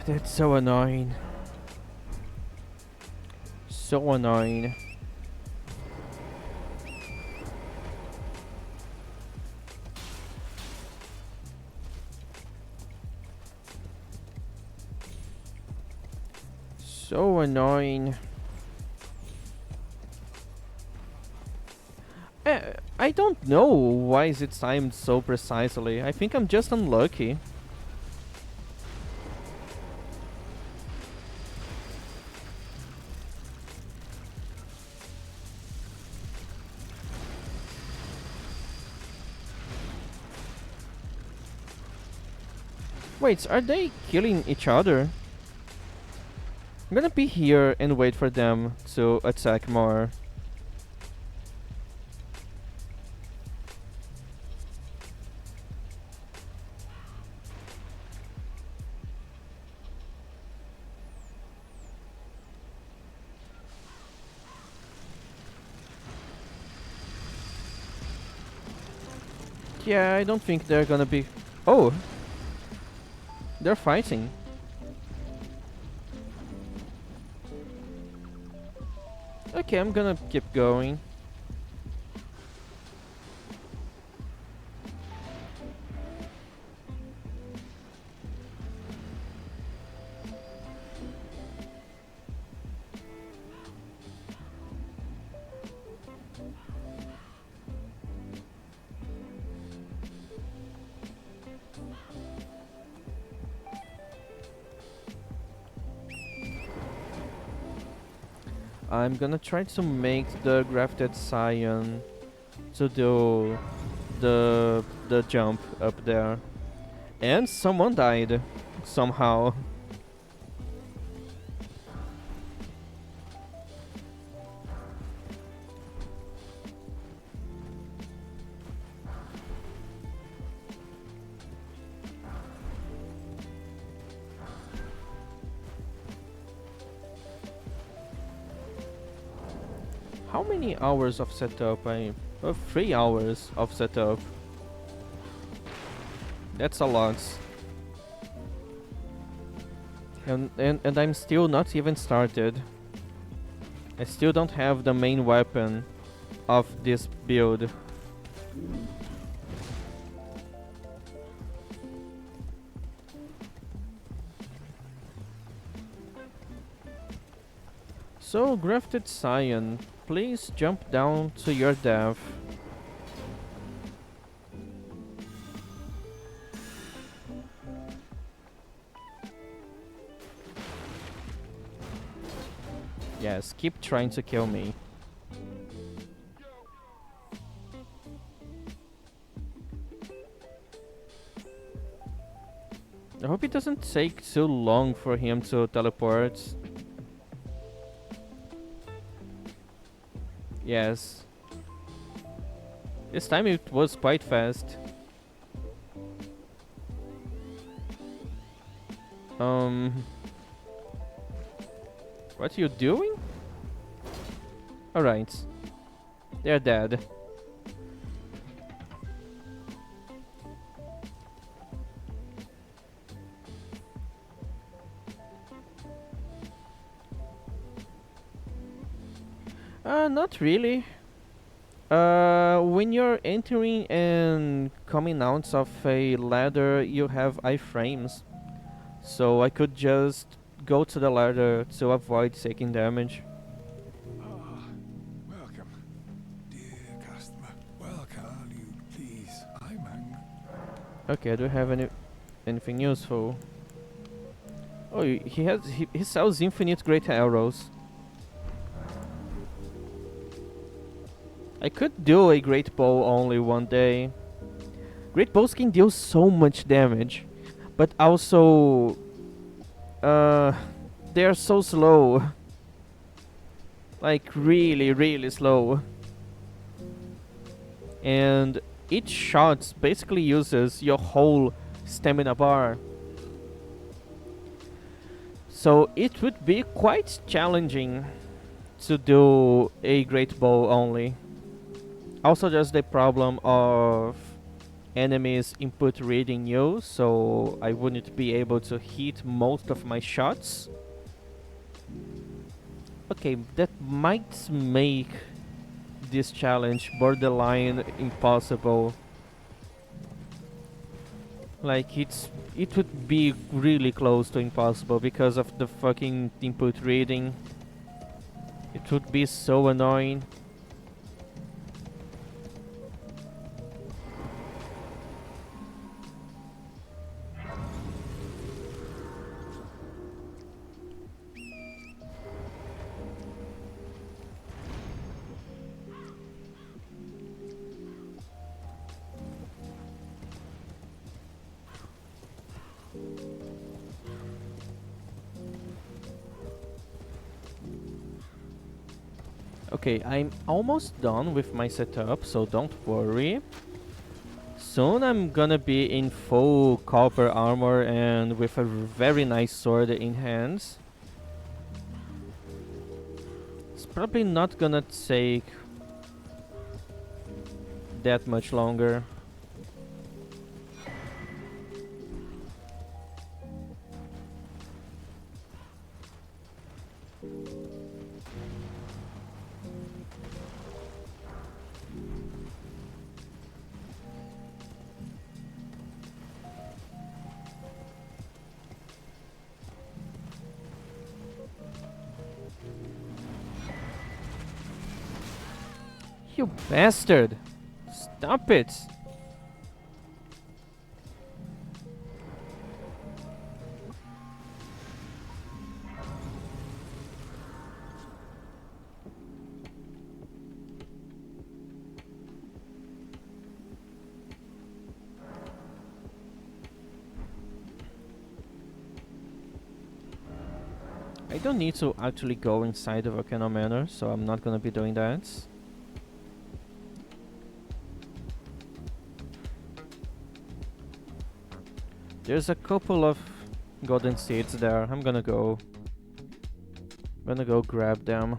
That's so annoying. So annoying. So annoying. I don't know why is it timed so precisely. I think I'm just unlucky. Wait, are they killing each other? I'm gonna be here and wait for them to attack more. Yeah, I don't think they're gonna be... Oh! They're fighting. Okay, I'm gonna keep going. I'm gonna try to make the grafted cyan to do the jump up there. And someone died somehow. How many hours of setup? 3 hours of setup. That's a lot. And I'm still not even started. I still don't have the main weapon of this build. So, Grafted Cyan, please jump down to your death. Yes, keep trying to kill me. I hope it doesn't take too long for him to teleport. Yes. This time it was quite fast. What are you doing? Alright. They're dead. Not really. When you're entering and coming out of a ladder, you have iframes. So I could just go to the ladder to avoid taking damage. Ah, welcome. Dear customer, well, can you please? I'm angry. Okay, do you have anything useful? Oh, he sells infinite great arrows. I could do a great bow only one day. Great bows can deal so much damage, but also they are so slow. Like really, really slow. And each shot basically uses your whole stamina bar. So it would be quite challenging to do a great bow only. Also there's the problem of enemies input reading you, so I wouldn't be able to hit most of my shots. Okay, that might make this challenge borderline impossible. Like it would be really close to impossible because of the fucking input reading. It would be so annoying. Okay, I'm almost done with my setup, so don't worry. Soon I'm gonna be in full copper armor and with a very nice sword in hands. It's probably not gonna take that much longer. You bastard! Stop it! I don't need to actually go inside the Volcano Manor, so I'm not gonna be doing that. There's a couple of golden seeds there. I'm gonna go grab them.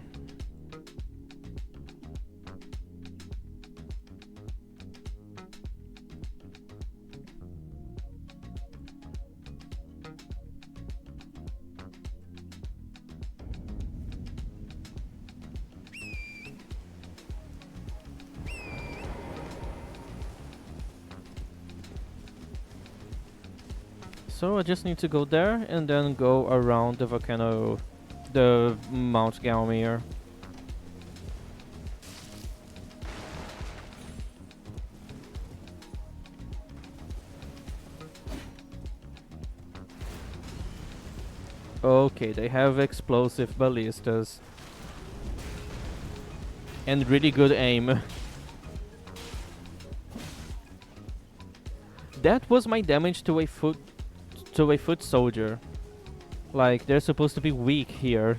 So I just need to go there and then go around the volcano, the Mount Galmir. Okay, they have explosive ballistas. And really good aim. That was my damage to a foot soldier. Like, they're supposed to be weak here.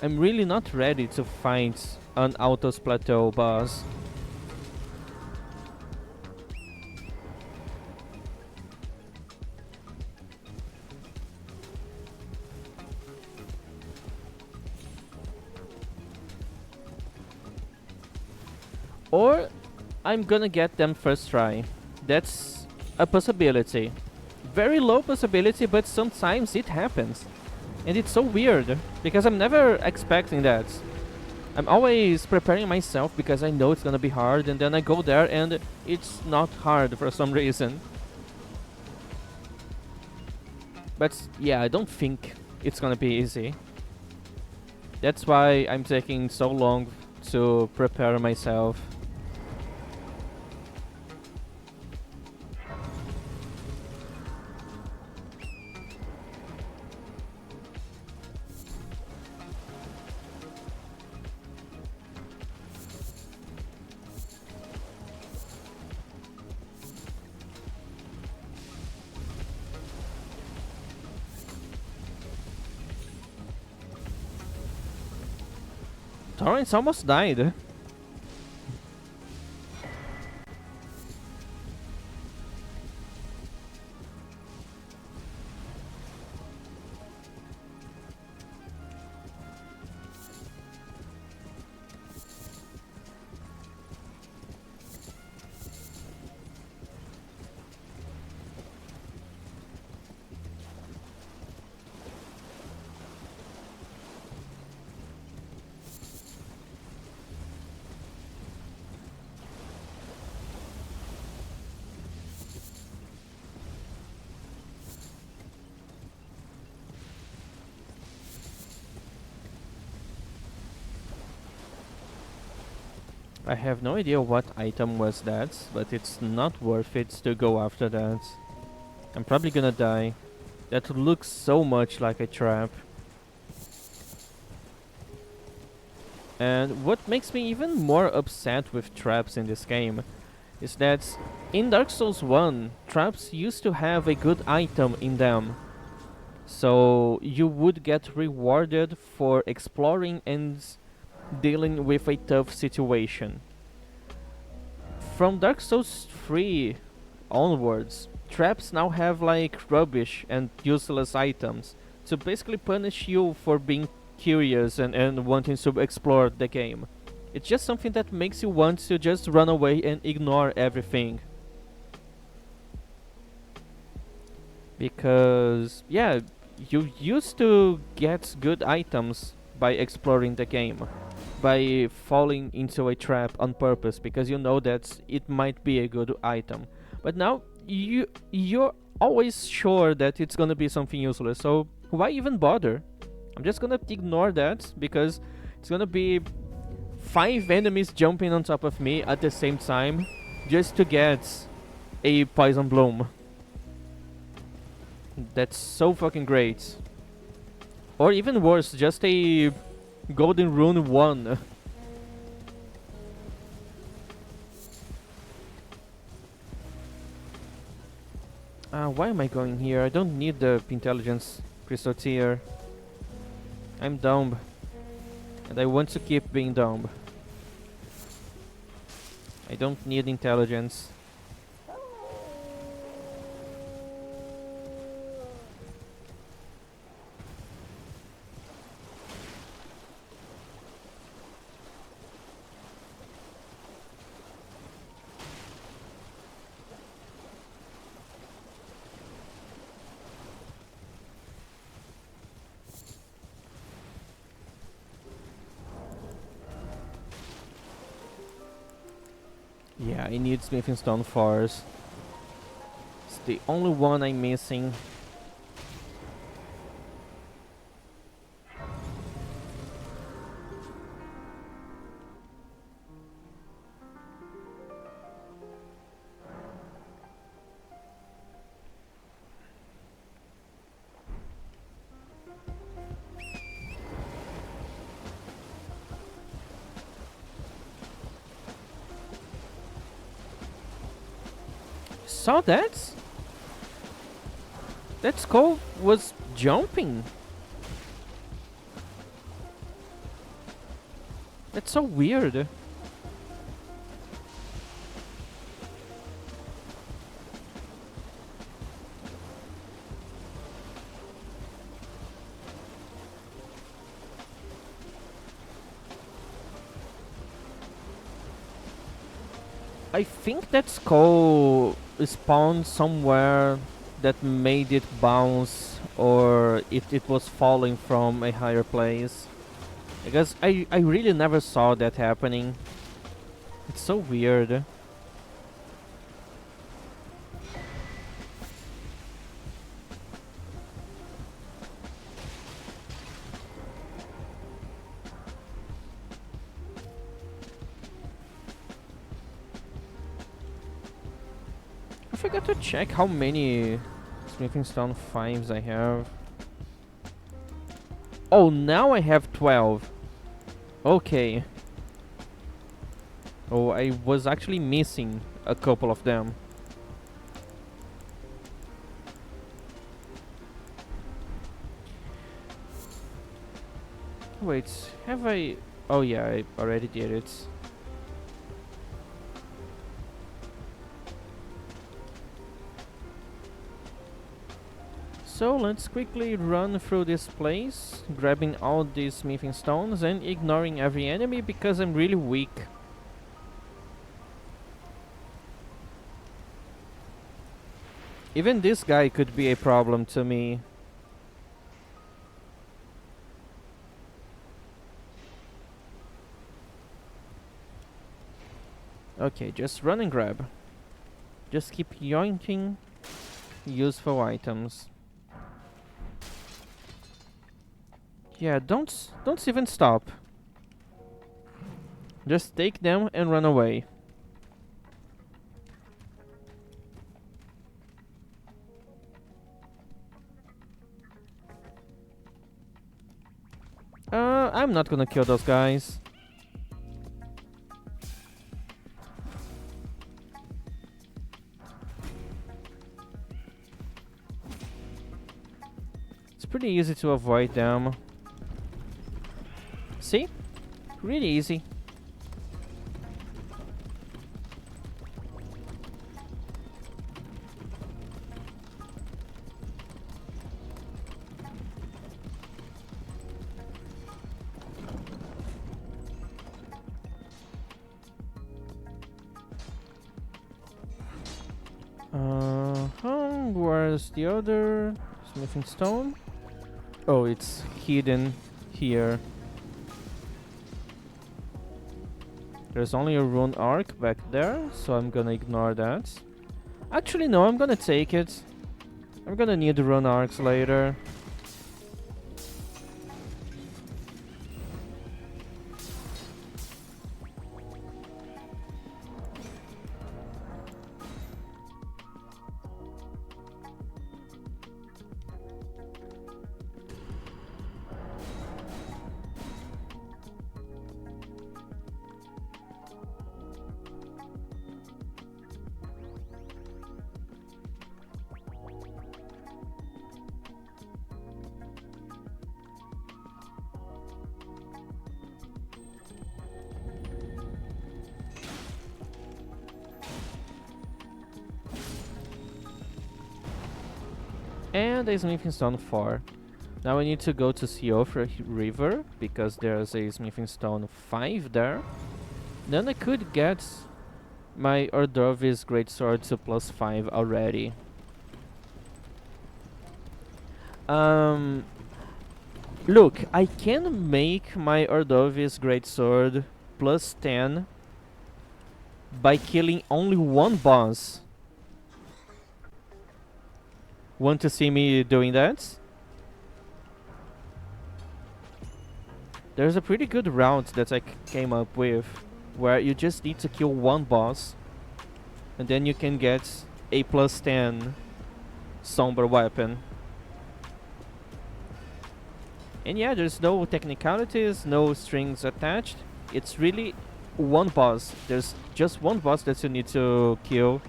I'm really not ready to fight an Altos Plateau boss. Or I'm gonna get them first try. That's a possibility. Very low possibility, but sometimes it happens. And it's so weird, because I'm never expecting that. I'm always preparing myself because I know it's gonna be hard, and then I go there and it's not hard for some reason. But yeah, I don't think it's gonna be easy. That's why I'm taking so long to prepare myself. Torrance almost died. I have no idea what item was that, but it's not worth it to go after that. I'm probably gonna die. That looks so much like a trap. And what makes me even more upset with traps in this game is that in Dark Souls 1, traps used to have a good item in them. So you would get rewarded for exploring and dealing with a tough situation. From Dark Souls 3 onwards, traps now have like rubbish and useless items to basically punish you for being curious and wanting to explore the game. It's just something that makes you want to just run away and ignore everything. Because, yeah, you used to get good items by exploring the game, by falling into a trap on purpose because you know that it might be a good item. But now you're always sure that it's gonna be something useless, so why even bother? I'm just gonna ignore that because it's gonna be 5 enemies jumping on top of me at the same time just to get a poison bloom. That's so fucking great. Or even worse, just a golden rune 1. Why am I going here? I don't need the intelligence crystal tier. I'm dumb. And I want to keep being dumb. I don't need intelligence. Yeah, I need Smithing Stone Force. It's the only one I'm missing. Saw that? That skull was jumping. That's so weird. I think that skull spawned somewhere that made it bounce, or it was falling from a higher place. Because I really never saw that happening. It's so weird. I forgot to check how many Smithing Stone 5s I have. Oh, now I have 12. Okay. Oh, I was actually missing a couple of them. Wait, have I... Oh yeah, I already did it. So let's quickly run through this place, grabbing all these smithing stones and ignoring every enemy because I'm really weak. Even this guy could be a problem to me. Okay, just run and grab. Just keep yoinking useful items. Yeah, don't even stop. Just take them and run away. I'm not gonna kill those guys. It's pretty easy to avoid them. See? Really easy. Where's the other smithing stone? Oh, it's hidden here. There's only a rune arc back there, so I'm gonna ignore that. Actually, no, I'm gonna take it. I'm gonna need the rune arcs later. And a smithing stone 4. Now we need to go to Siofra River because there's a smithing stone 5 there. Then I could get my Ordovis Greatsword to +5 already. Look, I can make my Ordovis Greatsword +10 by killing only one boss. Want to see me doing that? There's a pretty good route that I came up with, where you just need to kill one boss, and then you can get a +10 Sombra weapon. And yeah, there's no technicalities, no strings attached. It's really one boss. There's just one boss that you need to kill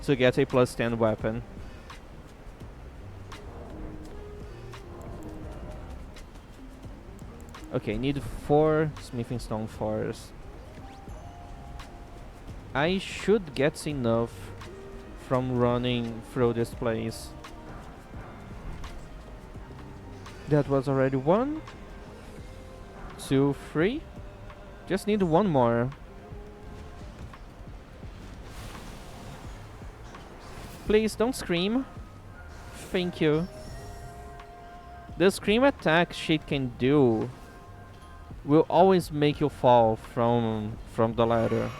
to get a +10 weapon. Okay, need 4 smithing stone 4s. I should get enough from running through this place. That was already 1, 2, 3. Just need one more. Please don't scream. Thank you. The scream attack she can do will always make you fall from the ladder.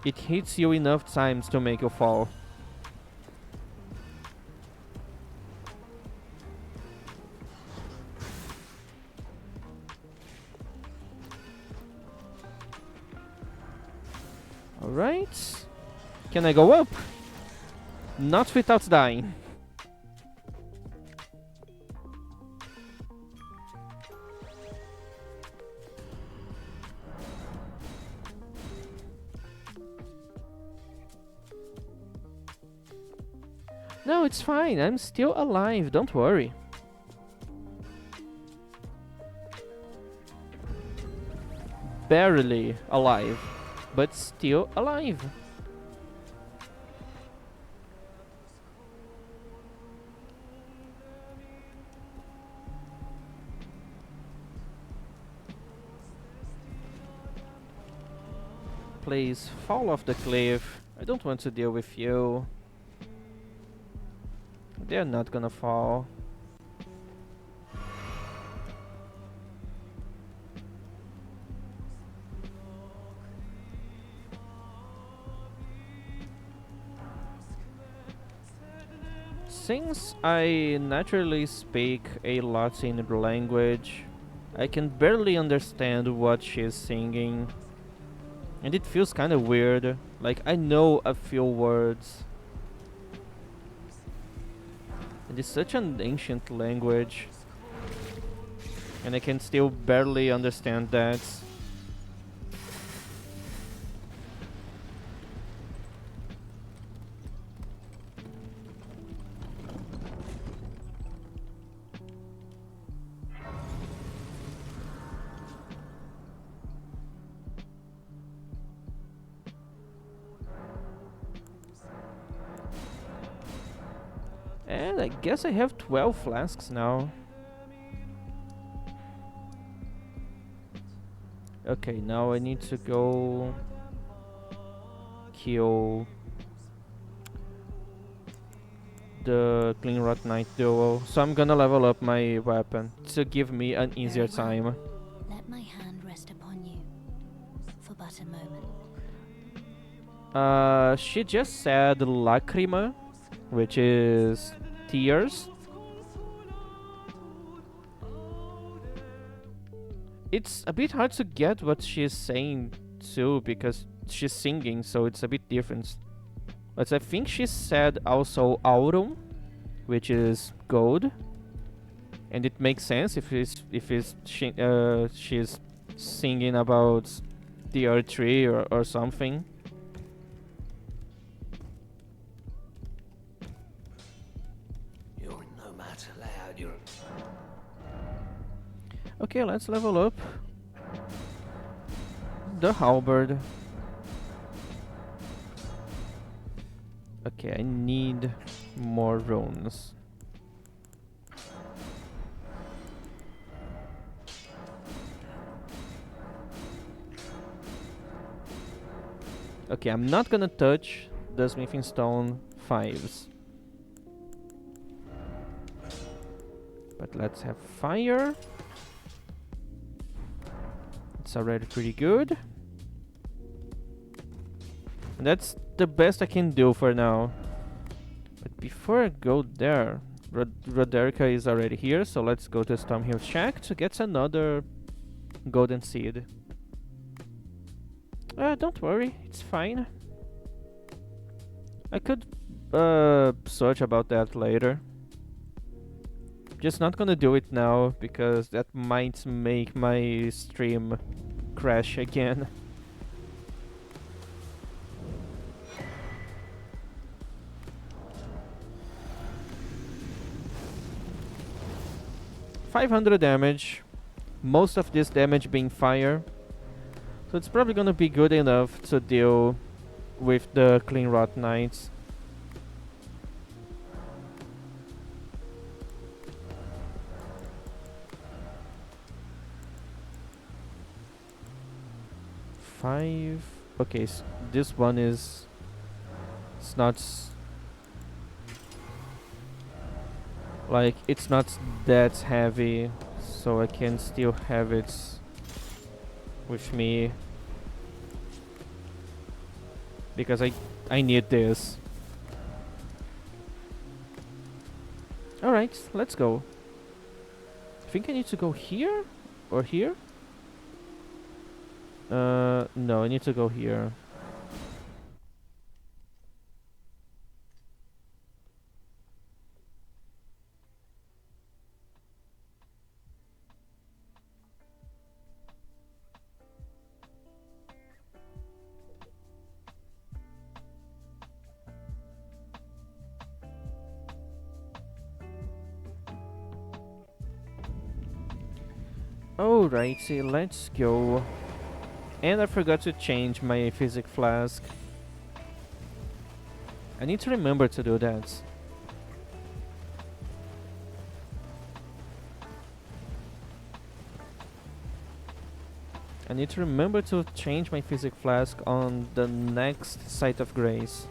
It hits you enough times to make you fall. Alright. Can I go up? Not without dying. No, it's fine. I'm still alive. Don't worry. Barely alive, but still alive. Please, fall off the cliff. I don't want to deal with you. They're not gonna fall. Since I naturally speak a Latin language, I can barely understand what she's singing. And it feels kind of weird. Like, I know a few words. And it's such an ancient language. And I can still barely understand that. And I guess I have 12 flasks now. Okay, now I need to go kill the Clean Rot Knight duo. So I'm gonna level up my weapon to give me an easier Very well. time. Let my hand rest upon you for but a moment. She just said Lacrima, which is tears. It's a bit hard to get what she's saying too, because she's singing, so it's a bit different. But I think she said also Aurum, which is gold, and it makes sense if she's singing about the Earth Tree or something. You're no match allowed. You're Okay, let's level up the halberd. Okay, I need more runes. Okay, I'm not gonna touch the smithing stone 5s. But let's have fire. It's already pretty good. And that's the best I can do for now. But before I go there, Roderica is already here, so let's go to Stormhill Shack to get another golden seed. Don't worry, it's fine. I could search about that later. Just not gonna do it now, because that might make my stream crash again. $500 damage, most of this damage being fire. So it's probably gonna be good enough to deal with the Clean Rot Knights. Five. Okay, this one is. It's not. Like, it's not that heavy, so I can still have it with me. Because I need this. Alright, let's go. I think I need to go here? Or here? No, I need to go here. Alrighty, let's go. And I forgot to change my physic flask. I need to remember to do that. I need to remember to change my physic flask on the next Site of Grace.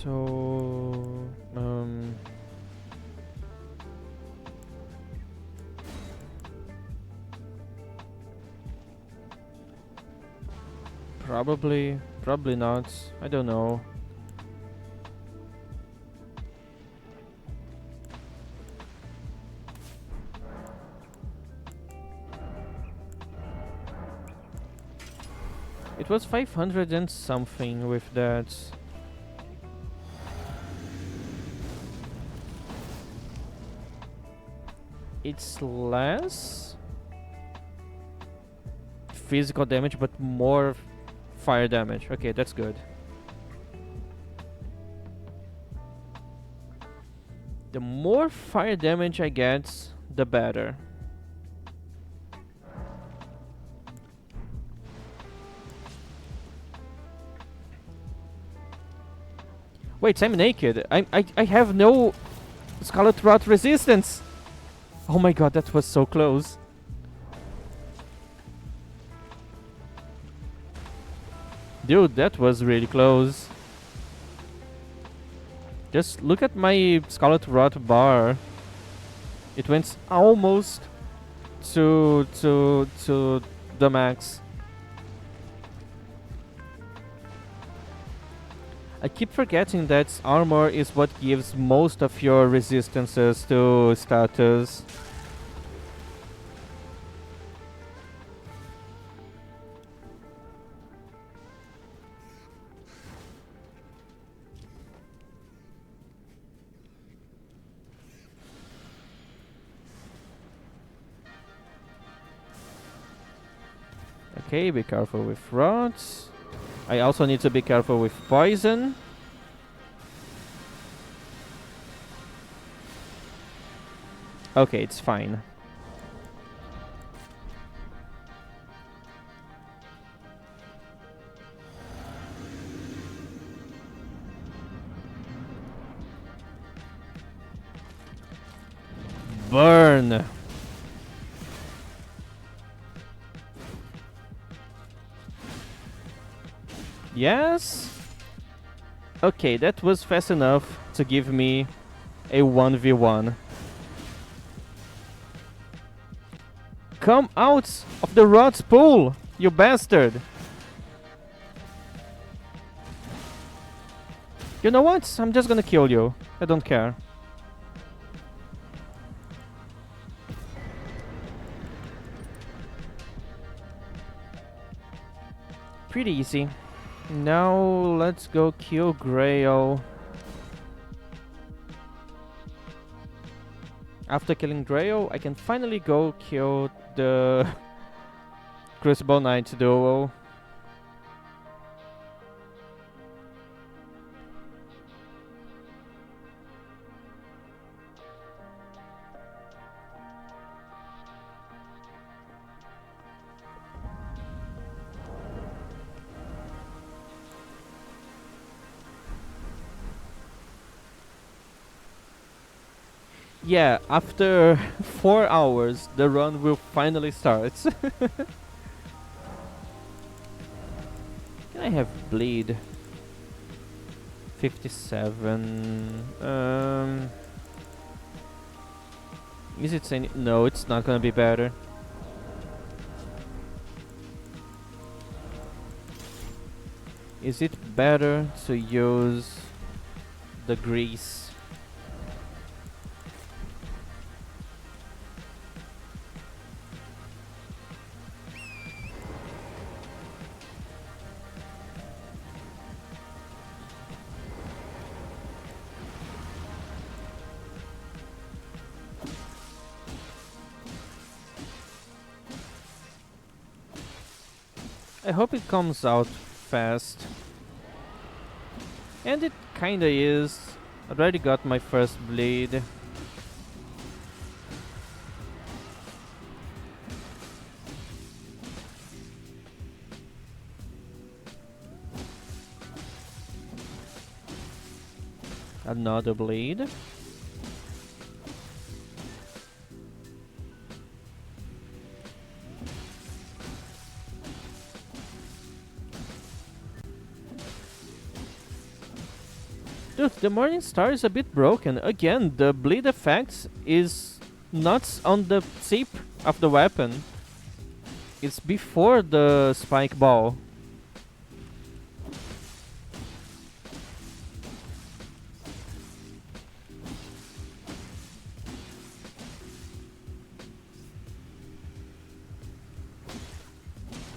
So, probably not. I don't know. It was 500 and something with that. It's less physical damage, but more fire damage. Okay, that's good. The more fire damage I get, the better. Wait, I'm naked. I have no Scarlet Rot resistance. Oh my god, that was so close. Dude, that was really close. Just look at my Scarlet Rot bar. It went almost to the max. I keep forgetting that armor is what gives most of your resistances to status. Okay, be careful with rods. I also need to be careful with poison. Okay, it's fine. Burn! Yes? Okay, that was fast enough to give me a 1v1. Come out of the rod's pool, you bastard! You know what? I'm just gonna kill you. I don't care. Pretty easy. Now let's go kill Grail. After killing Grail, I can finally go kill the Crucible Knight duo. Yeah, after 4 hours, the run will finally start. Can I have bleed? 57. Is it any? No, it's not gonna be better. Is it better to use the grease? I hope it comes out fast. And it kinda is. I already got my first bleed. Another bleed. Dude, the Morning Star is a bit broken. Again, the bleed effect is not on the tip of the weapon. It's before the spike ball.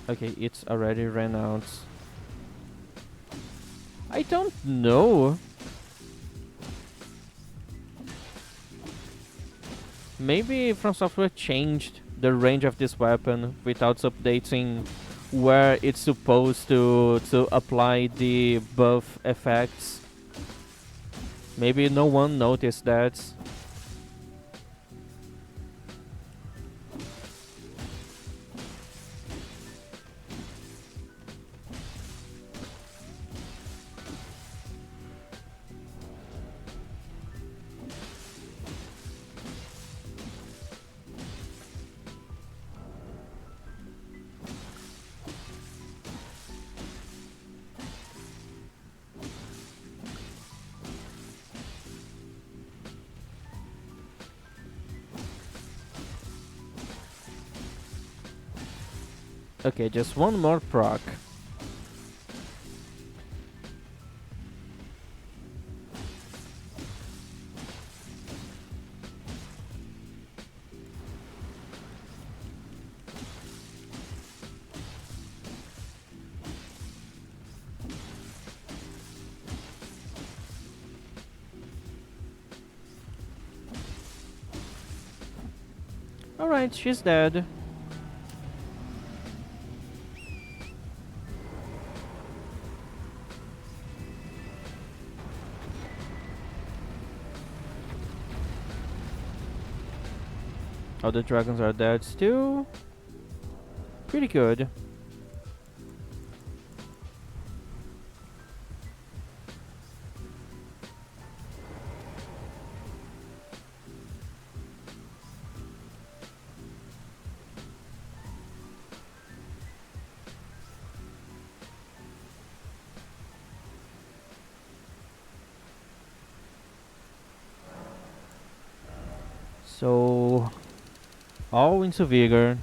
Okay, it's already ran out. I don't know. Maybe From Software changed the range of this weapon without updating where it's supposed to apply the buff effects. Maybe no one noticed that. Okay, just one more proc. Alright, she's dead. All the dragons are dead too. Pretty good. So, all into vigor.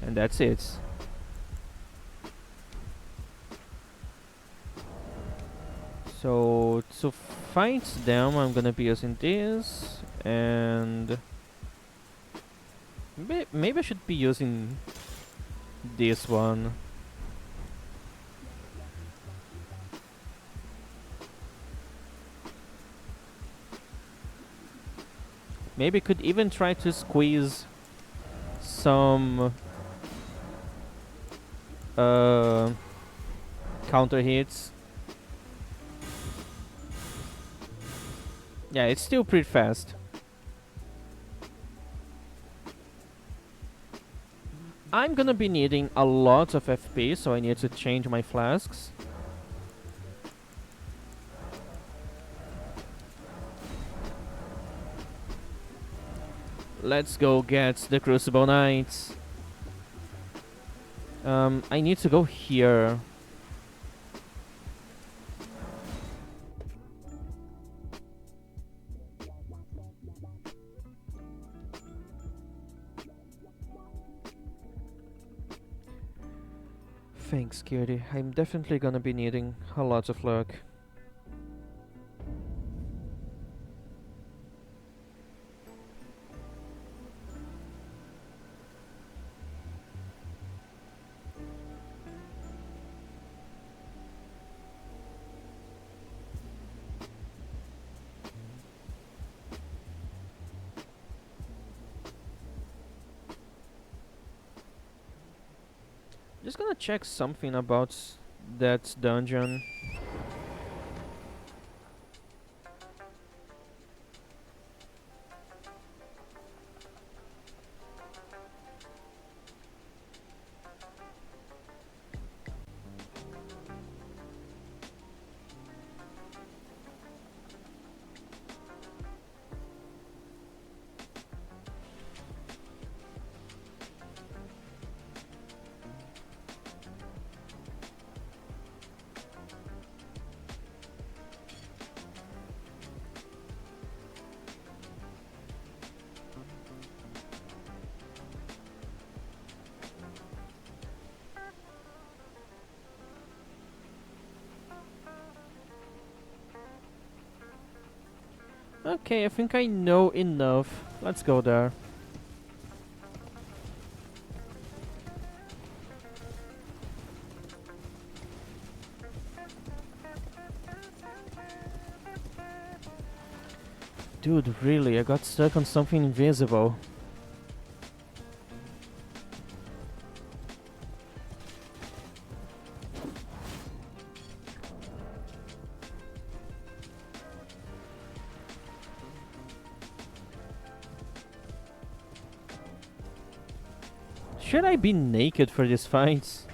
And that's it. So, to fight them, I'm gonna be using this. And maybe I should be using this one. Maybe could even try to squeeze some counter hits. Yeah, it's still pretty fast. I'm gonna be needing a lot of FP, so I need to change my flasks. Let's go get the Crucible Knights. I need to go here. Thanks, Cutie. I'm definitely gonna be needing a lot of luck. Just gonna check something about that dungeon. Okay, I think I know enough. Let's go there. Dude, really, I got stuck on something invisible. Should I be naked for these fights?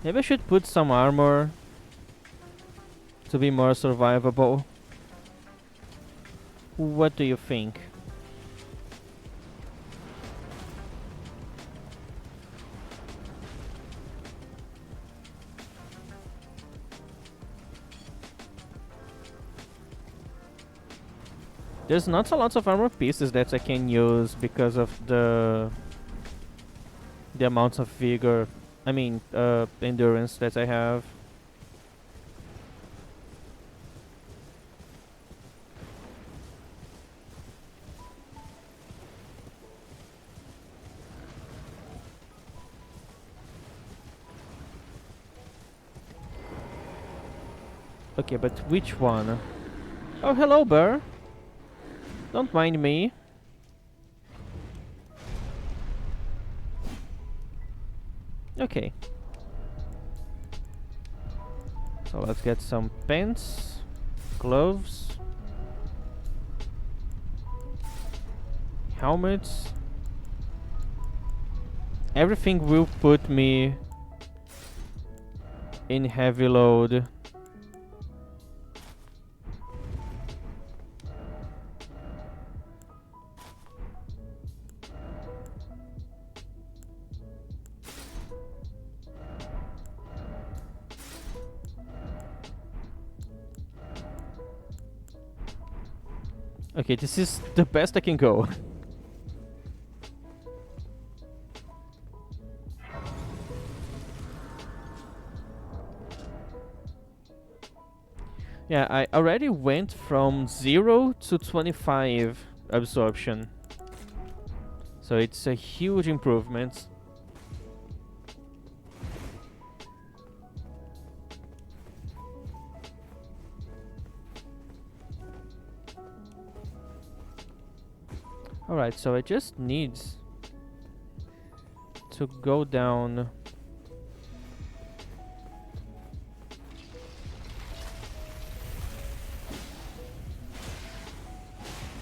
Maybe I should put some armor to be more survivable. What do you think? There's not a lot of armor pieces that I can use because of the amount of vigor, endurance that I have. Okay, but which one? Oh, hello, Burr. Don't mind me. Okay. So let's get some pants, gloves, helmets. Everything will put me in heavy load. Okay, this is the best I can go. Yeah, I already went from 0 to 25 absorption. So it's a huge improvement. Alright, so I just need to go down.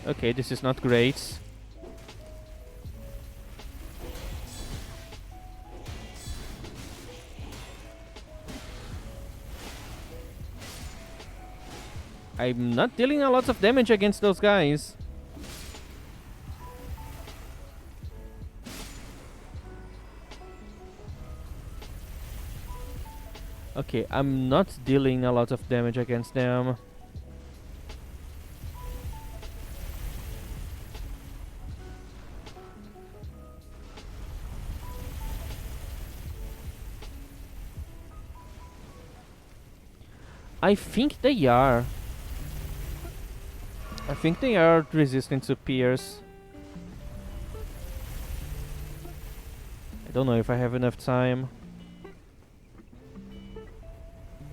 Okay, this is not great. I'm not dealing a lot of damage against those guys. Okay, I'm not dealing a lot of damage against them. I think they are. I think they are resistant to pierce. I don't know if I have enough time.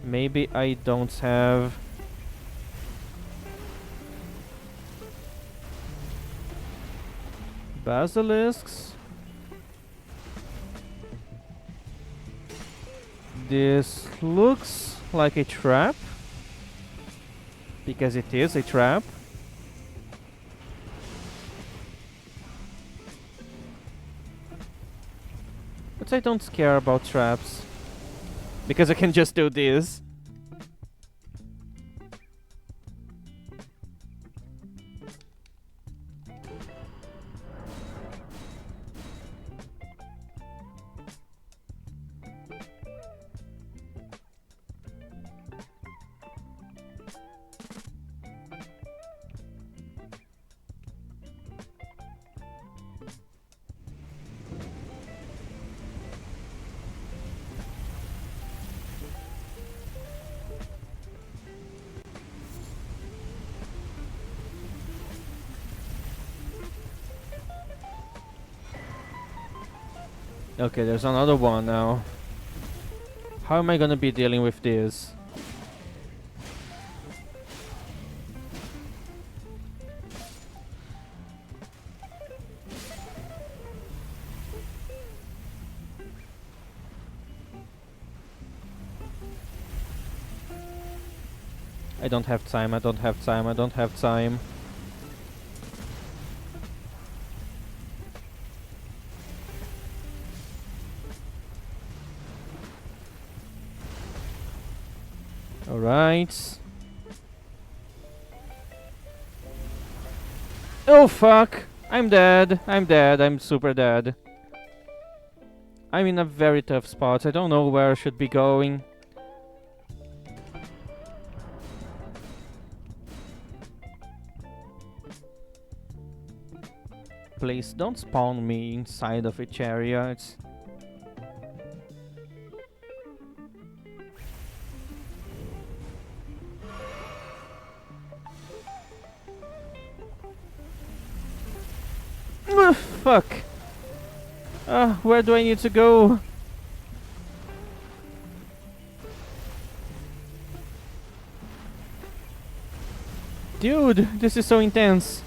Maybe I don't have. Basilisks. This looks like a trap. Because it is a trap. But I don't care about traps. Because I can just do this. Okay, there's another one now. How am I gonna be dealing with this? I don't have time, I don't have time, I don't have time. Alright. Oh fuck! I'm dead, I'm super dead. I'm in a very tough spot, I don't know where I should be going. Please don't spawn me inside of a chariot. Fuck. Where do I need to go? Dude, this is so intense.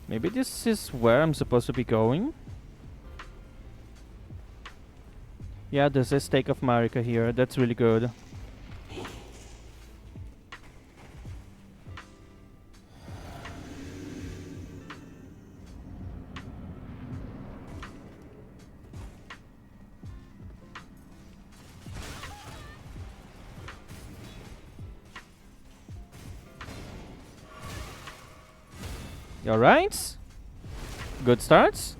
Maybe this is where I'm supposed to be going? Yeah, there's a stake of Marika here. That's really good. Alright. Good starts.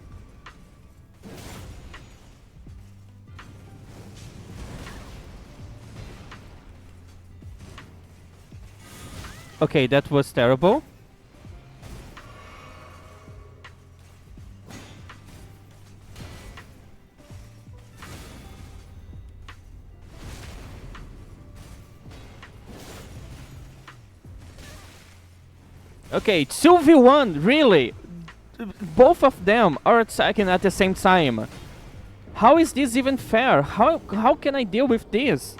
Okay, that was terrible. Okay, 2v1, really? Both of them are attacking at the same time. How is this even fair? How can I deal with this?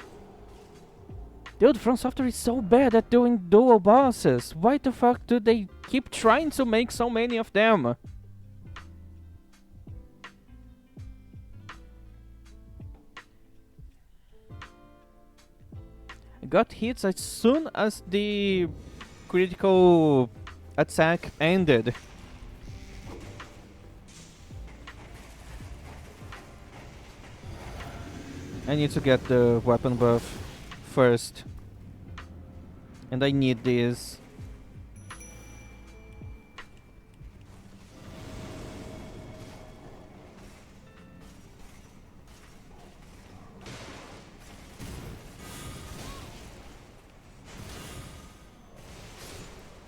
Dude, From Software is so bad at doing dual bosses. Why the fuck do they keep trying to make so many of them? I got hits as soon as the critical attack ended. I need to get the weapon buff first. And I need this.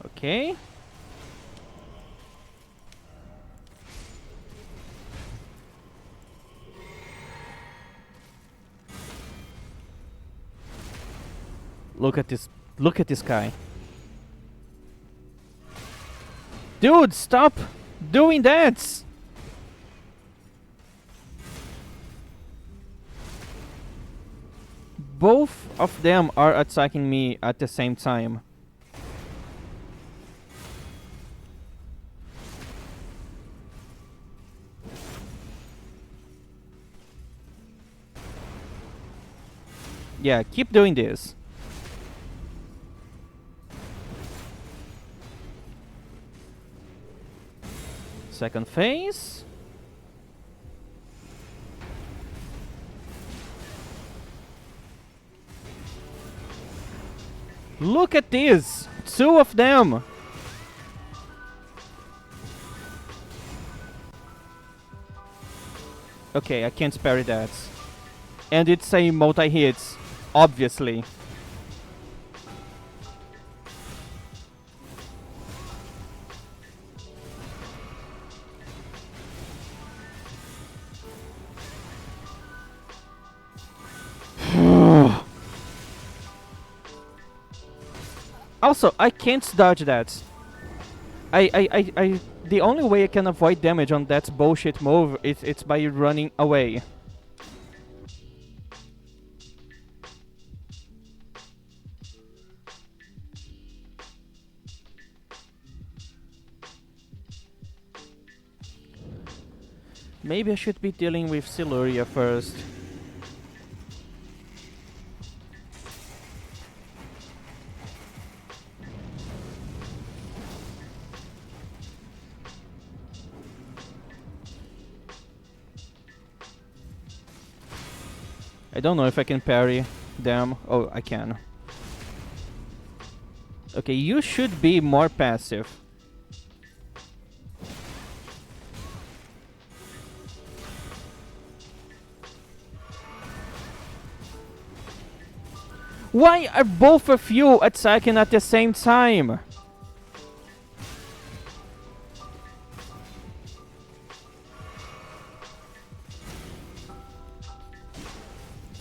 Okay. Look at this. Look at this guy. Dude, stop doing that! Both of them are attacking me at the same time. Yeah, keep doing this. Second phase. Look at this! 2 of them! Okay, I can't parry that. And it's a multi-hit, obviously. Also, I can't dodge that. The only way I can avoid damage on that bullshit move is it's by running away. Maybe I should be dealing with Siluria first. I don't know if I can parry them. Oh, I can. Okay, you should be more passive. Why are both of you attacking at the same time?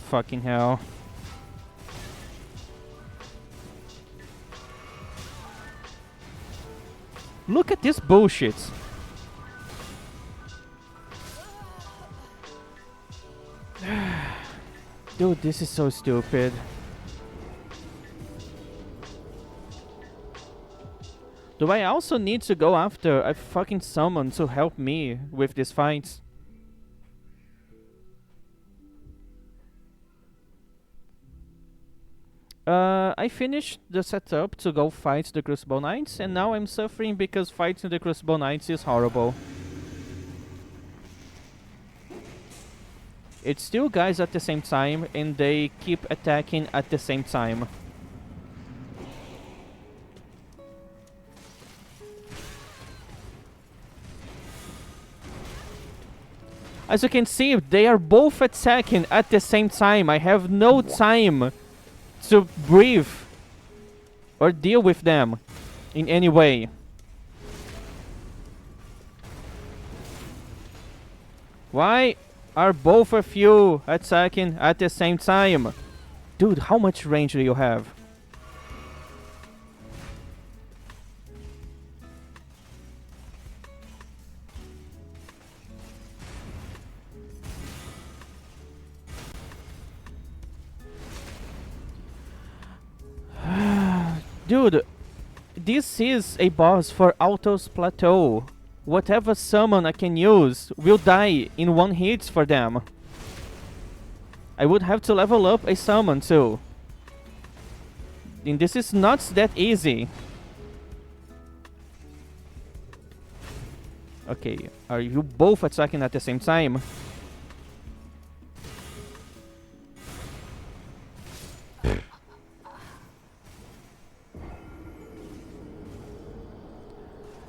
Fucking hell. Look at this bullshit. Dude, this is so stupid. Do I also need to go after a fucking summon to help me with this fight? I finished the setup to go fight the Crucible Knights, and now I'm suffering because fighting the Crucible Knights is horrible. It's two guys at the same time, and they keep attacking at the same time. As you can see, they are both attacking at the same time. I have no time to breathe or deal with them in any way. Why are both of you attacking at the same time? Dude, how much range do you have? Dude, this is a boss for Altos Plateau. Whatever summon I can use will die in one hit for them. I would have to level up a summon too. And this is not that easy. Okay, are you both attacking at the same time?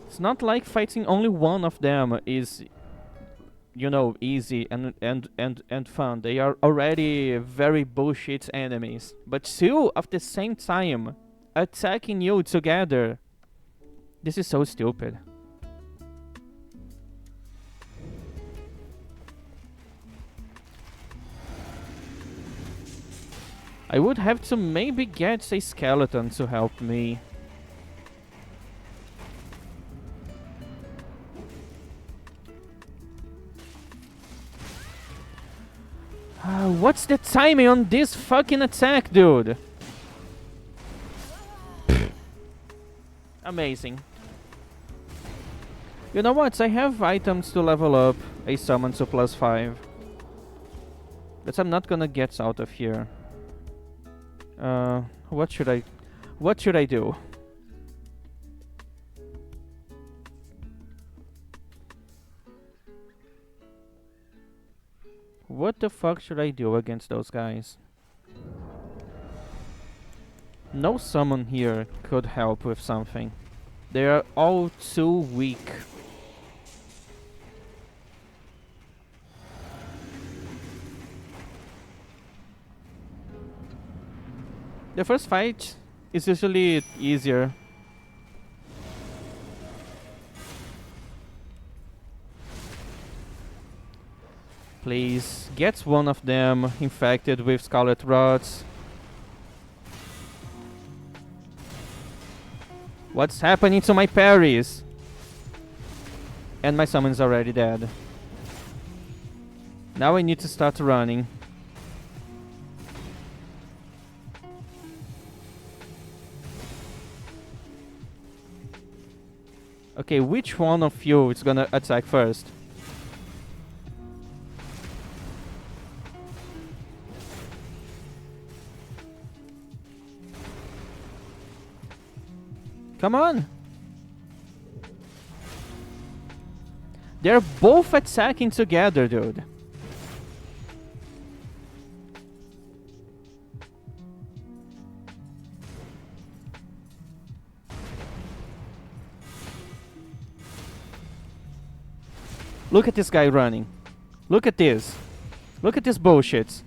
It's not like fighting only one of them is, you know, easy and fun. They are already very bullshit enemies. But two at the same time attacking you together. This is so stupid. I would have to maybe get a skeleton to help me. What's the timing on this fucking attack, dude? Amazing. You know what? I have items to level up a summon to +5. But I'm not gonna get out of here. What should I do? What the fuck should I do against those guys? No summon here could help with something. They are all too weak. The first fight is usually easier. Please, get one of them infected with Scarlet Rots. What's happening to my parries? And my summon's already dead. Now I need to start running. Okay, which one of you is gonna attack first? Come on! They're both attacking together, dude. Look at this guy running. Look at this. Look at this bullshit.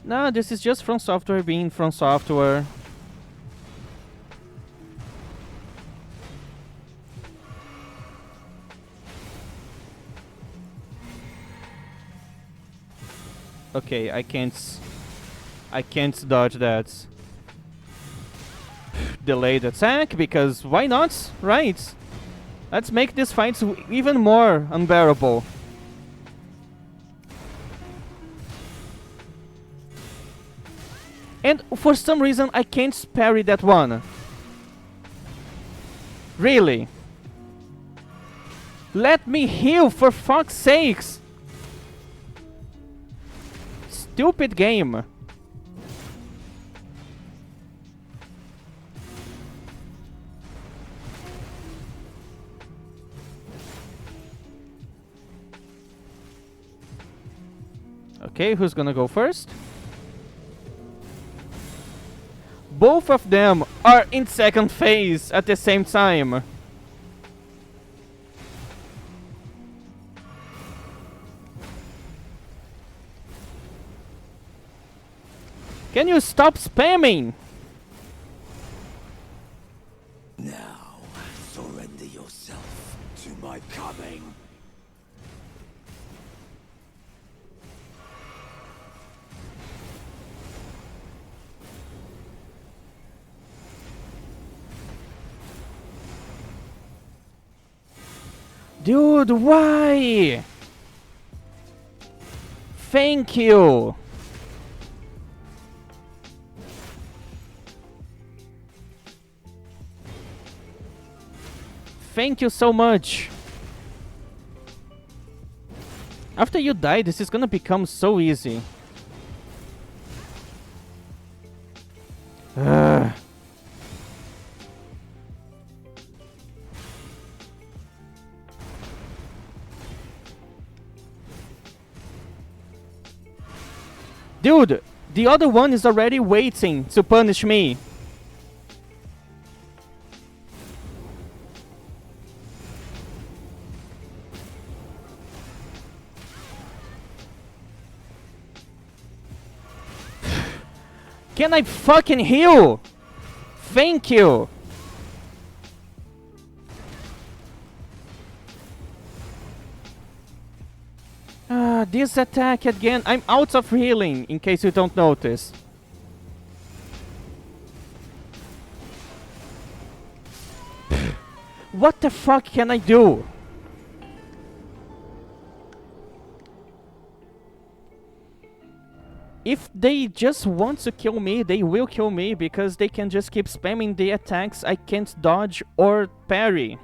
No, this is just From Software being From Software. Okay, I can't dodge that. Delayed attack, because why not? Right. Let's make this fight even more unbearable. And for some reason I can't parry that one. Really? Let me heal, for fuck's sakes! Stupid game. Okay, who's gonna go first? Both of them are in second phase at the same time. Can you stop spamming? Now, surrender yourself to my coming. Dude, why? Thank you. Thank you so much. After you die, this is gonna become so easy. Ugh. Dude, the other one is already waiting to punish me. Can I fucking heal? Thank you. This attack again. I'm out of healing, in case you don't notice. What the fuck can I do? If they just want to kill me, they will kill me, because they can just keep spamming the attacks I can't dodge or parry.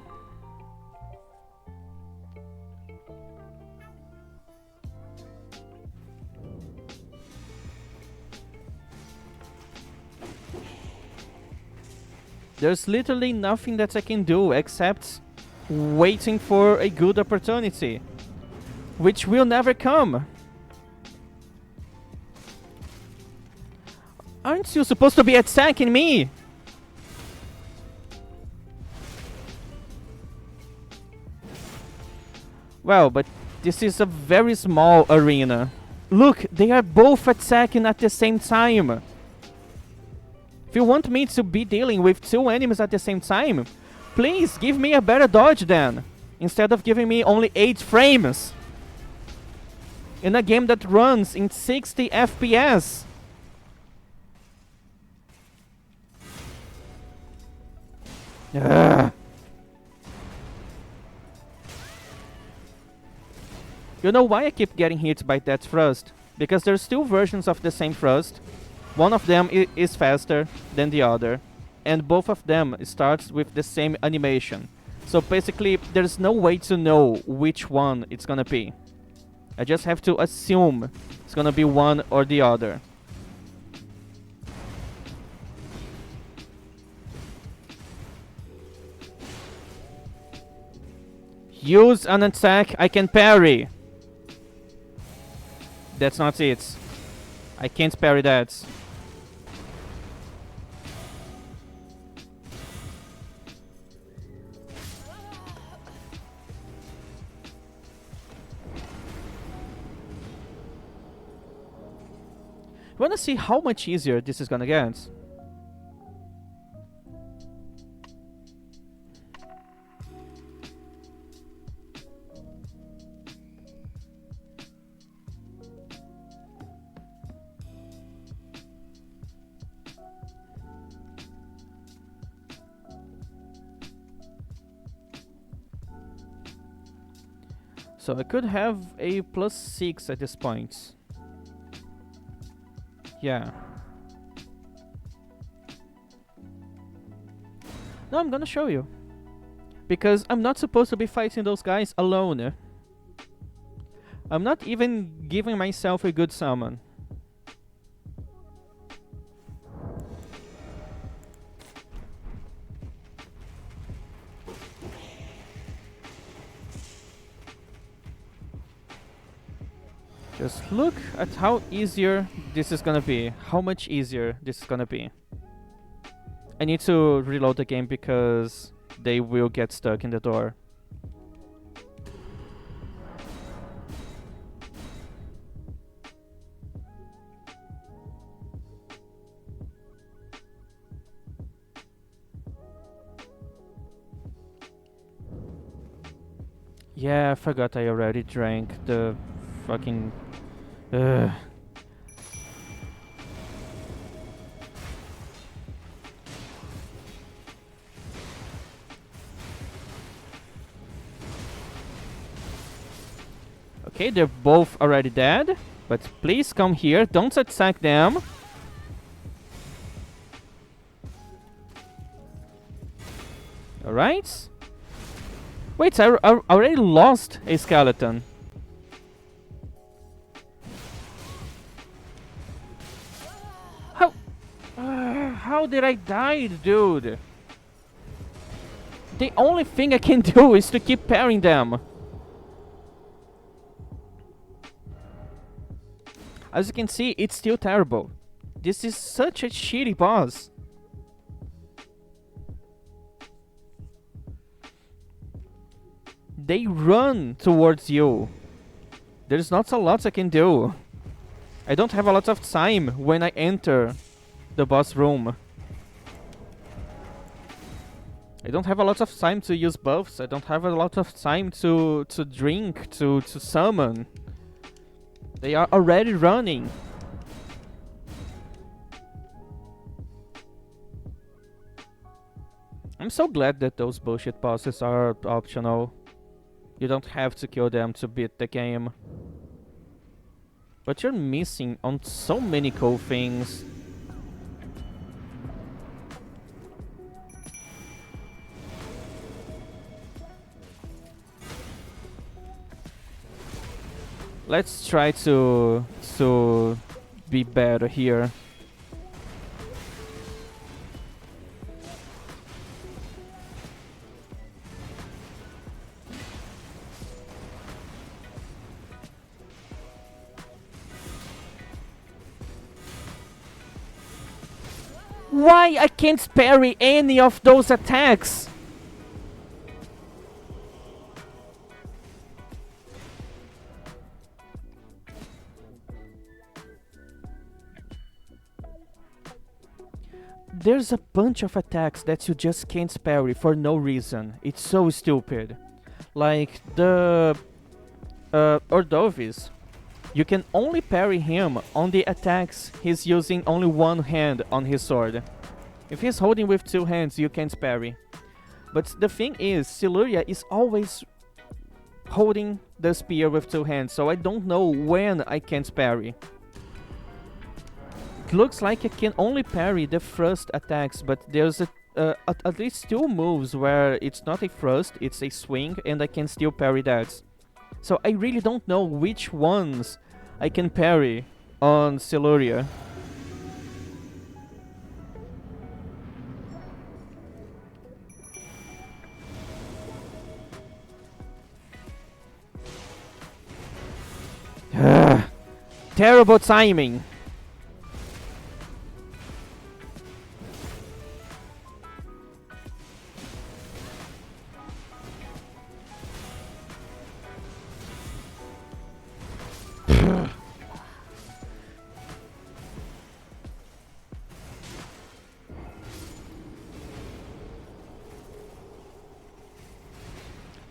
There's literally nothing that I can do except waiting for a good opportunity, which will never come. Aren't you supposed to be attacking me? Well, but this is a very small arena. Look, they are both attacking at the same time. If you want me to be dealing with two enemies at the same time, please give me a better dodge then, instead of giving me only 8 frames in a game that runs in 60 FPS. Ugh. You know why I keep getting hit by that thrust? Because there's two versions of the same thrust. One of them is faster than the other, and both of them starts with the same animation. So basically, there's no way to know which one it's gonna be. I just have to assume it's gonna be one or the other. Use an attack I can parry. That's not it. I can't parry that. Wanna see how much easier this is gonna get? So I could have a +6 at this point. Yeah. No, I'm gonna show you. Because I'm not supposed to be fighting those guys alone. I'm not even giving myself a good summon. Just look at how easier this is gonna be. How much easier this is gonna be. I need to reload the game because they will get stuck in the door. Yeah, I forgot I already drank the fucking... Okay, they're both already dead, but please come here, don't attack them. Alright. Wait, I already lost a skeleton. How did I die, dude? The only thing I can do is to keep parrying them. As you can see, it's still terrible. This is such a shitty boss. They run towards you. There's not a lot I can do. I don't have a lot of time when I enter the boss room. I don't have a lot of time to use buffs. I don't have a lot of time to drink, to summon. They are already running. I'm so glad that those bullshit bosses are optional. You don't have to kill them to beat the game. But you're missing on so many cool things. Let's try to be better here. Why I can't parry any of those attacks? There's a bunch of attacks that you just can't parry for no reason. It's so stupid. Like the Ordovis, you can only parry him on the attacks he's using only one hand on his sword. If he's holding with two hands, you can't parry. But the thing is, Siluria is always holding the spear with two hands, so I don't know when I can't parry. It looks like I can only parry the thrust attacks, but there's at least two moves where it's not a thrust, it's a swing, and I can still parry that. So I really don't know which ones I can parry on Siluria. Terrible timing.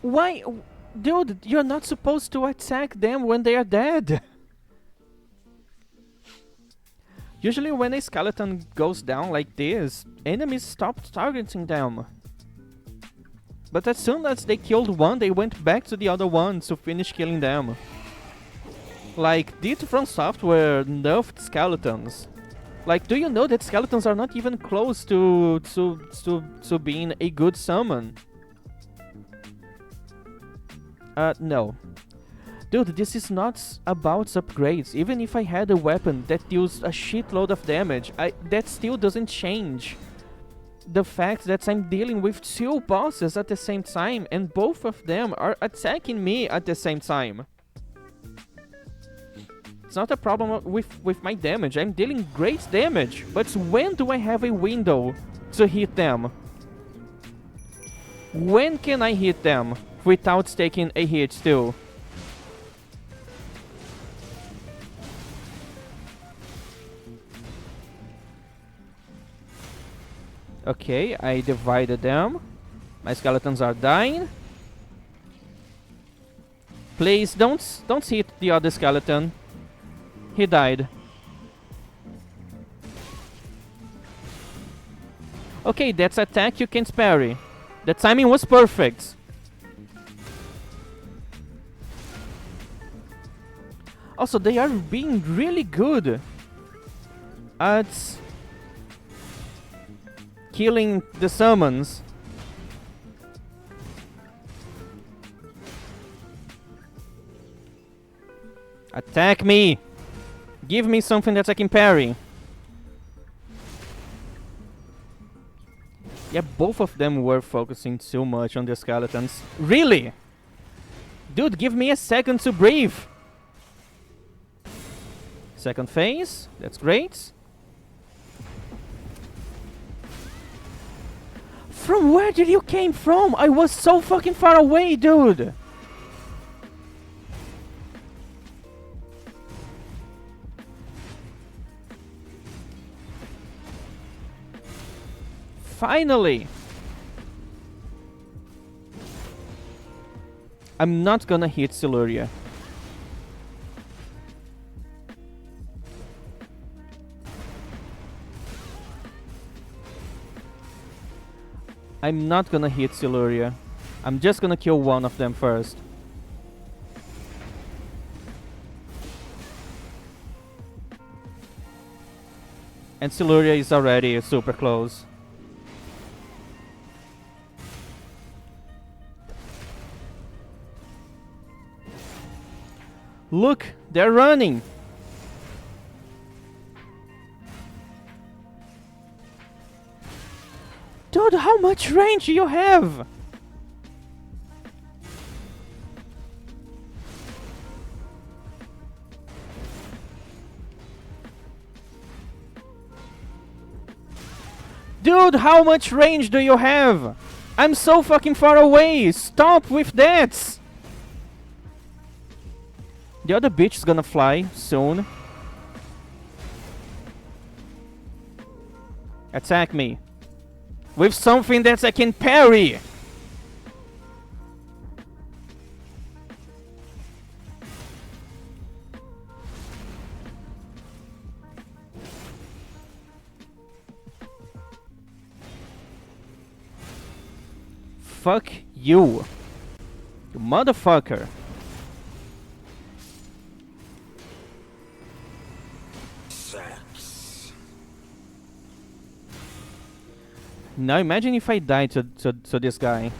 Why? Dude, you're not supposed to attack them when they are dead. Usually when a skeleton goes down like this, enemies stop targeting them. But as soon as they killed one, they went back to the other one to finish killing them. Like, did From Software nerfed skeletons? Like, do you know that skeletons are not even close to being a good summon? No. Dude, this is not about upgrades. Even if I had a weapon that deals a shitload of damage, that still doesn't change the fact that I'm dealing with two bosses at the same time, and both of them are attacking me at the same time. It's not a problem with my damage. I'm dealing great damage, but when do I have a window to hit them? When can I hit them without taking a hit too? Okay, I divided them. My skeletons are dying. Please don't hit the other skeleton. He died. Okay, that's attack you can't parry. The timing was perfect. Also, they are being really good at killing the summons. Attack me! Give me something that I can parry. Yeah, both of them were focusing too much on the skeletons. Really? Dude, give me a second to breathe. Second phase. That's great. From where did you came from? I was so fucking far away, dude. Finally! I'm not gonna hit Siluria. I'm not gonna hit Siluria. I'm just gonna kill one of them first. And Siluria is already super close. Look, they're running. Dude, how much range do you have? Dude, how much range do you have? I'm so fucking far away. Stop with that. The other bitch is gonna fly soon. Attack me. With something that I can parry. Fuck you. You motherfucker. Sex. Now imagine if I die to this guy.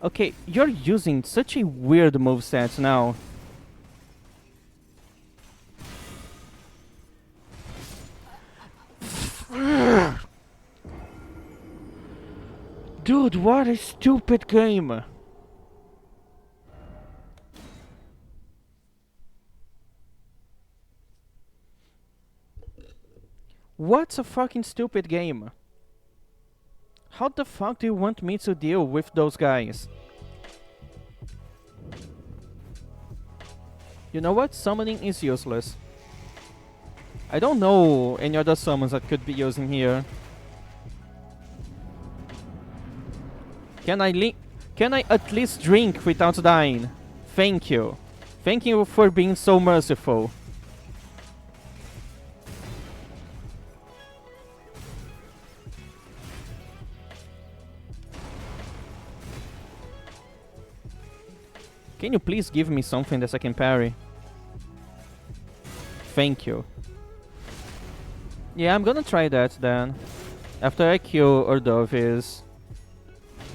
Okay, you're using such a weird moveset now. Dude, what a stupid game. What's a fucking stupid game? How the fuck do you want me to deal with those guys? You know what? Summoning is useless. I don't know any other summons I could be using here. Can I at least drink without dying? Thank you. Thank you for being so merciful. Can you please give me something that I can parry? Thank you. Yeah, I'm gonna try that then. After I kill Ordovis,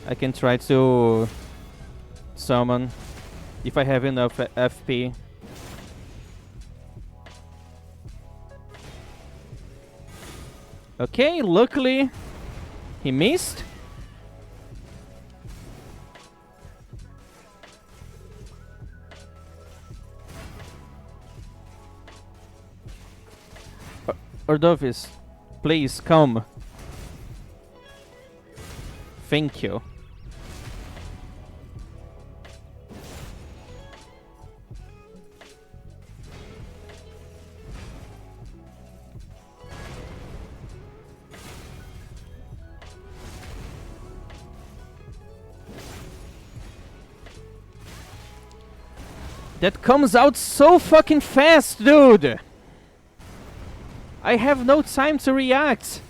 I can try to summon if I have enough FP. Okay, luckily he missed. Ordovis, please come. Thank you. That comes out so fucking fast, dude! I have no time to react!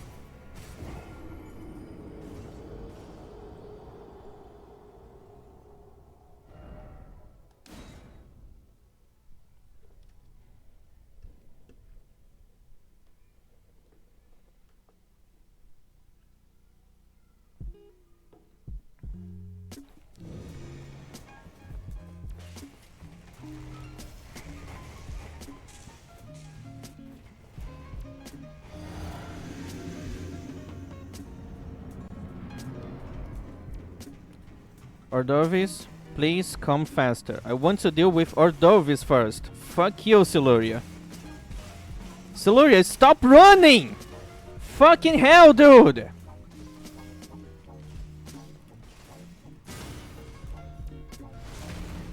Ordovis, please come faster. I want to deal with Ordovis first. Fuck you, Siluria. Siluria, stop running! Fucking hell, dude!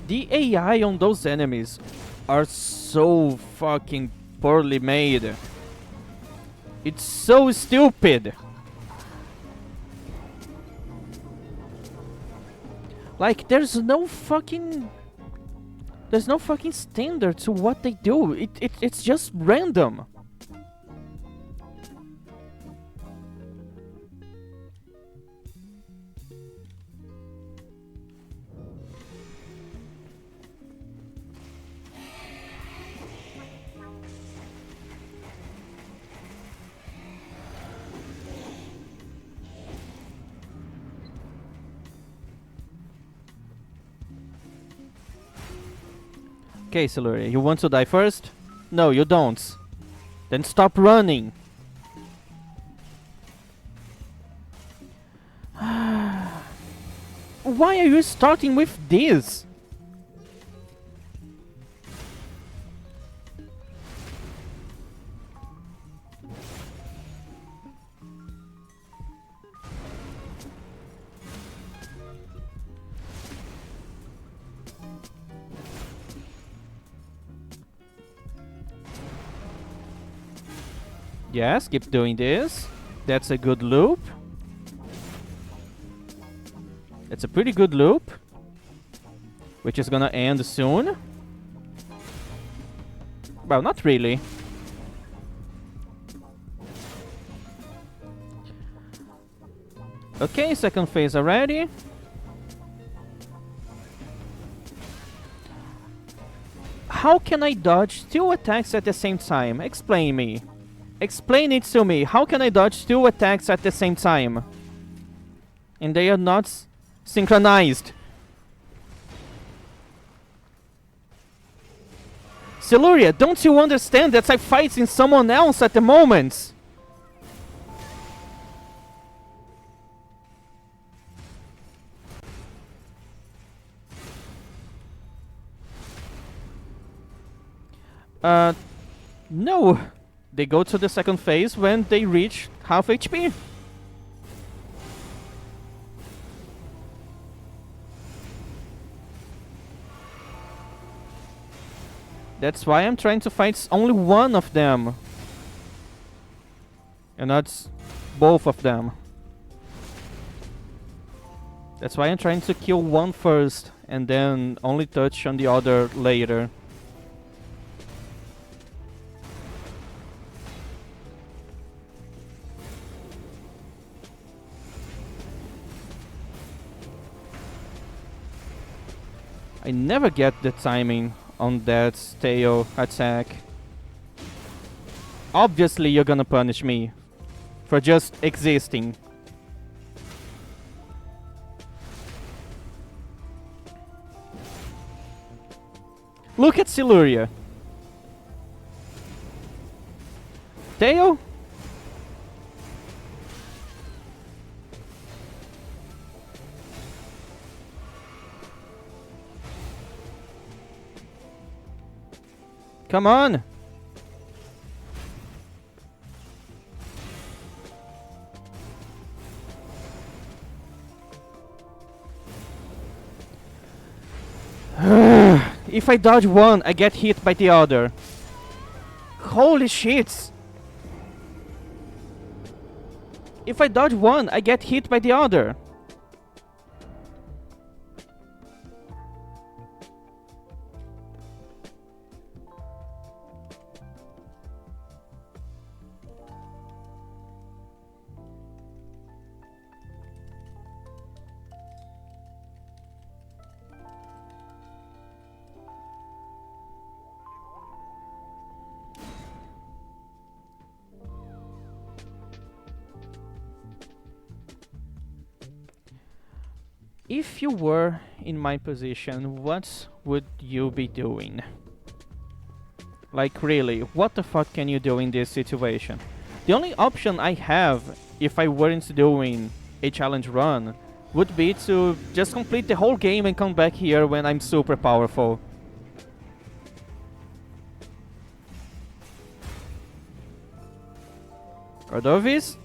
The AI on those enemies are so fucking poorly made. It's so stupid. Like, there's no fucking standard to what they do. It's just random. Okay, Siluria, you want to die first? No, you don't. Then stop running. Why are you starting with this? Yes, keep doing this. That's a good loop. It's a pretty good loop, which is gonna end soon. Well, not really. Okay, second phase already. How can I dodge two attacks at the same time? Explain me. Explain it to me. How can I dodge two attacks at the same time? And they are not synchronized. Siluria, don't you understand that I'm fighting someone else at the moment? No. They go to the second phase when they reach half HP. That's why I'm trying to fight only one of them. And not both of them. That's why I'm trying to kill one first and then only touch on the other later. I never get the timing on that tail attack. Obviously you're gonna punish me for just existing. Look at Siluria. Tail? Come on! If I dodge one, I get hit by the other. Holy shit! If I dodge one, I get hit by the other. If you were in my position, what would you be doing? Like really, what the fuck can you do in this situation? The only option I have, if I weren't doing a challenge run, would be to just complete the whole game and come back here when I'm super powerful. Cordovis?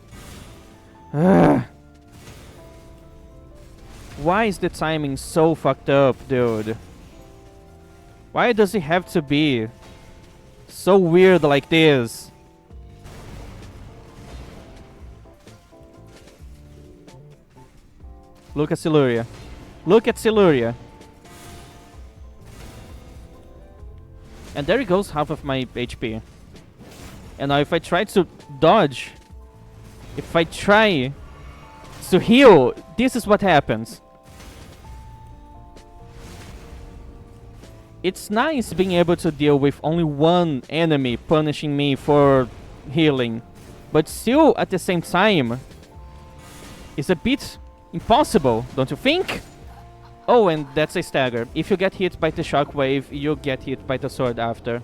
Why is the timing so fucked up, dude? Why does it have to be so weird like this? Look at Siluria. Look at Siluria. And there goes half of my HP. And now if I try to dodge, if I try to heal, this is what happens. It's nice being able to deal with only one enemy punishing me for healing, but still at the same time, it's a bit impossible, don't you think? Oh, and that's a stagger. If you get hit by the shockwave, you get hit by the sword after.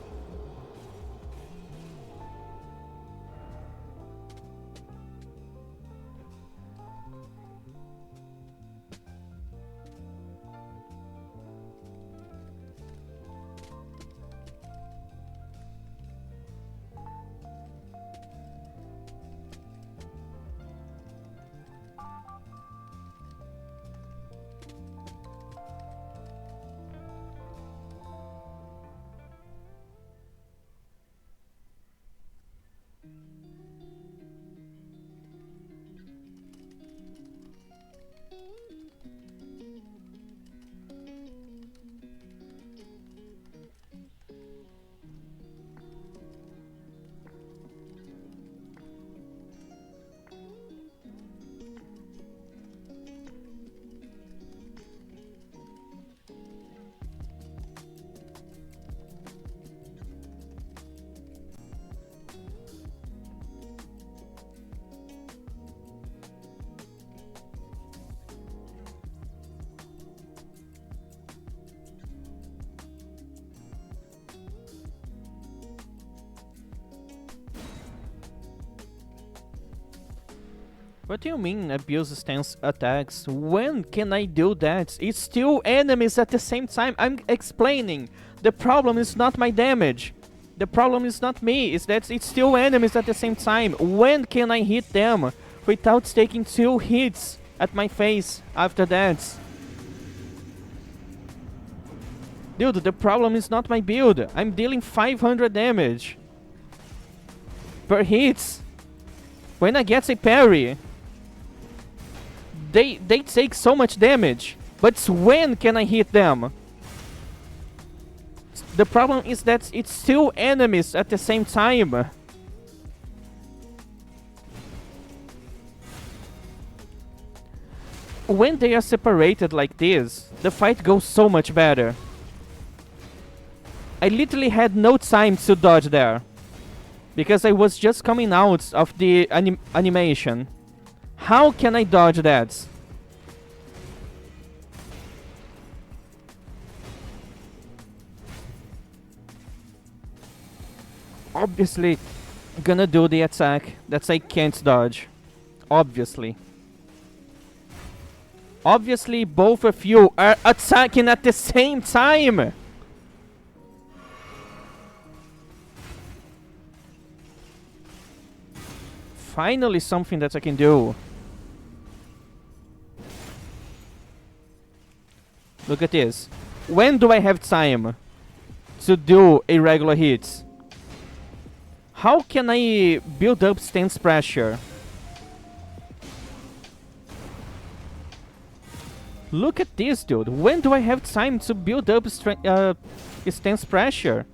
What do you mean abuse stance attacks? When can I do that? It's two enemies at the same time. I'm explaining. The problem is not my damage. The problem is not me. It's that it's two enemies at the same time. When can I hit them without taking 2 hits at my face after that? Dude, the problem is not my build. I'm dealing 500 damage per hit. When I get a parry, they take so much damage. But when can I hit them? The problem is that it's 2 enemies at the same time. When they are separated like this, the fight goes so much better. I literally had no time to dodge there, because I was just coming out of the animation. How can I dodge that? Obviously, gonna do the attack that I can't dodge. Obviously. Obviously, both of you are attacking at the same time! Finally something that I can do. Look at this. When do I have time to do a regular hit? How can I build up stance pressure? Look at this, dude. When do I have time to build up stance pressure?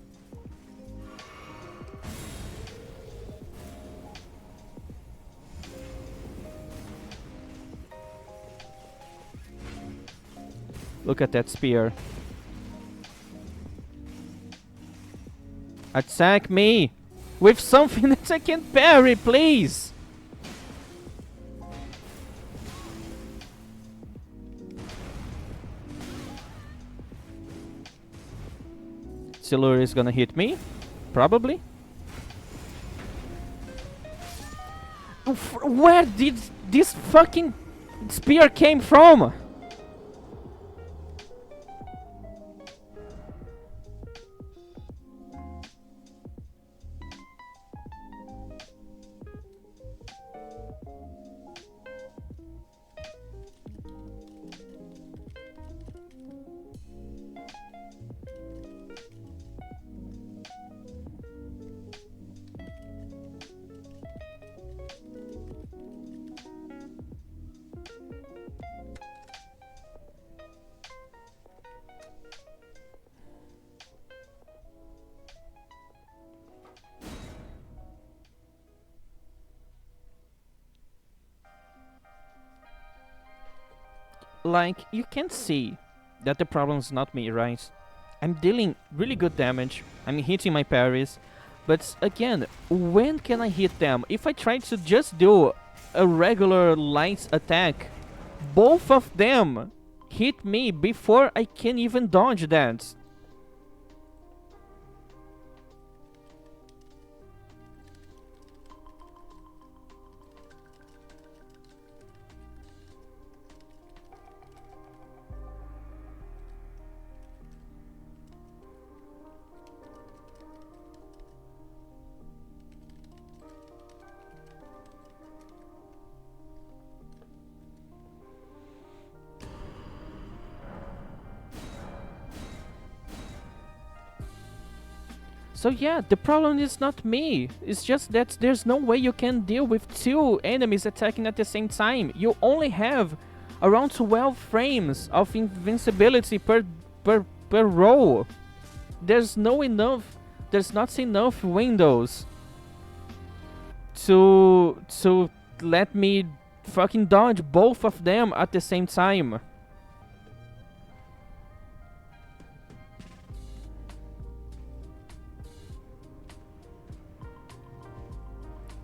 Look at that spear. Attack me with something that I can parry, please! Silur is gonna hit me? Probably. Where did this fucking spear came from? Like, you can see that the problem is not me, right? I'm dealing really good damage. I'm hitting my parries. But again, when can I hit them? If I try to just do a regular light attack, both of them hit me before I can even dodge that. So yeah, the problem is not me. It's just that there's no way you can deal with 2 enemies attacking at the same time. You only have around 12 frames of invincibility per roll. There's not enough windows to let me fucking dodge both of them at the same time.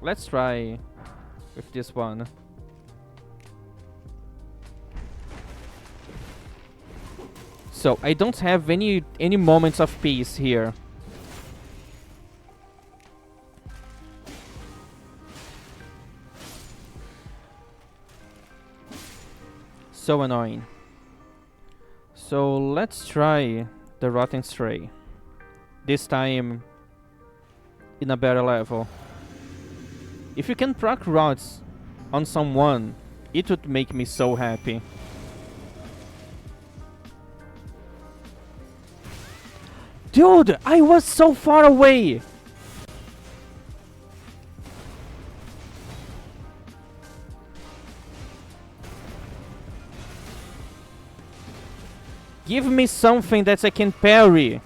Let's try with this one. So I don't have any moments of peace here. So annoying. So let's try the Rotten Stray. This time in a better level. If you can proc rods on someone, it would make me so happy. Dude, I was so far away! Give me something that I can parry.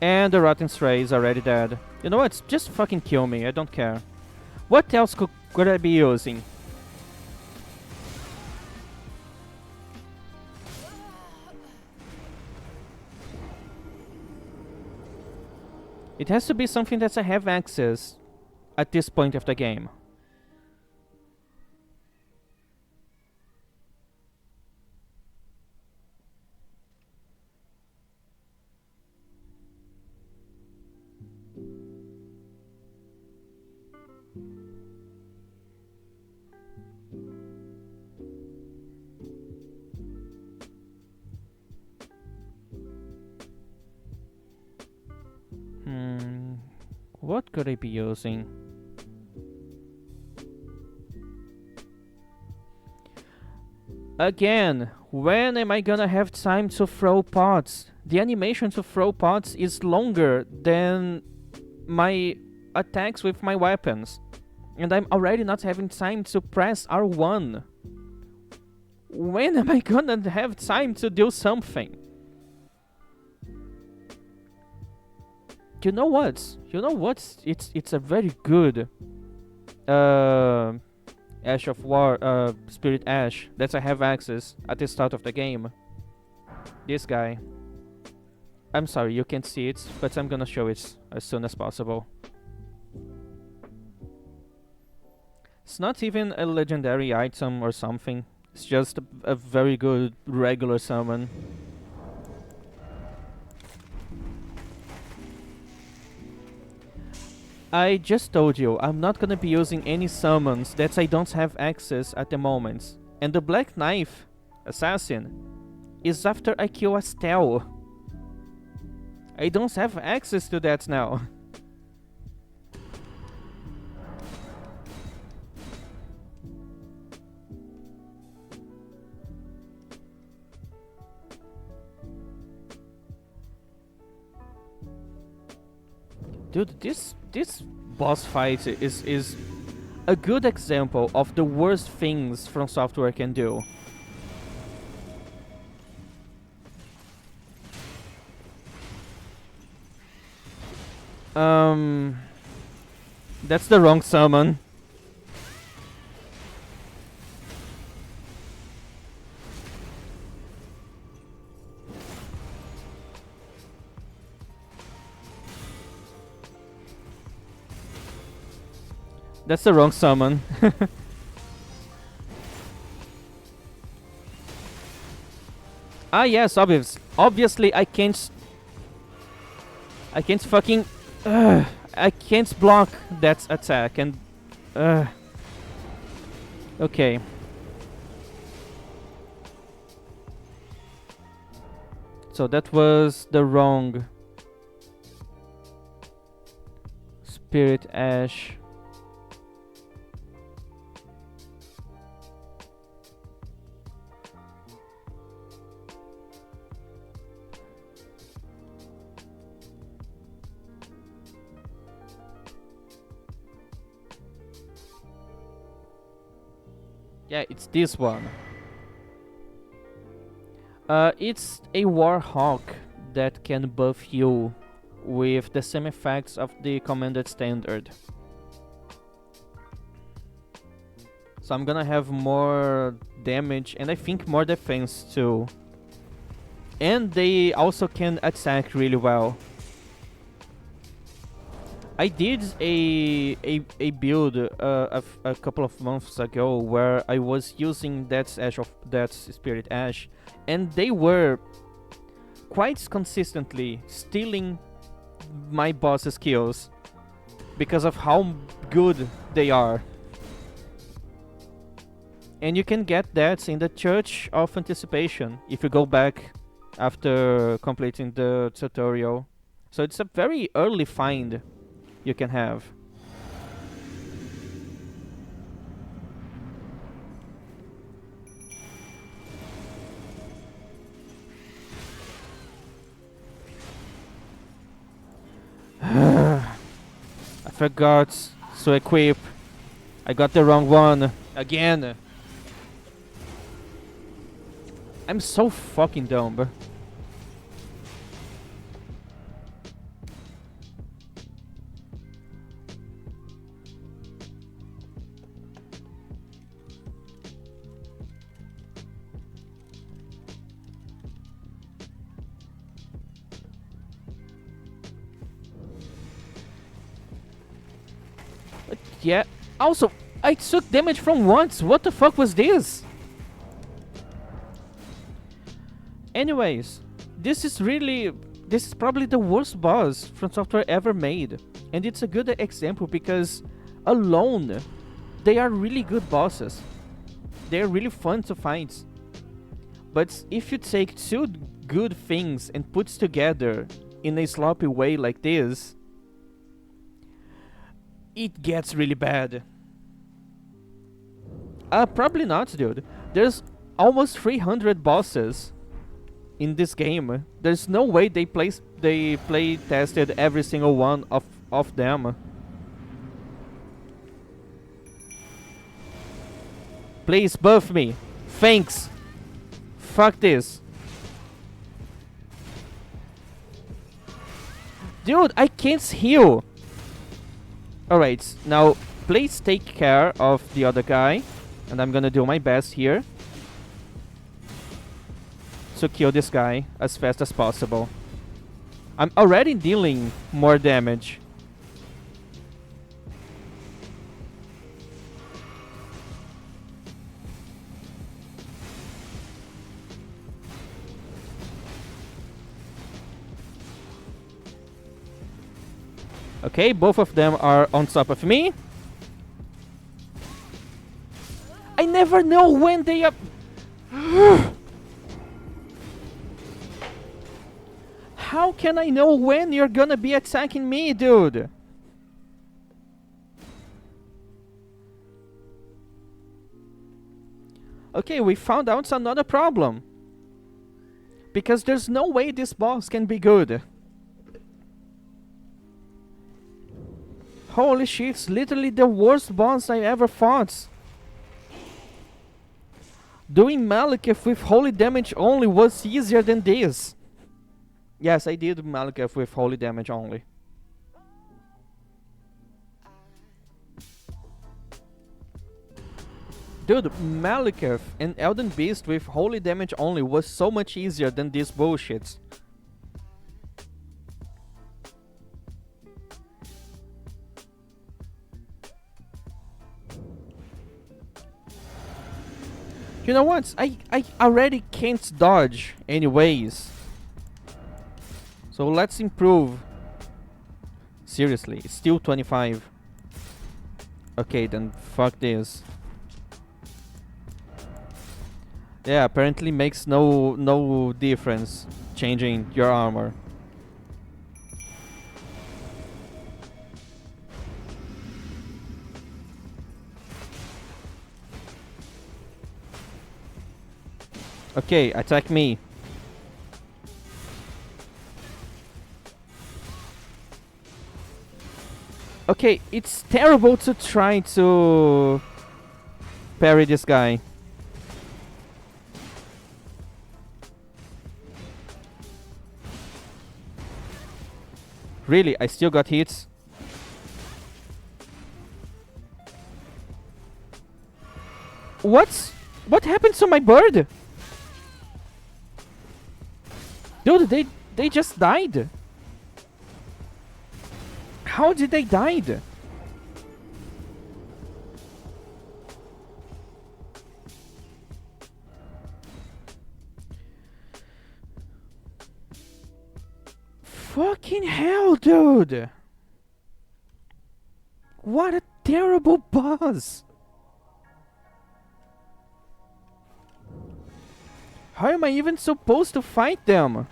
And the Rotten Stray is already dead. You know what? Just fucking kill me. I don't care. What else could I be using? It has to be something that I have access at this point of the game. What could I be using? Again, when am I gonna have time to throw pots? The animation to throw pots is longer than my attacks with my weapons. And I'm already not having time to press R1. When am I gonna have time to do something? You know what? It's a very good Ash of War, Spirit Ash that I have access at the start of the game. This guy. I'm sorry, you can't see it, but I'm gonna show it as soon as possible. It's not even a legendary item or something. It's just a very good regular summon. I just told you, I'm not gonna be using any summons that I don't have access at the moment. And the Black Knife Assassin is after I kill Astel. I don't have access to that now. Dude, this boss fight is a good example of the worst things From Software can do. That's the wrong summon. That's the wrong summon. Ah yes, obviously I can't fucking I can't block that attack and okay. So that was the wrong Spirit Ash. Yeah, it's this one. It's a Warhawk that can buff you with the same effects of the Commanded Standard. So I'm gonna have more damage and I think more defense too. And they also can attack really well. I did a build a couple of months ago where I was using that Spirit Ash, and they were quite consistently stealing my boss's kills because of how good they are. And you can get that in the Church of Anticipation if you go back after completing the tutorial. So it's a very early find you can have. I forgot to equip. I got the wrong one again. I'm so fucking dumb. Yeah. Also, I took damage from once. What the fuck was this? Anyways, this is probably the worst boss From Software ever made. And it's a good example because alone, they are really good bosses. They are really fun to fight. But if you take two good things and puts together in a sloppy way like this, it gets really bad. Probably not, dude. There's almost 300 bosses in this game. There's no way they play tested every single one of them. Please buff me. Thanks. Fuck this. Dude, I can't heal. Alright, now please take care of the other guy. And I'm gonna do my best here to kill this guy as fast as possible. I'm already dealing more damage. Okay, both of them are on top of me. I never know when they are... How can I know when you're gonna be attacking me, dude? Okay, we found out another problem. Because there's no way this boss can be good. Holy shit, it's literally the worst boss I ever fought. Doing Maliketh with holy damage only was easier than this. Yes, I did Maliketh with holy damage only. Dude, Maliketh and Elden Beast with holy damage only was so much easier than this bullshit. You know what? I already can't dodge anyways. So let's improve. Seriously, it's still 25. Okay, then fuck this. Yeah, apparently makes no difference changing your armor. Okay, attack me. Okay, it's terrible to try to parry this guy. Really, I still got hits. What happened to my bird? Dude, they just died. How did they die? Fucking hell, dude. What a terrible boss! How am I even supposed to fight them?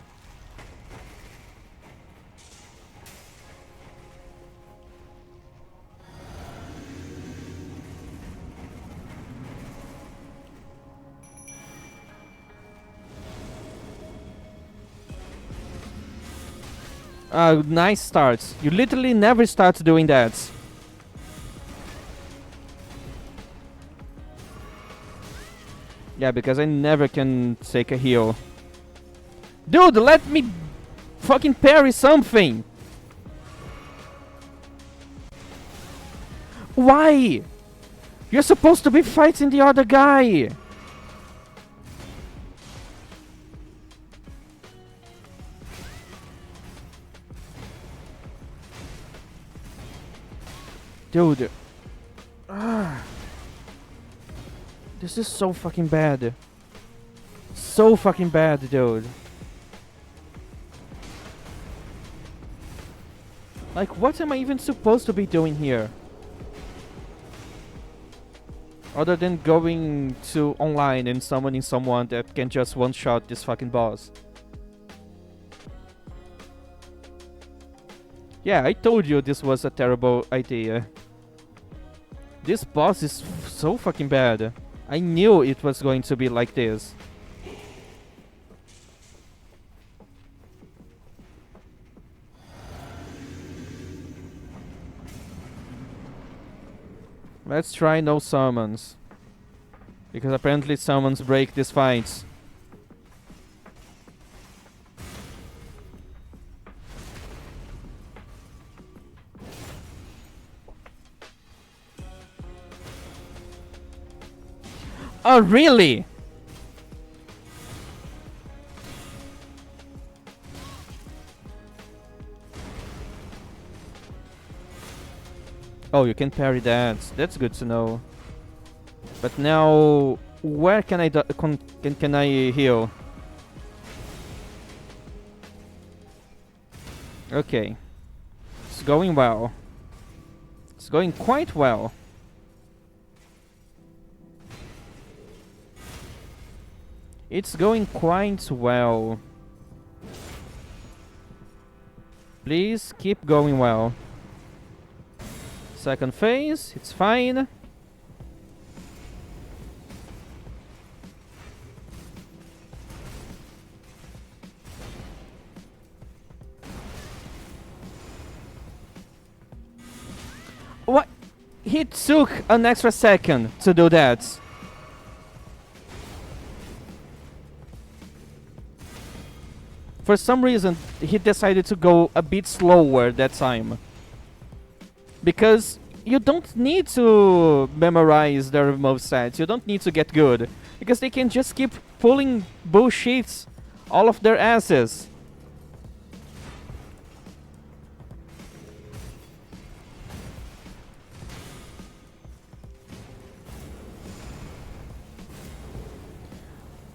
Nice starts. You literally never start doing that. Yeah, because I never can take a heal. Dude, let me fucking parry something! Why? You're supposed to be fighting the other guy! Dude. This is so fucking bad. So fucking bad, dude. Like, what am I even supposed to be doing here? Other than going to online and summoning someone that can just one-shot this fucking boss. Yeah, I told you this was a terrible idea. This boss is so fucking bad. I knew it was going to be like this. Let's try no summons. Because apparently summons break these fights. Oh, really? Oh, you can parry that. That's good to know. But now, where can I can I heal? Okay, it's going well. It's going quite well. It's going quite well. Please keep going well. Second phase, it's fine. What? He took an extra second to do that. For some reason, he decided to go a bit slower that time. Because you don't need to memorize their movesets, you don't need to get good. Because they can just keep pulling bullshit all of their asses.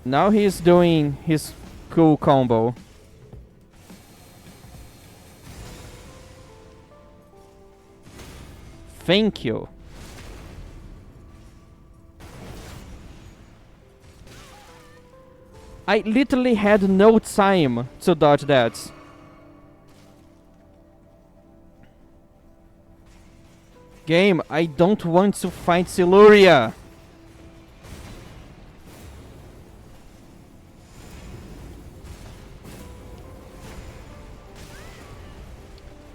Now he's doing his cool combo. Thank you. I literally had no time to dodge that. Game, I don't want to fight Siluria.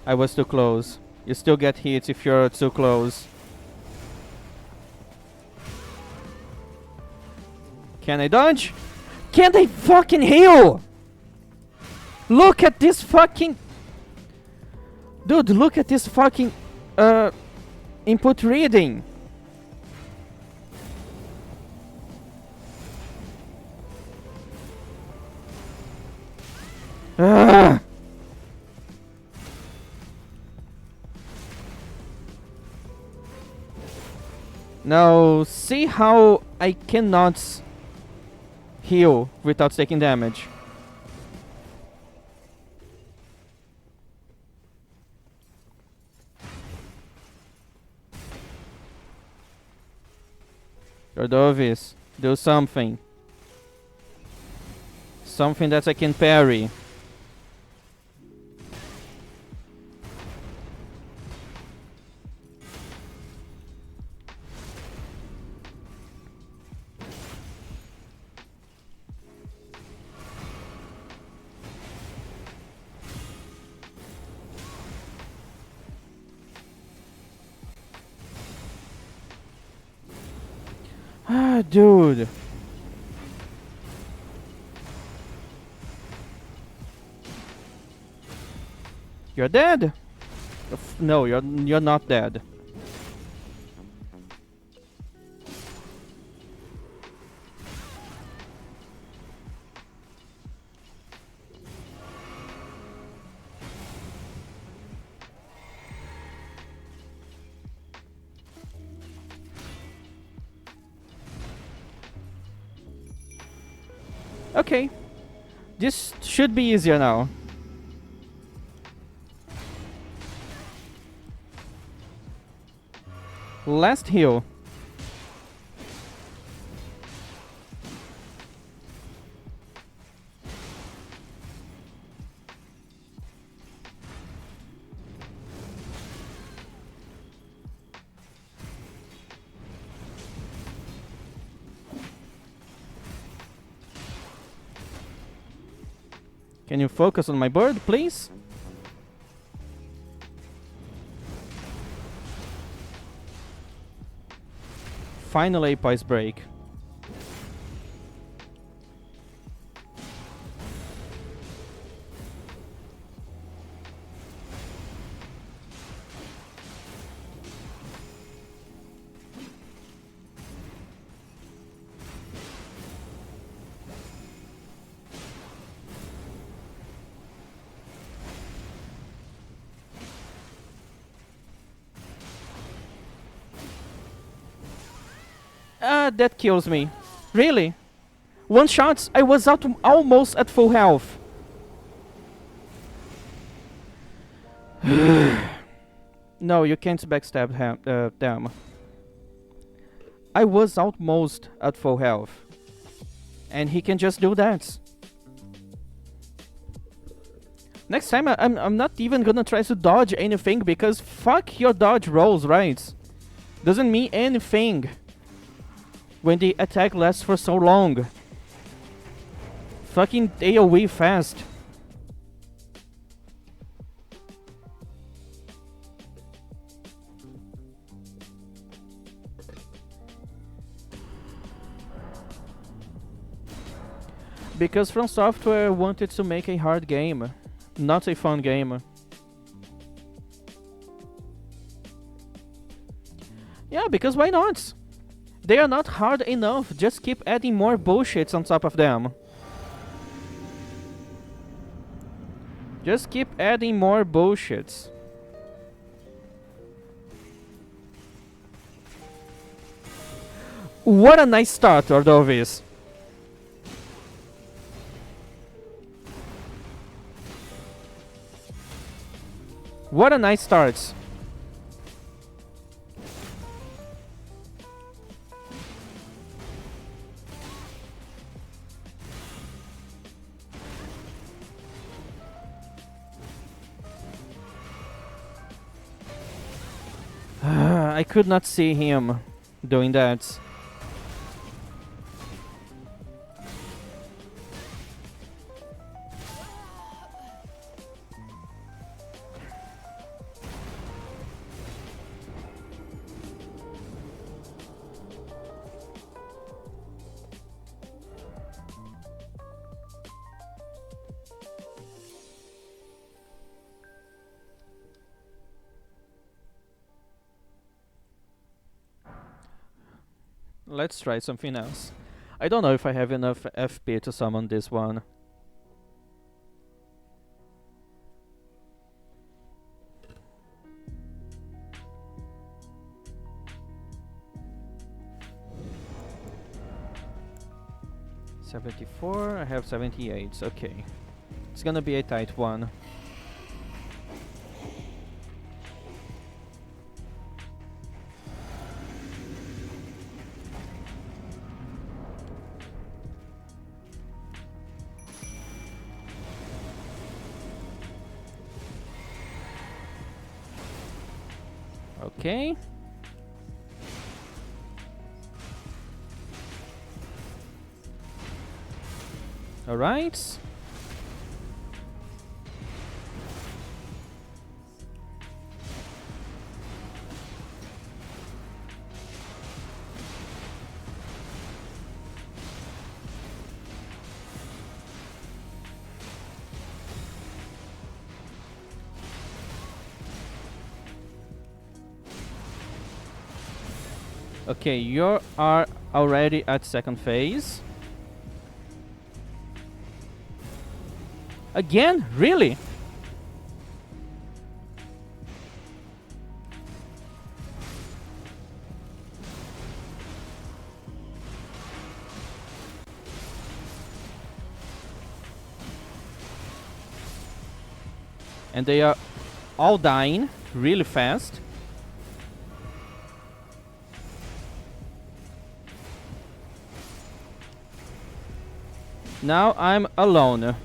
I was too close. You still get hit if you're too close. Can I dodge? Can't I fucking heal? Look at this fucking... Dude, look at this fucking... input reading. Ah! Now, see how I cannot heal without taking damage. Ordovis, do something. Something that I can parry. Ah, dude. You're dead. No, you're not dead. Okay. This should be easier now. Last heal. Can you focus on my bird, please? Finally, Poise Break. That kills me. Really? One shot, I was out almost at full health. No, you can't backstab them. I was almost at full health. And he can just do that. Next time, I'm not even gonna try to dodge anything because fuck your dodge rolls, right? Doesn't mean anything when the attack lasts for so long. Fucking AoE fast. Because From Software wanted to make a hard game, not a fun game. Yeah, because why not? They are not hard enough, just keep adding more bullshits on top of them. Just keep adding more bullshits. What a nice start, Ordovis. What a nice start. I could not see him doing that. Let's try something else. I don't know if I have enough FP to summon this one. $74, I have 78, okay. It's gonna be a tight one. Okay. All right. Okay, you are already at second phase. Again? Really? And they are all dying really fast. Now I'm alone.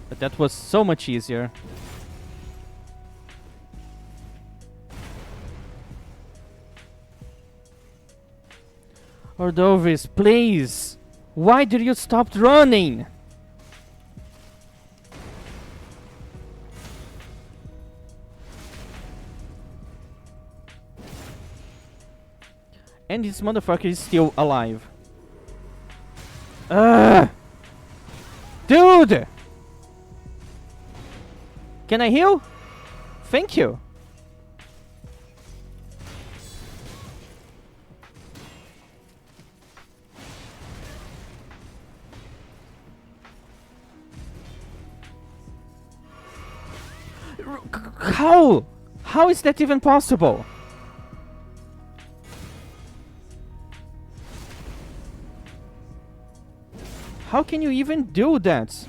But that was so much easier. Ordovis, please! Why did you stop running? And this motherfucker is still alive. Dude! Can I heal? Thank you. How? How is that even possible? How can you even do that?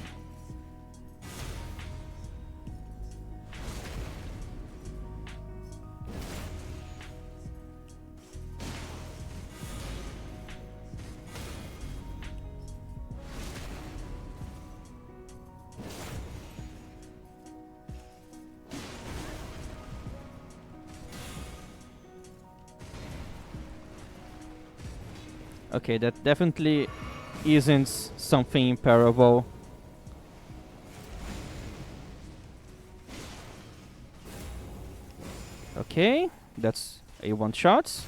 Okay, that definitely isn't something parable. Okay, that's a one shot.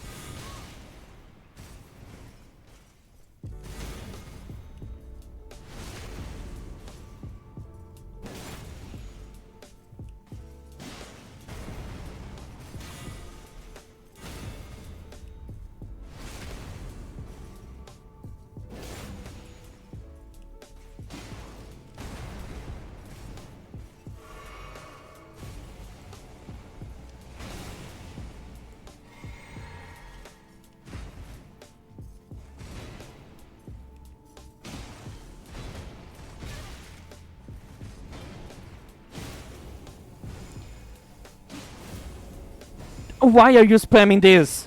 Why are you spamming this?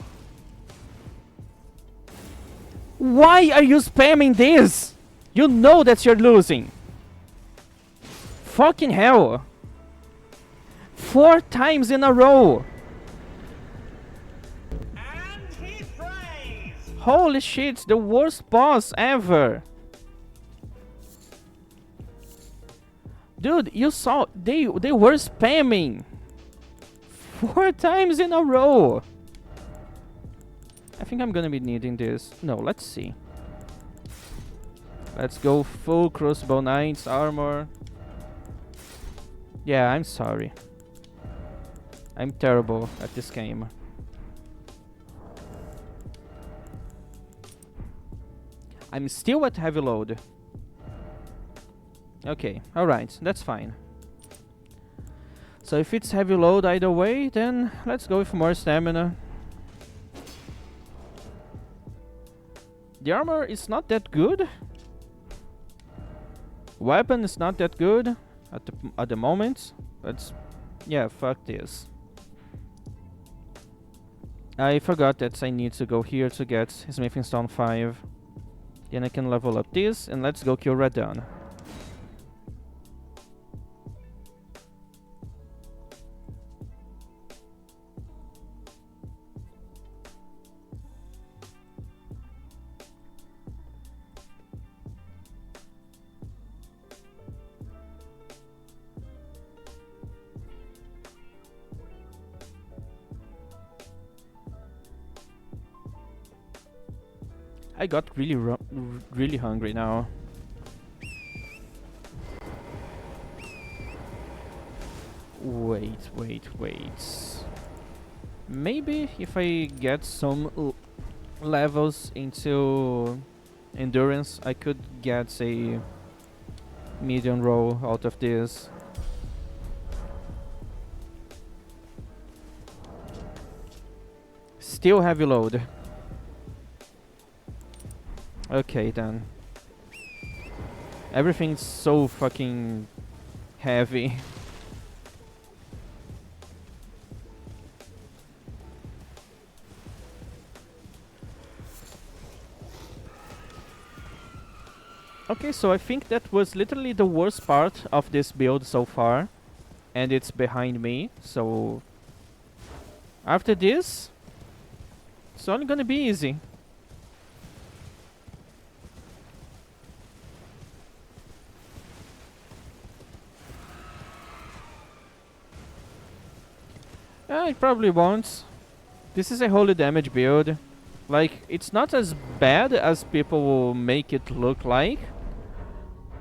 Why are you spamming this? You know that you're losing. Fucking hell. 4 times in a row. And he prays. Holy shit, the worst boss ever. Dude, you saw they were spamming 4 times in a row. I think I'm gonna be needing this. No, let's see. Let's go full crossbow knights armor. Yeah, I'm sorry. I'm terrible at this game. I'm still at heavy load. Okay, alright, that's fine. So if it's heavy load either way, then let's go with more stamina. The armor is not that good. Weapon is not that good at the moment. But yeah, fuck this. I forgot that I need to go here to get Smithing Stone 5. Then I can level up this, and let's go kill Radahn. I got really hungry now. Wait. Maybe if I get some levels into endurance, I could get a medium roll out of this. Still heavy load. Okay then. Everything's so fucking heavy. Okay, so I think that was literally the worst part of this build so far. And it's behind me, so after this, it's only gonna be easy. It probably won't. This is a holy damage build. Like, it's not as bad as people will make it look like,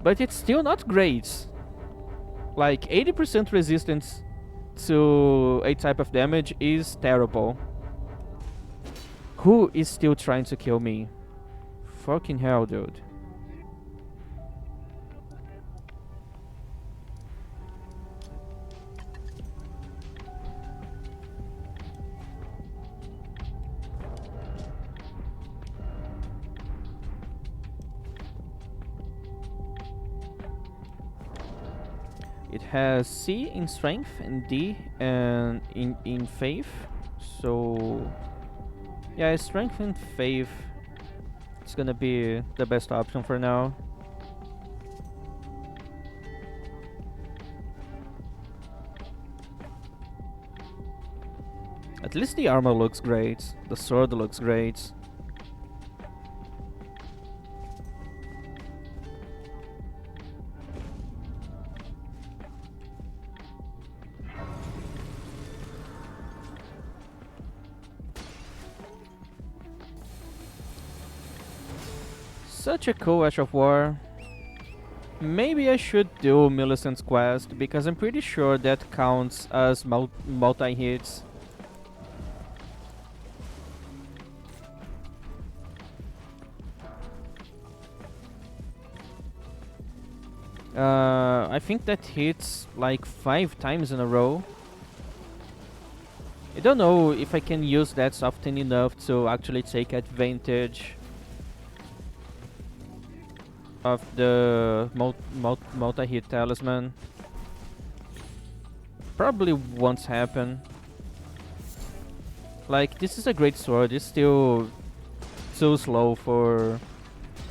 but it's still not great. Like, 80% resistance to a type of damage is terrible. Who is still trying to kill me? Fucking hell, dude. It has C in strength and D and in faith. So yeah, strength and faith. It's gonna be the best option for now. At least the armor looks great. The sword looks great. Such a cool Ash of War. Maybe I should do Millicent's quest, because I'm pretty sure that counts as multi-hits. I think that hits like 5 times in a row. I don't know if I can use that often enough to actually take advantage of the multi-hit talisman. Probably won't happen. Like, this is a great sword, it's still too slow for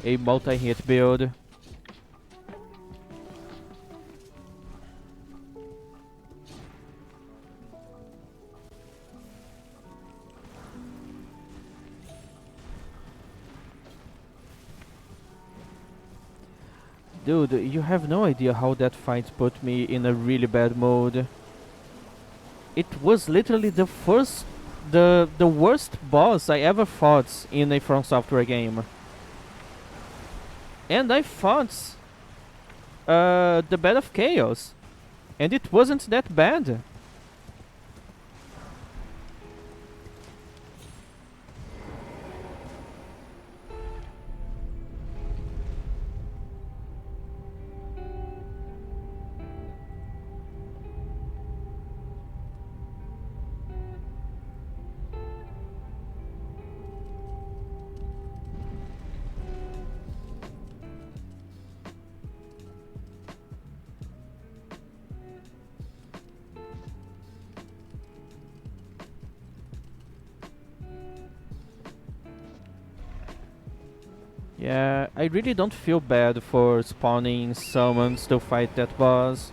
a multi-hit build. Dude, you have no idea how that fight put me in a really bad mood. It was literally the worst boss I ever fought in a From Software game. And I fought the Bed of Chaos, and it wasn't that bad. Yeah, I really don't feel bad for spawning summons to fight that boss.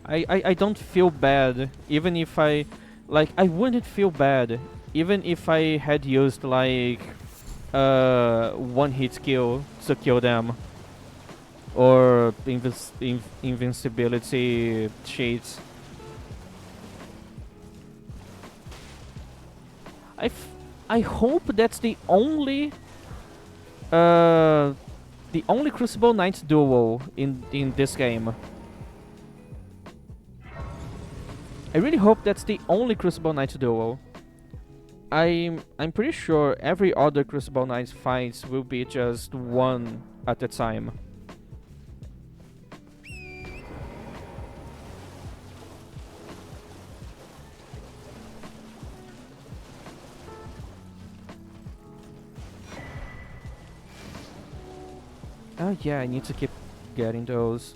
I don't feel bad, even if I wouldn't feel bad even if I had used like one hit kill to kill them, or invincibility cheats. I hope that's the only Crucible Knights duo in this game. I really hope that's the only Crucible Knights duo. I'm pretty sure every other Crucible Knights fights will be just one at a time. Oh yeah, I need to keep getting those.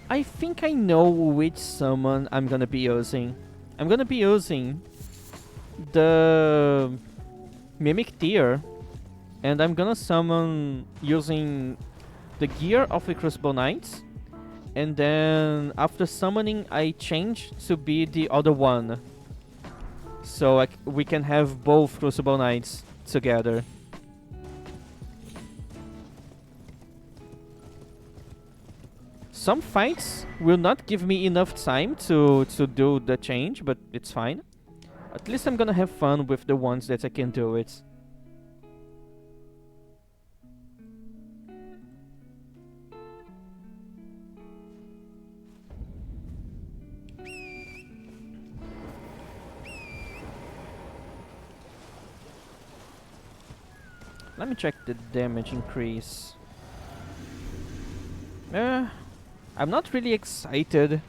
I think I know which summon I'm gonna be using. I'm gonna be using the Mimic Tear, and I'm gonna summon using the gear of the Crucible Knights, and then after summoning I change to be the other one. So we can have both Crucible Knights together. Some fights will not give me enough time to do the change, but it's fine. At least I'm gonna have fun with the ones that I can do it. Let me check the damage increase. I'm not really excited.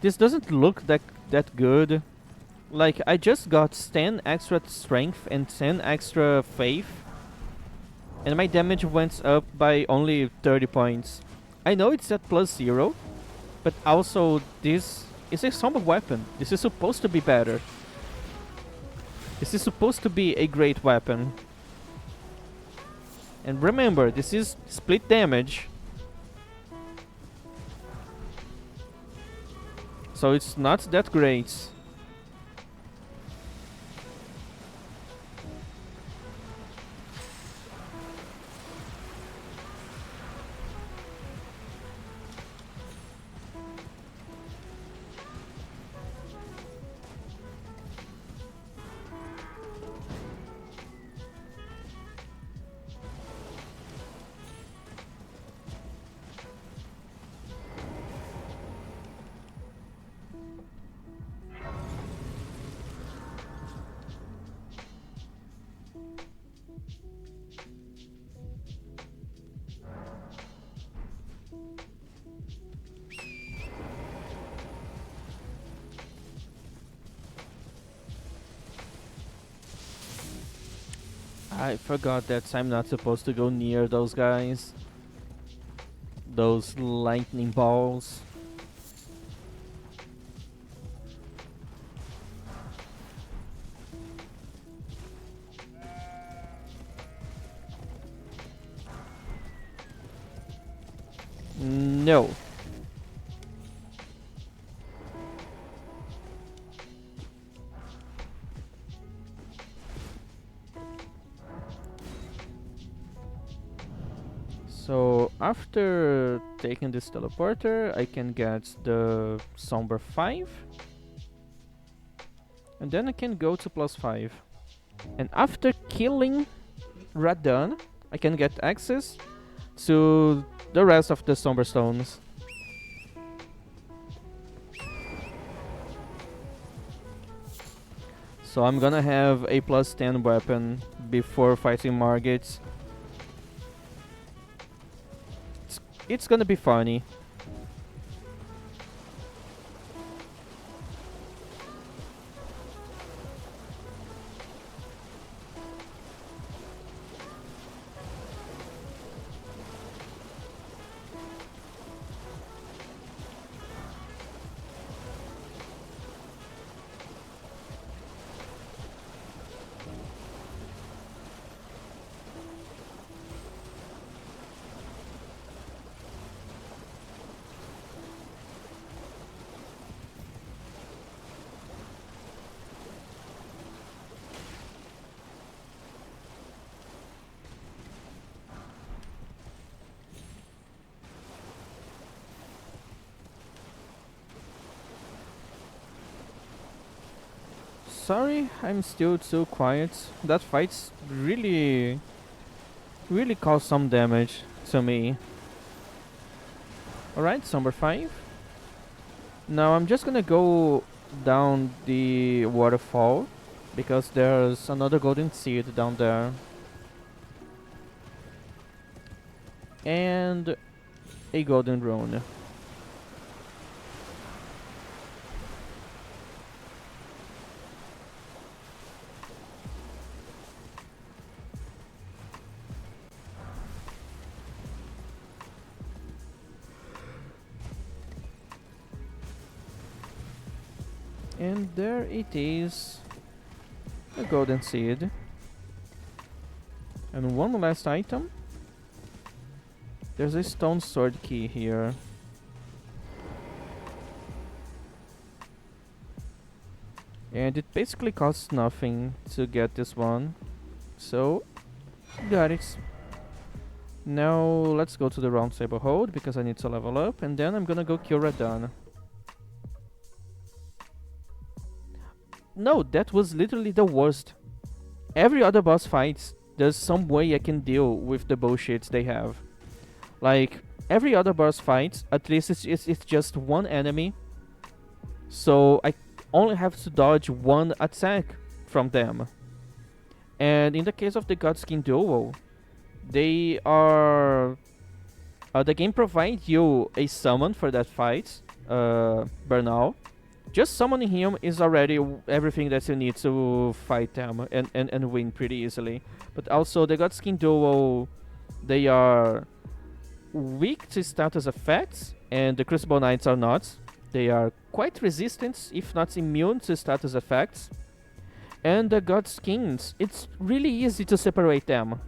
This doesn't look that good. Like, I just got 10 extra strength and 10 extra faith, and my damage went up by only 30 points. I know it's at +0, but also this is a sombra weapon. This is supposed to be better. This is supposed to be a great weapon. And remember, this is split damage. So it's not that great. I forgot that I'm not supposed to go near those guys. Those lightning balls. No. So after taking this teleporter, I can get the Sombra 5. And then I can go to +5. And after killing Radahn, I can get access to the rest of the Sombra Stones. So I'm gonna have a +10 weapon before fighting Margit. It's gonna be funny. sorry, I'm still too quiet. That fight's really caused some damage to me. Alright, number 5. Now I'm just gonna go down the waterfall because there's another golden seed down there. And a golden rune. And there it is, a golden seed. And one last item. There's a stone sword key here. And it basically costs nothing to get this one. So, got it. Now let's go to the round table hold because I need to level up, and then I'm gonna go kill Radahn. No, that was literally the worst. Every other boss fights, there's some way I can deal with the bullshits they have. Like, every other boss fight, at least it's just one enemy. So I only have to dodge one attack from them. And in the case of the Godskin Duel, they are... the game provides you a summon for that fight, Bernal. Just summoning him is already everything that you need to fight them and win pretty easily. But also the Godskin Duel, they are weak to status effects, and the Crucible Knights are not. They are quite resistant, if not immune to status effects. And the Godskins, it's really easy to separate them.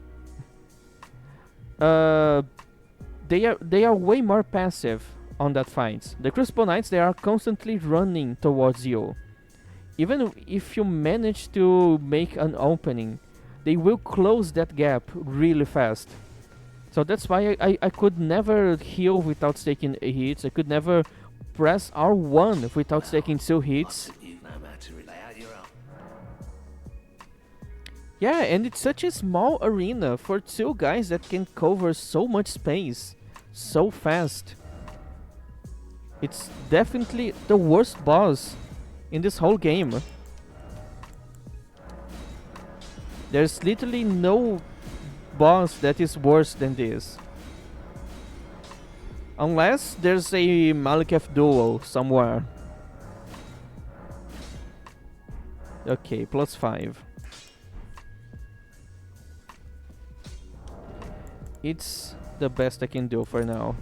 They are way more passive on that fight. The Crucible Knights, they are constantly running towards you. Even if you manage to make an opening, they will close that gap really fast. So that's why I could never heal without taking a hit. I could never press R1 without taking 2 hits. Yeah, and it's such a small arena for 2 guys that can cover so much space so fast. It's definitely the worst boss in this whole game. There's literally no boss that is worse than this. Unless there's a Maliketh duel somewhere. Okay, +5. It's the best I can do for now.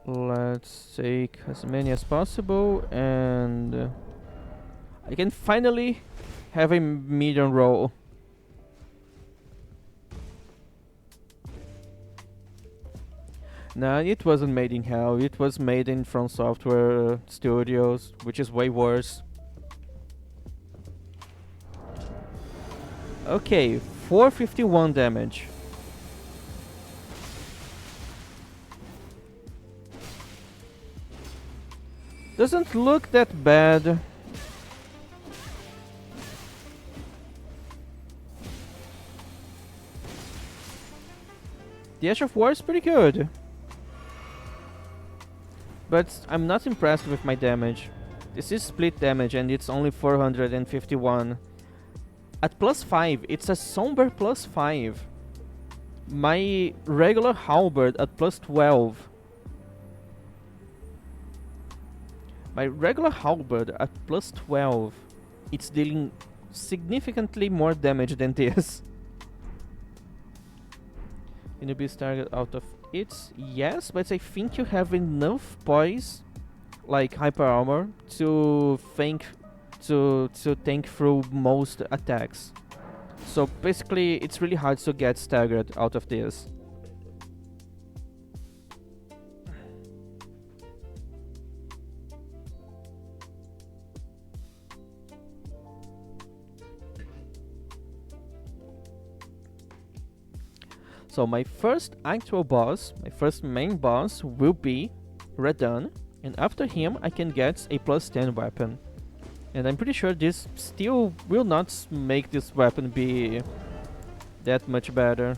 Let's take as many as possible, and I can finally have a medium roll. Nah, it wasn't made in hell, it was made in From Software Studios, which is way worse. Okay, 451 damage. Doesn't look that bad. The Ash of War is pretty good. But I'm not impressed with my damage. This is split damage and it's only 451. At +5, it's a somber +5. My regular halberd at +12. My regular halberd at +12, it's dealing significantly more damage than this. Can you be target out of it? Yes, but I think you have enough poise, like hyper armor, to tank through most attacks. So basically, it's really hard to get staggered out of this. So my first actual boss, my first main boss will be Radahn, and after him I can get a +10 weapon. And I'm pretty sure this still will not make this weapon be that much better.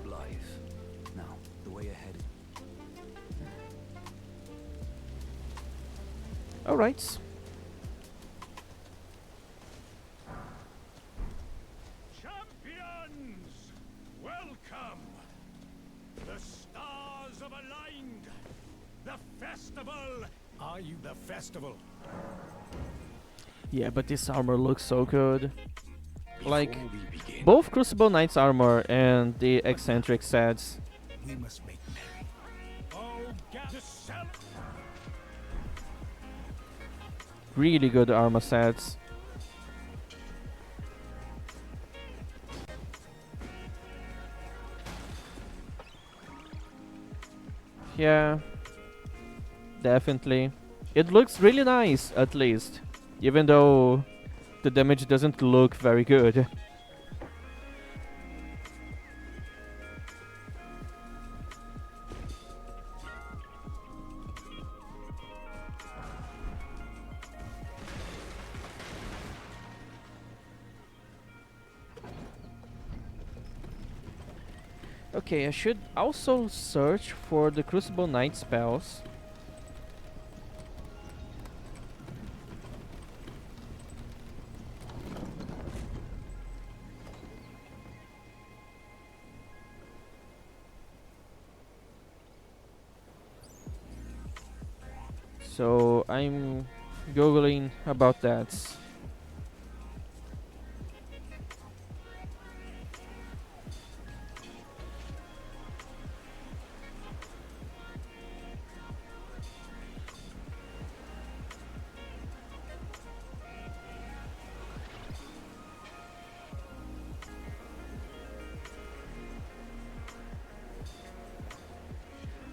Blythe. Now, the way ahead. Alright. Champions, welcome. The stars have aligned. The festival. Are you the festival? Yeah, but this armor looks so good. Like, Before we begin, both Crucible Knight's armor and the eccentric sets. we must make merry. Oh, gather cel. Really good armor sets. Yeah, definitely. It looks really nice, at least. Even though the damage doesn't look very good. Okay, I should also search for the Crucible Knight spells. So I'm googling about that.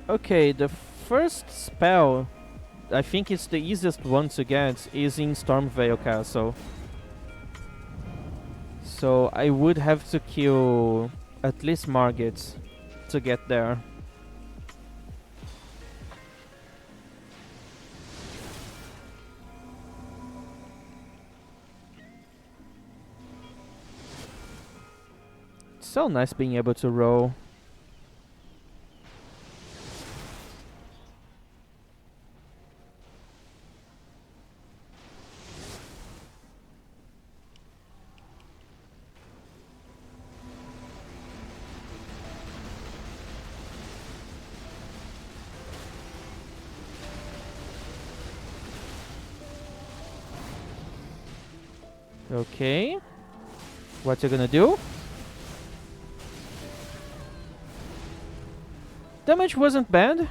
Okay, the first spell, I think it's the easiest one to get, is in Stormveil Castle. So I would have to kill at least Margit to get there. It's so nice being able to roll. Okay. What you gonna do? Damage wasn't bad.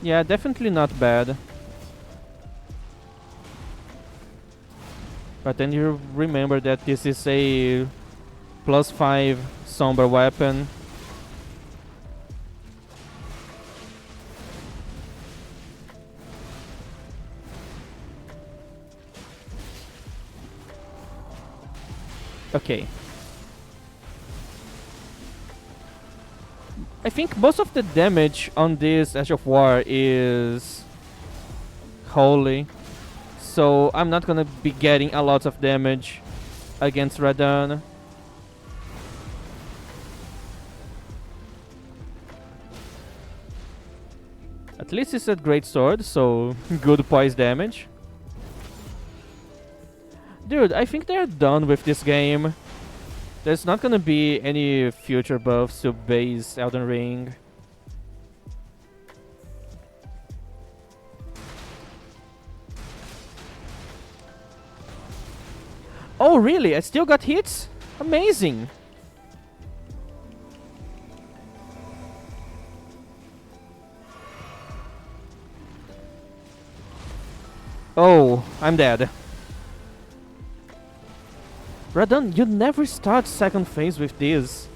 Yeah, definitely not bad. But then you remember that this is a +5 Sombra weapon. Okay. I think most of the damage on this Edge of War is holy. So I'm not gonna be getting a lot of damage against Radahn. At least it's a great sword, so good poise damage. Dude, I think they're done with this game. There's not gonna be any future buffs to base Elden Ring. Oh really? I still got hits? Amazing! Oh, I'm dead. Radahn, you never start second phase with this.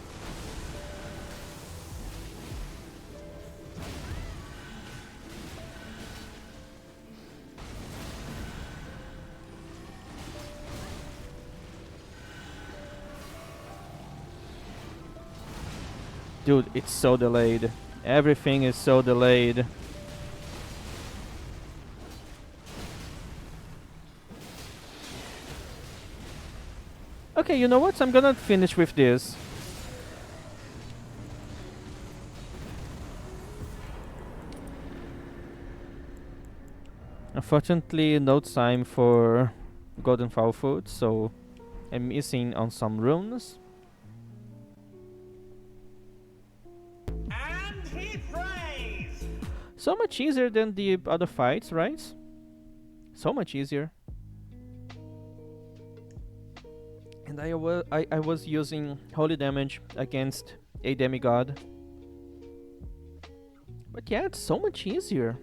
Dude, it's so delayed. Everything is so delayed. Okay, you know what? I'm gonna finish with this. Unfortunately, no time for golden fowl food, so I'm missing on some runes. And he prays! So much easier than the other fights, right? So much easier. And I was using holy damage against a demigod. But yeah, it's so much easier.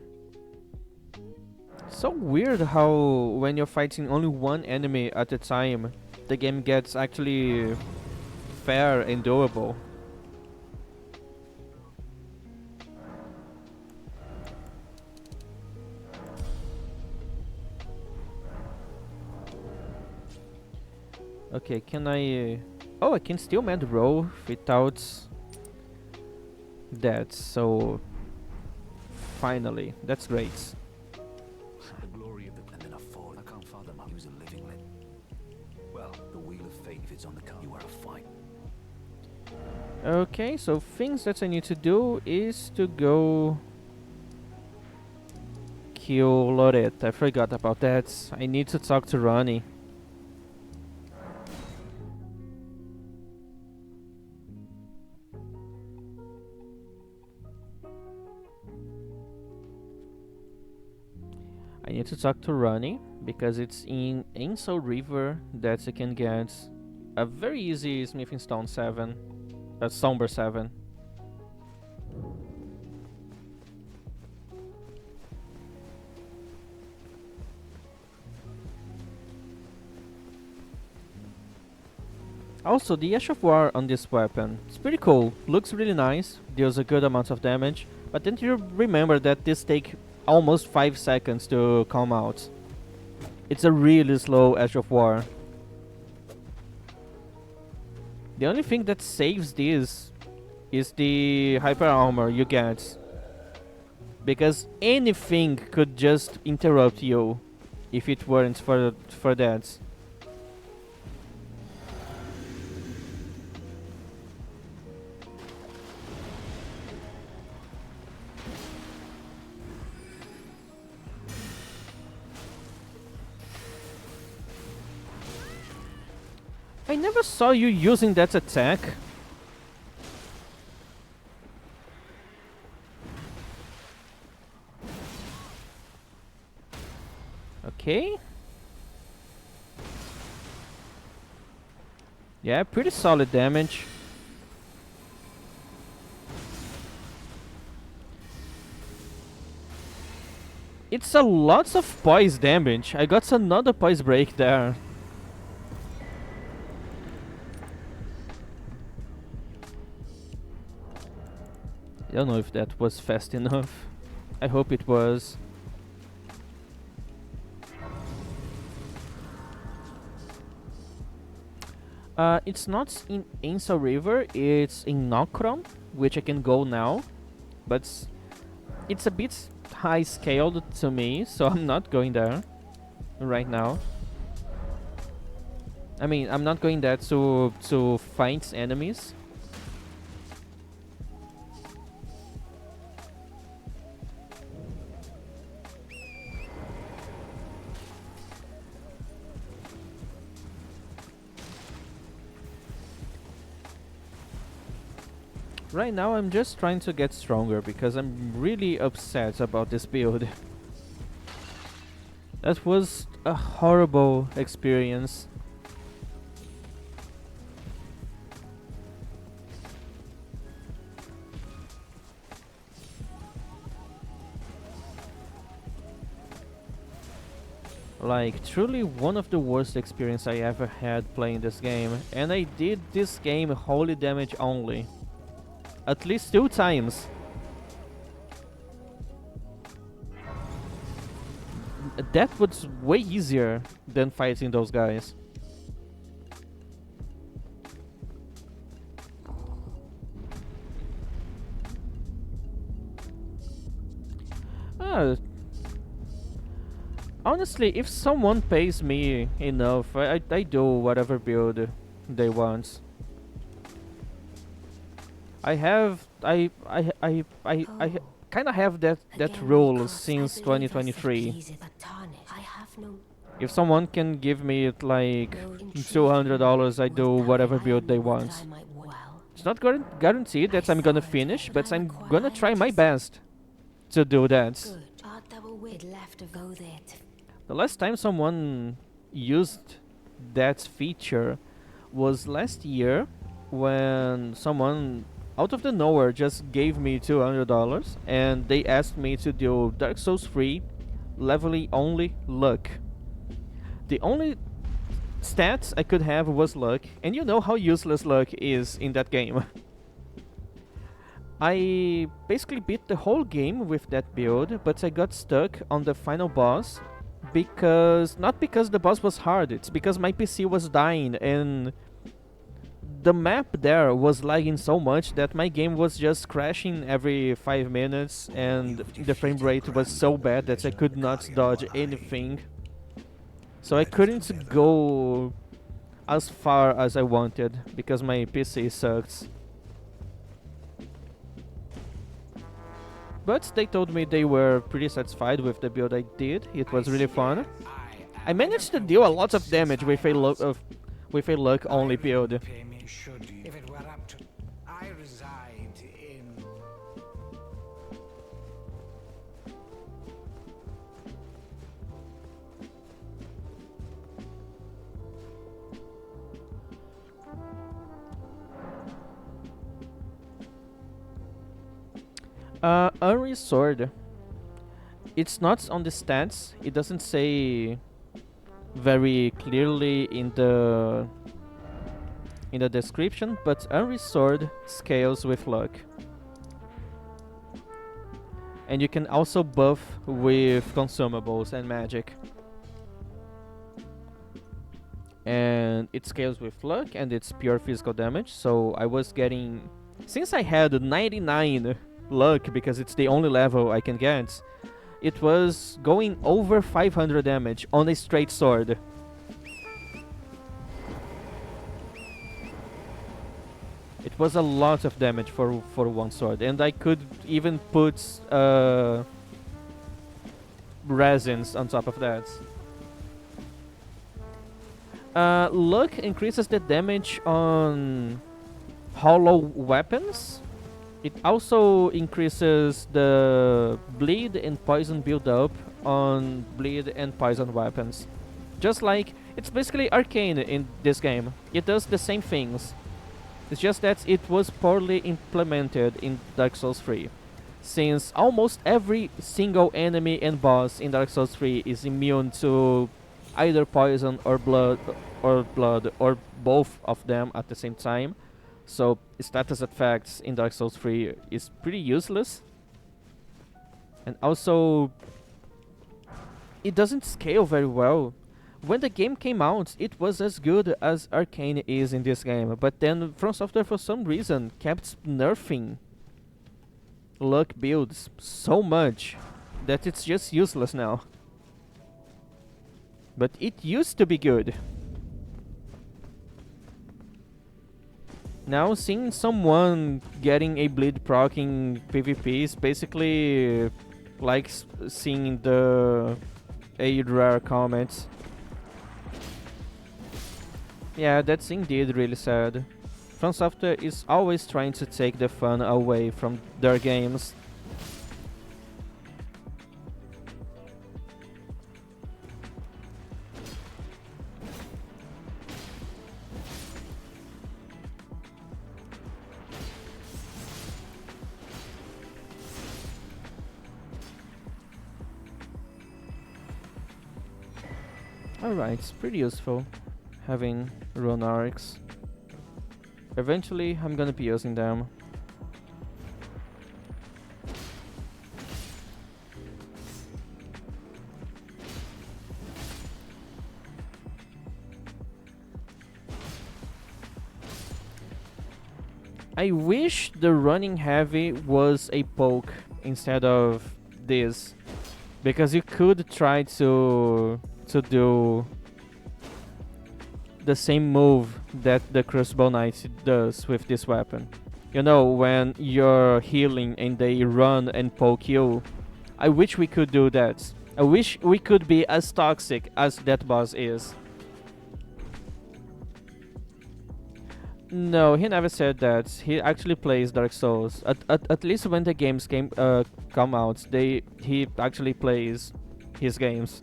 So weird how when you're fighting only one enemy at a time, the game gets actually fair and doable. Okay, can I... oh, I can still mad roll without that, so... finally, that's great. The glory of the and then a fall. I can't fathom how he was a living lit. Well, the wheel of fate, if it's on the card, you are a fight. Okay, so things that I need to do is to go kill Lorette. I forgot about that. I need to talk to Ronnie. I need to talk to Ronnie because it's in Ainsel River that you can get a very easy Smithing Stone 7, a Somber 7. Also, the Ash of War on this weapon, it's pretty cool, looks really nice, deals a good amount of damage, but then you remember that this takes almost 5 seconds to come out. It's a really slow Ash of War. The only thing that saves this is the hyper armor you get, because anything could just interrupt you if it weren't for that. I never saw you using that attack. Okay. Yeah, pretty solid damage. It's a lots of poise damage. I got another poise break there. I don't know if that was fast enough. I hope it was. It's not in Ainsel River, it's in Nokron, which I can go now. But it's a bit high scaled to me, so I'm not going there right now. I mean, I'm not going there to fight enemies. Right now I'm just trying to get stronger because I'm really upset about this build. That was a horrible experience. Like, truly one of the worst experience I ever had playing this game. And I did this game holy damage only. At least 2 times. That was way easier than fighting those guys. yeah. Honestly, if someone pays me enough, I do whatever build they want. I have I kind of have that Again, rule because since I believe I said 2023. easy, but tarnished. I have no If someone can give me it like intrigue $200, I do with that. whatever I build they know that want. I might well. It's not guaranteed that I'm gonna finish, but I'm gonna try my best to do that. Good. Art thou a wit left to go there to The last time someone used that feature was last year when someone out of the nowhere just gave me $200 and they asked me to do Dark Souls 3 leveling only luck. The only stats I could have was luck, and you know how useless luck is in that game. I basically beat the whole game with that build, but I got stuck on the final boss because not because the boss was hard, it's because my PC was dying and the map there was lagging so much that my game was just crashing every 5 minutes and the frame rate was so bad that I could not dodge anything. So I couldn't go as far as I wanted because my PC sucks. But they told me they were pretty satisfied with the build I did. It was really fun. I managed to deal a lot of damage with a luck only build. Pay me should you. If it were up to I reside in Unreal Sword. It's not on the stats. It doesn't say very clearly in the description, but Unreal Sword scales with luck. And you can also buff with consumables and magic. And it scales with luck and it's pure physical damage, so I was getting... Since I had 99 luck, because it's the only level I can get, it was going over 500 damage on a straight sword. It was a lot of damage for one sword, and I could even put resins on top of that. Luck increases the damage on hollow weapons. It also increases the bleed and poison build-up on bleed and poison weapons. Just like, it's basically Arcane in this game. It does the same things. It's just that it was poorly implemented in Dark Souls 3. Since almost every single enemy and boss in Dark Souls 3 is immune to either poison or blood or both of them at the same time. So status effects in Dark Souls 3 is pretty useless. And also, it doesn't scale very well. When the game came out, it was as good as Arcane is in this game, but then From Software for some reason kept nerfing luck builds so much that it's just useless now. But it used to be good. Now seeing someone getting a bleed proc in PvP is basically like seeing the aid rare comments. Yeah, that's indeed really sad. From Software is always trying to take the fun away from their games. Alright, it's pretty useful having rune arcs. Eventually I'm gonna be using them. I wish the running heavy was a poke instead of this. Because you could try to do the same move that the Crossbow Knight does with this weapon. You know, when you're healing and they run and poke you. I wish we could do that. I wish we could be as toxic as that boss is. No, he never said that. He actually plays Dark Souls. At least when the games come out, he actually plays his games.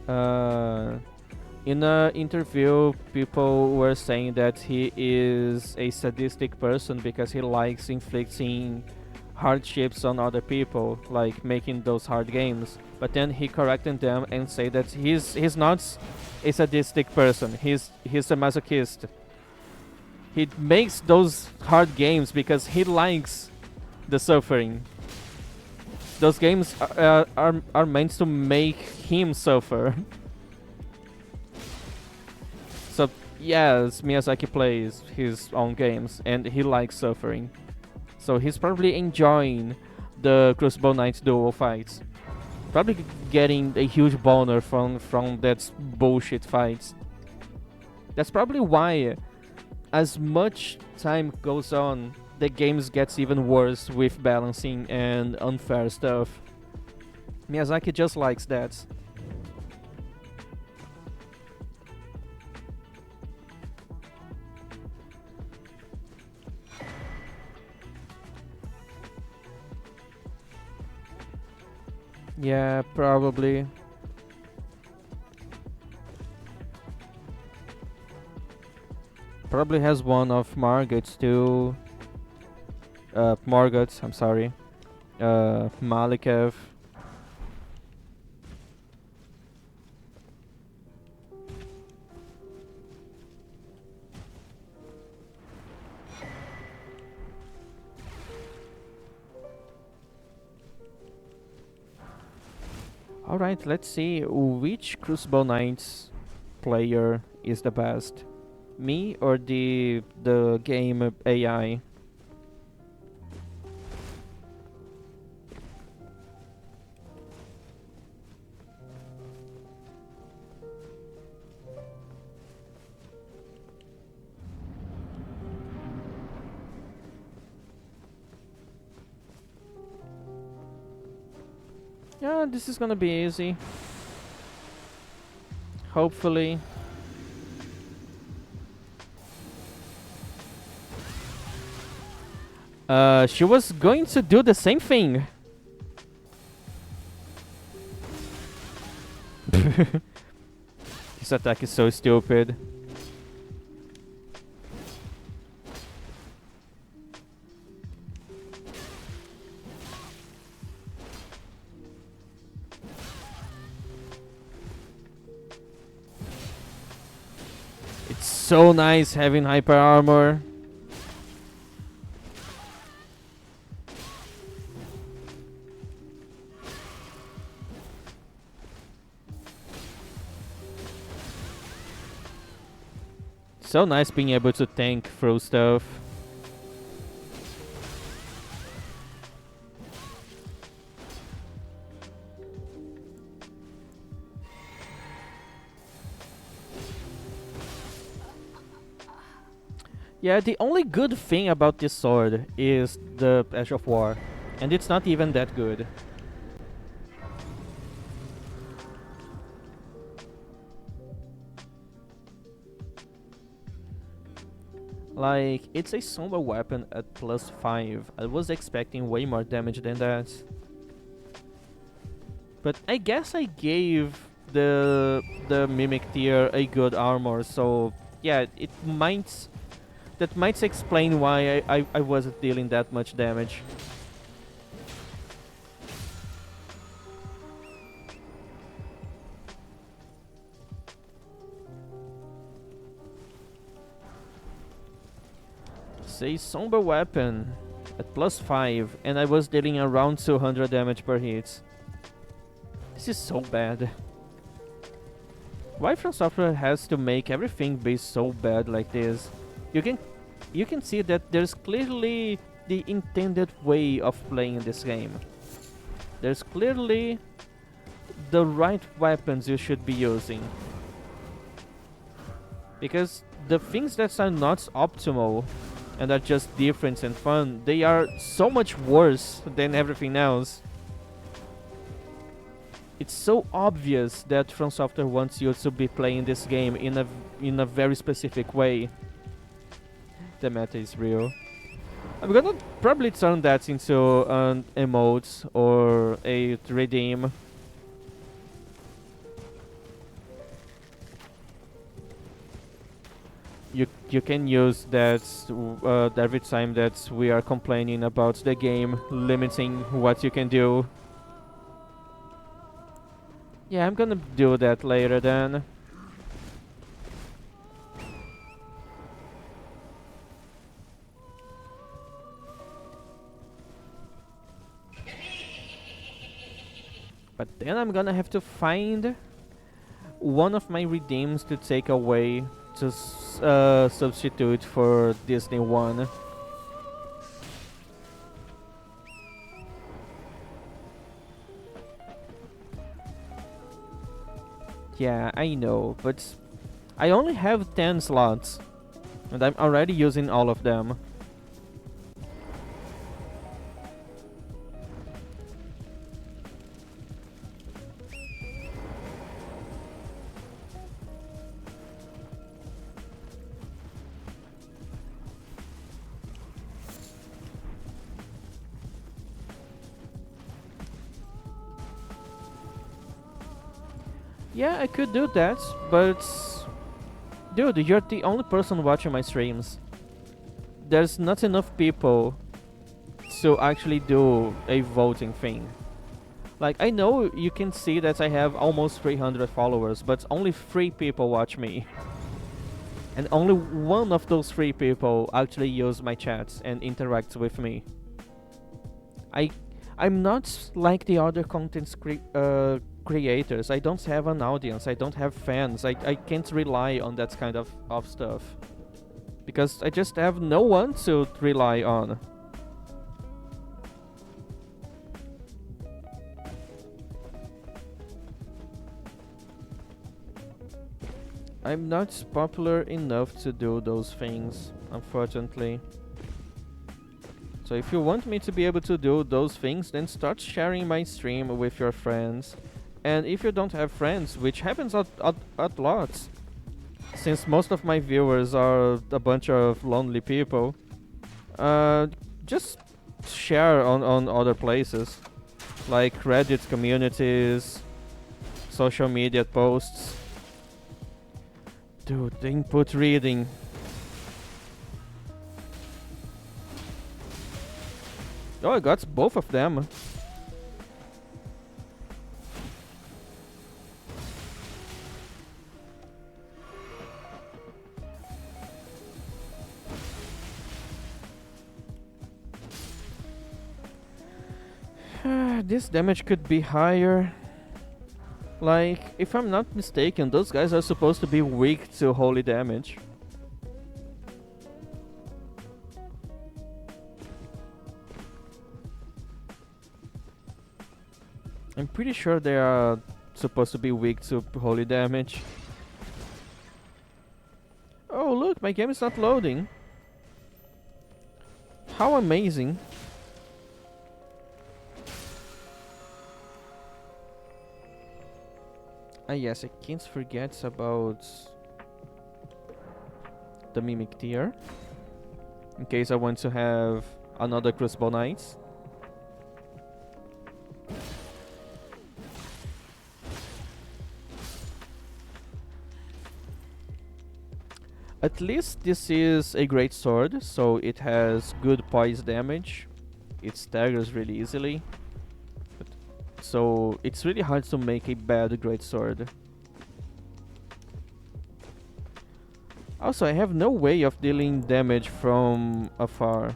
In an interview, people were saying that he is a sadistic person because he likes inflicting hardships on other people, like making those hard games. But then he corrected them and said that he's not a sadistic person. He's a masochist. He makes those hard games because he likes the suffering. Those games are meant to make him suffer. So yes, Miyazaki plays his own games and he likes suffering. So he's probably enjoying the Crossbow Knight duel fights. Probably getting a huge boner from that bullshit fights. That's probably why, as much time goes on, the games gets even worse with balancing and unfair stuff. Miyazaki just likes that. Yeah, probably. Probably has one of Margot's too. Margot's, I'm sorry. Malikev. Alright, let's see which Crossbow Knights player is the best. Me or the game AI? Yeah, this is gonna be easy. Hopefully. She was going to do the same thing. This attack is so stupid. It's so nice having hyper armor. So nice being able to tank through stuff. Yeah, the only good thing about this sword is the Ash of War, and it's not even that good. Like, it's a Sombra weapon at +5. I was expecting way more damage than that. But I guess I gave the Mimic tier a good armor, so yeah, that might explain why I wasn't dealing that much damage. Say Sombra weapon at +5 and I was dealing around 200 damage per hit. This is so bad. Why From Software has to make everything be so bad like this? You can see that there's clearly the intended way of playing this game. There's clearly the right weapons you should be using. Because the things that are not optimal and are just different and fun, they are so much worse than everything else. It's so obvious that From Software wants you to be playing this game in a very specific way. The meta is real. I'm gonna probably turn that into an emote or a redeem. You can use that every time that we are complaining about the game limiting what you can do. Yeah, I'm gonna do that later then. But then I'm gonna have to find one of my redeems to take away to substitute for Disney One. Yeah, I know, but I only have 10 slots, and I'm already using all of them. Yeah, I could do that, but dude, you're the only person watching my streams. There's not enough people to actually do a voting thing. Like, I know you can see that I have almost 300 followers, but only 3 people watch me. And only one of those 3 people actually use my chats and interact with me. I'm not like the other content creators. I don't have an audience, I don't have fans. I can't rely on that kind of stuff. Because I just have no one to rely on. I'm not popular enough to do those things, unfortunately. So if you want me to be able to do those things, then start sharing my stream with your friends. And if you don't have friends, which happens a lot, since most of my viewers are a bunch of lonely people, just share on other places, like Reddit communities, social media posts. Dude, the input reading. Oh, I got both of them. This damage could be higher. Like, if I'm not mistaken, those guys are supposed to be weak to holy damage. I'm pretty sure they are supposed to be weak to holy damage. Oh look, my game is not loading. How amazing. Ah yes, I can't forget about the Mimic tier, in case I want to have another Crucible Knights. At least this is a great sword, so it has good poise damage. It staggers really easily. So it's really hard to make a bad greatsword. Also, I have no way of dealing damage from afar.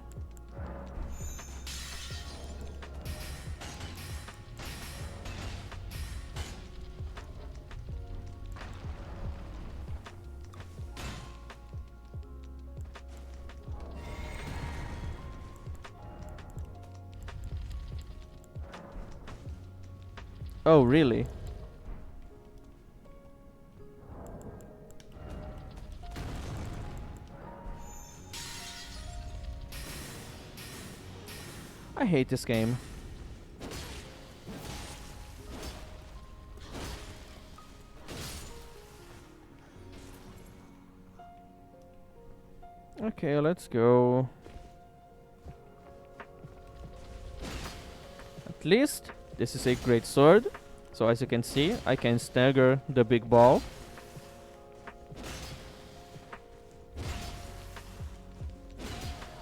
Oh, really? I hate this game. Okay, let's go. At least this is a great sword. So as you can see, I can stagger the big ball.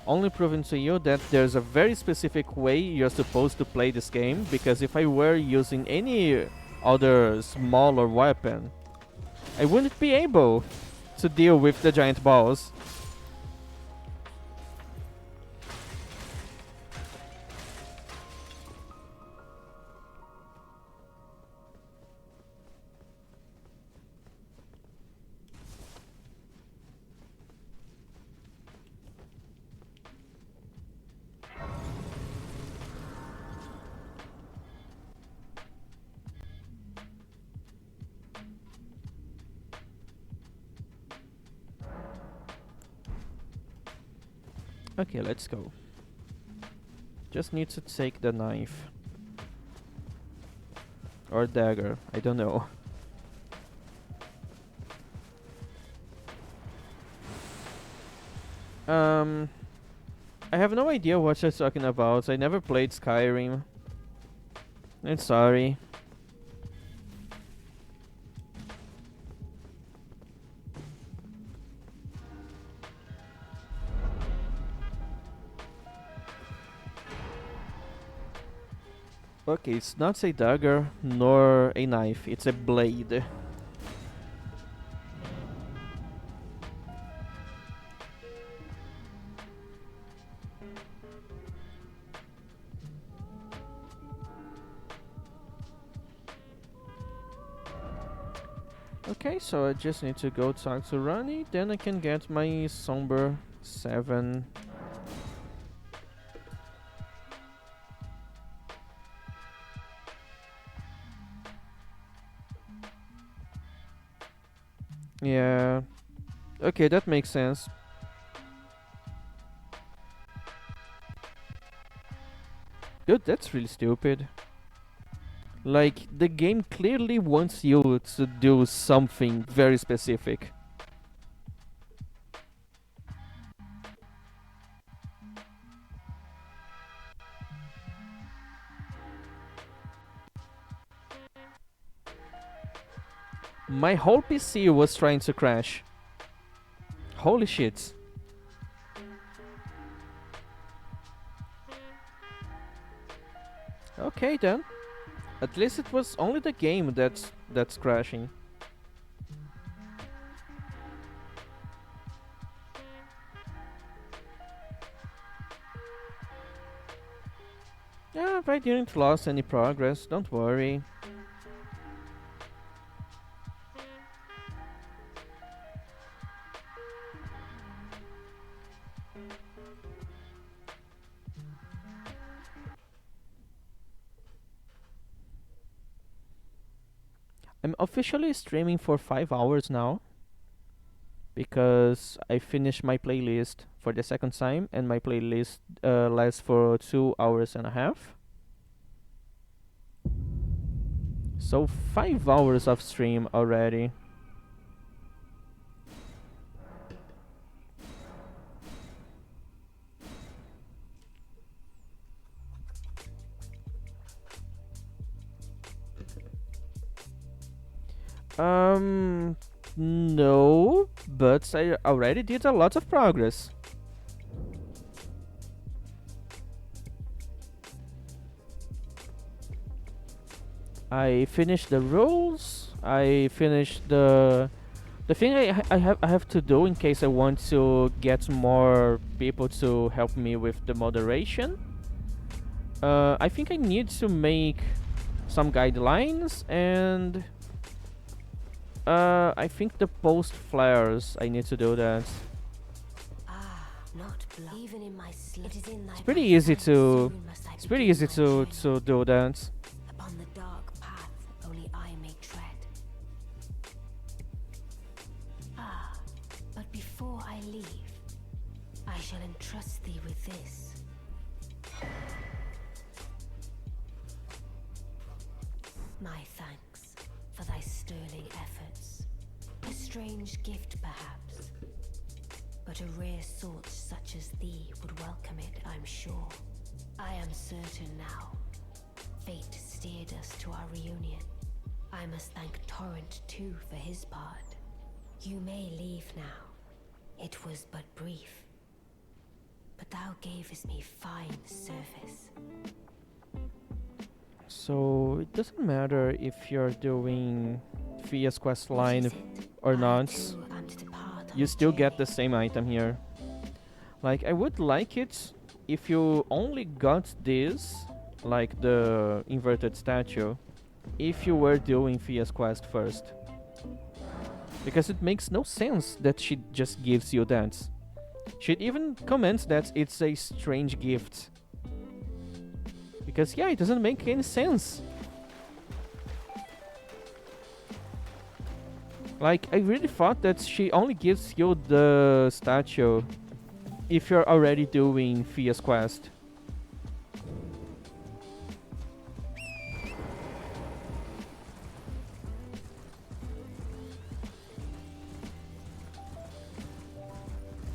Only proving to you that there's a very specific way you're supposed to play this game, because if I were using any other smaller weapon, I wouldn't be able to deal with the giant balls. Okay, let's go. Just need to take the knife. Or dagger, I don't know. I have no idea what you're talking about. I never played Skyrim. I'm sorry. Okay, it's not a dagger nor a knife, it's a blade. Okay, so I just need to go talk to Ronnie, then I can get my Somber 7. Yeah. Okay, that makes sense. Dude, that's really stupid. Like, the game clearly wants you to do something very specific. My whole PC was trying to crash. Holy shit. Okay then. At least it was only the game that's crashing. Yeah, I didn't lose any progress, don't worry. I'm officially streaming for 5 hours now, because I finished my playlist for the second time, and my playlist lasts for 2 hours and a half. So 5 hours of stream already. No, but I already did a lot of progress. I finished the rules. I finished the thing I have to do in case I want to get more people to help me with the moderation. I think I need to make some guidelines, and I think the post flares, I need to do that. Not blood. Even in my sleep. It is in thy Pretty easy to soon must I it's pretty begin easy my to journey do that. upon the dark path Before I leave, I shall entrust thee with this. My thanks for thy sterling efforts. A strange gift, perhaps, but a rare sort such as thee would welcome it, I'm sure. I am certain now. Fate steered us to our reunion. I must thank Torrent too for his part. You may leave now. It was but brief, but thou gavest me fine service. So it doesn't matter if you're doing Fia's quest What line is it? or I not, too am to depart on you a still get journey. the same item here. Like, I would like it if you only got this, like the inverted statue, if you were doing Fia's quest first. Because it makes no sense that she just gives you that. She even comments that it's a strange gift. Because yeah, it doesn't make any sense. Like, I really thought that she only gives you the statue if you're already doing Fia's quest.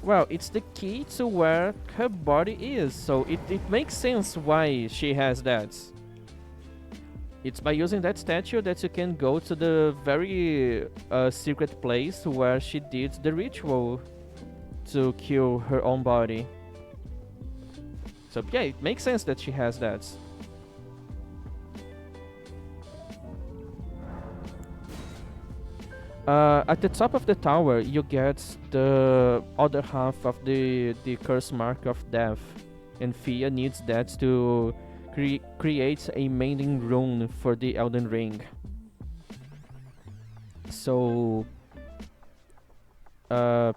Well, it's the key to where her body is, so it makes sense why she has that. It's by using that statue that you can go to the very secret place where she did the ritual to kill her own body. So yeah, it makes sense that she has that. At the top of the tower, you get the other half of the curse mark of death, and Fia needs that to create a mending rune for the Elden Ring. So,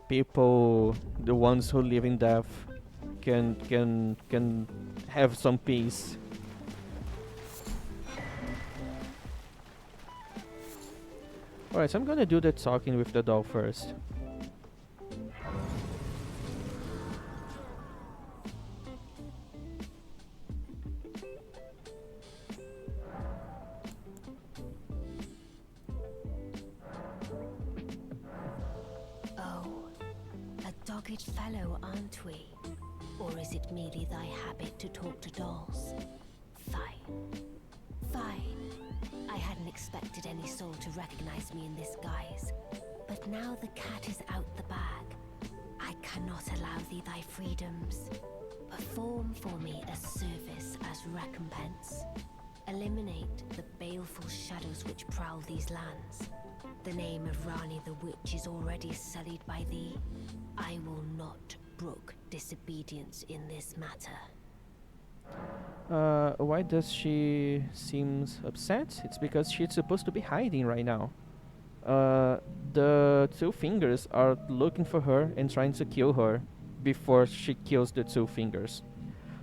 people, the ones who live in death, can have some peace. Alright, so I'm gonna do the talking with the doll first. Oh, a dogged fellow, aren't we? Or is it merely thy habit to talk to dolls? Fine. Fine. I hadn't expected any soul to recognize me in this guise. But now the cat is out the bag. I cannot allow thee thy freedoms. Perform for me a service as recompense. Eliminate the baleful shadows which prowl these lands. The name of Rani the Witch is already sullied by thee. I will not brook disobedience in this matter. Why does she seems upset? It's because she's supposed to be hiding right now. The Two Fingers are looking for her and trying to kill her before she kills the Two Fingers.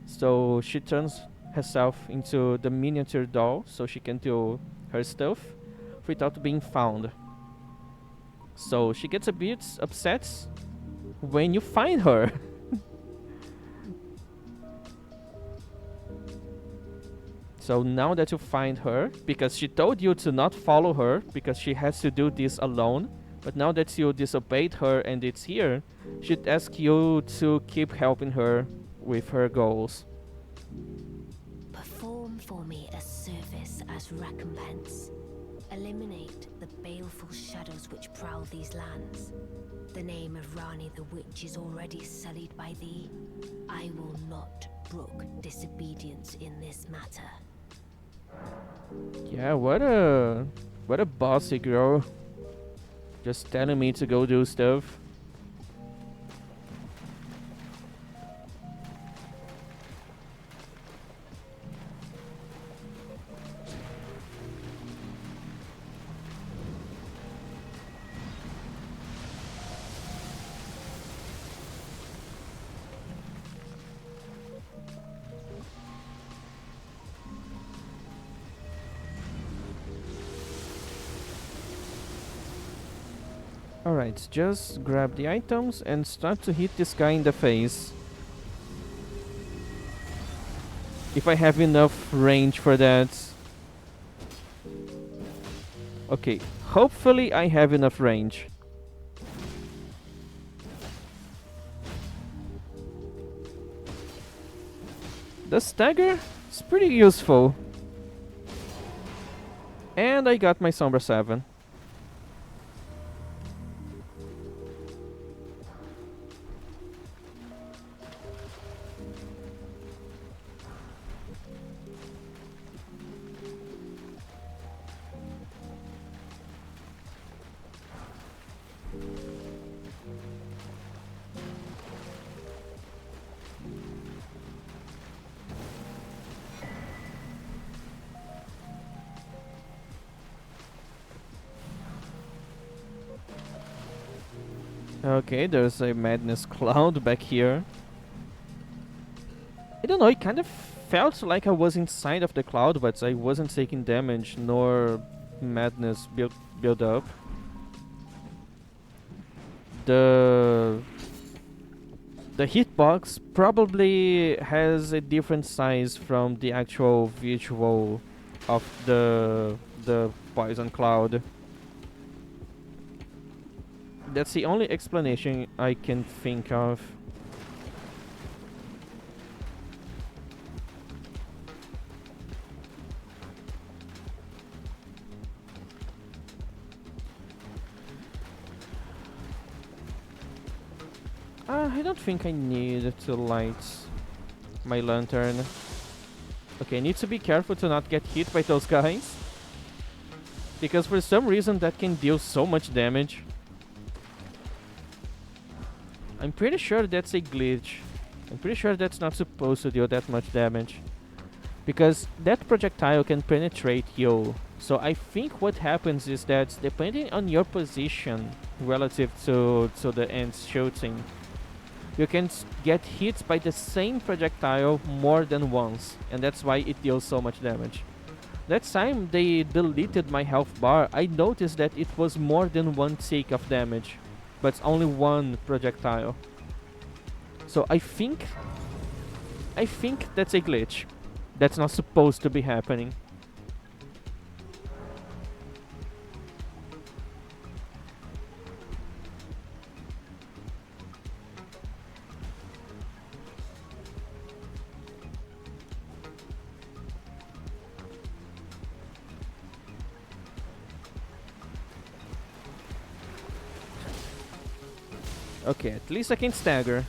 So she turns herself into the miniature doll so she can do her stuff without being found. So she gets a bit upset when you find her. So now that you find her, because she told you to not follow her, because she has to do this alone, but now that you disobeyed her and it's here, she'd ask you to keep helping her with her goals. Perform for me a service as recompense. Eliminate the baleful shadows which prowl these lands. The name of Rani the Witch is already sullied by thee. I will not brook disobedience in this matter. Yeah, what a bossy girl. Just telling me to go do stuff. Alright, just grab the items and start to hit this guy in the face. If I have enough range for that. Okay, hopefully I have enough range. The stagger is pretty useful. And I got my Sombra 7. Okay, there's a Madness Cloud back here. I don't know, it kind of felt like I was inside of the cloud, but I wasn't taking damage nor madness build up. The hitbox probably has a different size from the actual visual of the poison cloud. That's the only explanation I can think of. I don't think I need to light my lantern. Okay, I need to be careful to not get hit by those guys, because for some reason that can deal so much damage. I'm pretty sure that's a glitch. I'm pretty sure that's not supposed to deal that much damage, because that projectile can penetrate you. So I think what happens is that depending on your position relative to the ends shooting, you can get hit by the same projectile more than once, and that's why it deals so much damage. That time they deleted my health bar, I noticed that it was more than one tick of damage, but it's only one projectile. So I think that's a glitch. That's not supposed to be happening. Okay, at least I can stagger.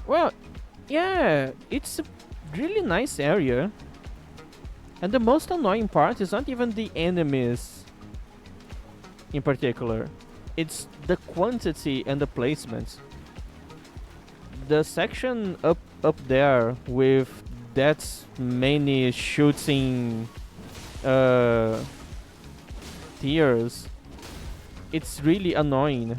Well, yeah, it's a really nice area. And the most annoying part is not even the enemies in particular. It's the quantity and the placements. The section up there with that many shooting tiers, it's really annoying.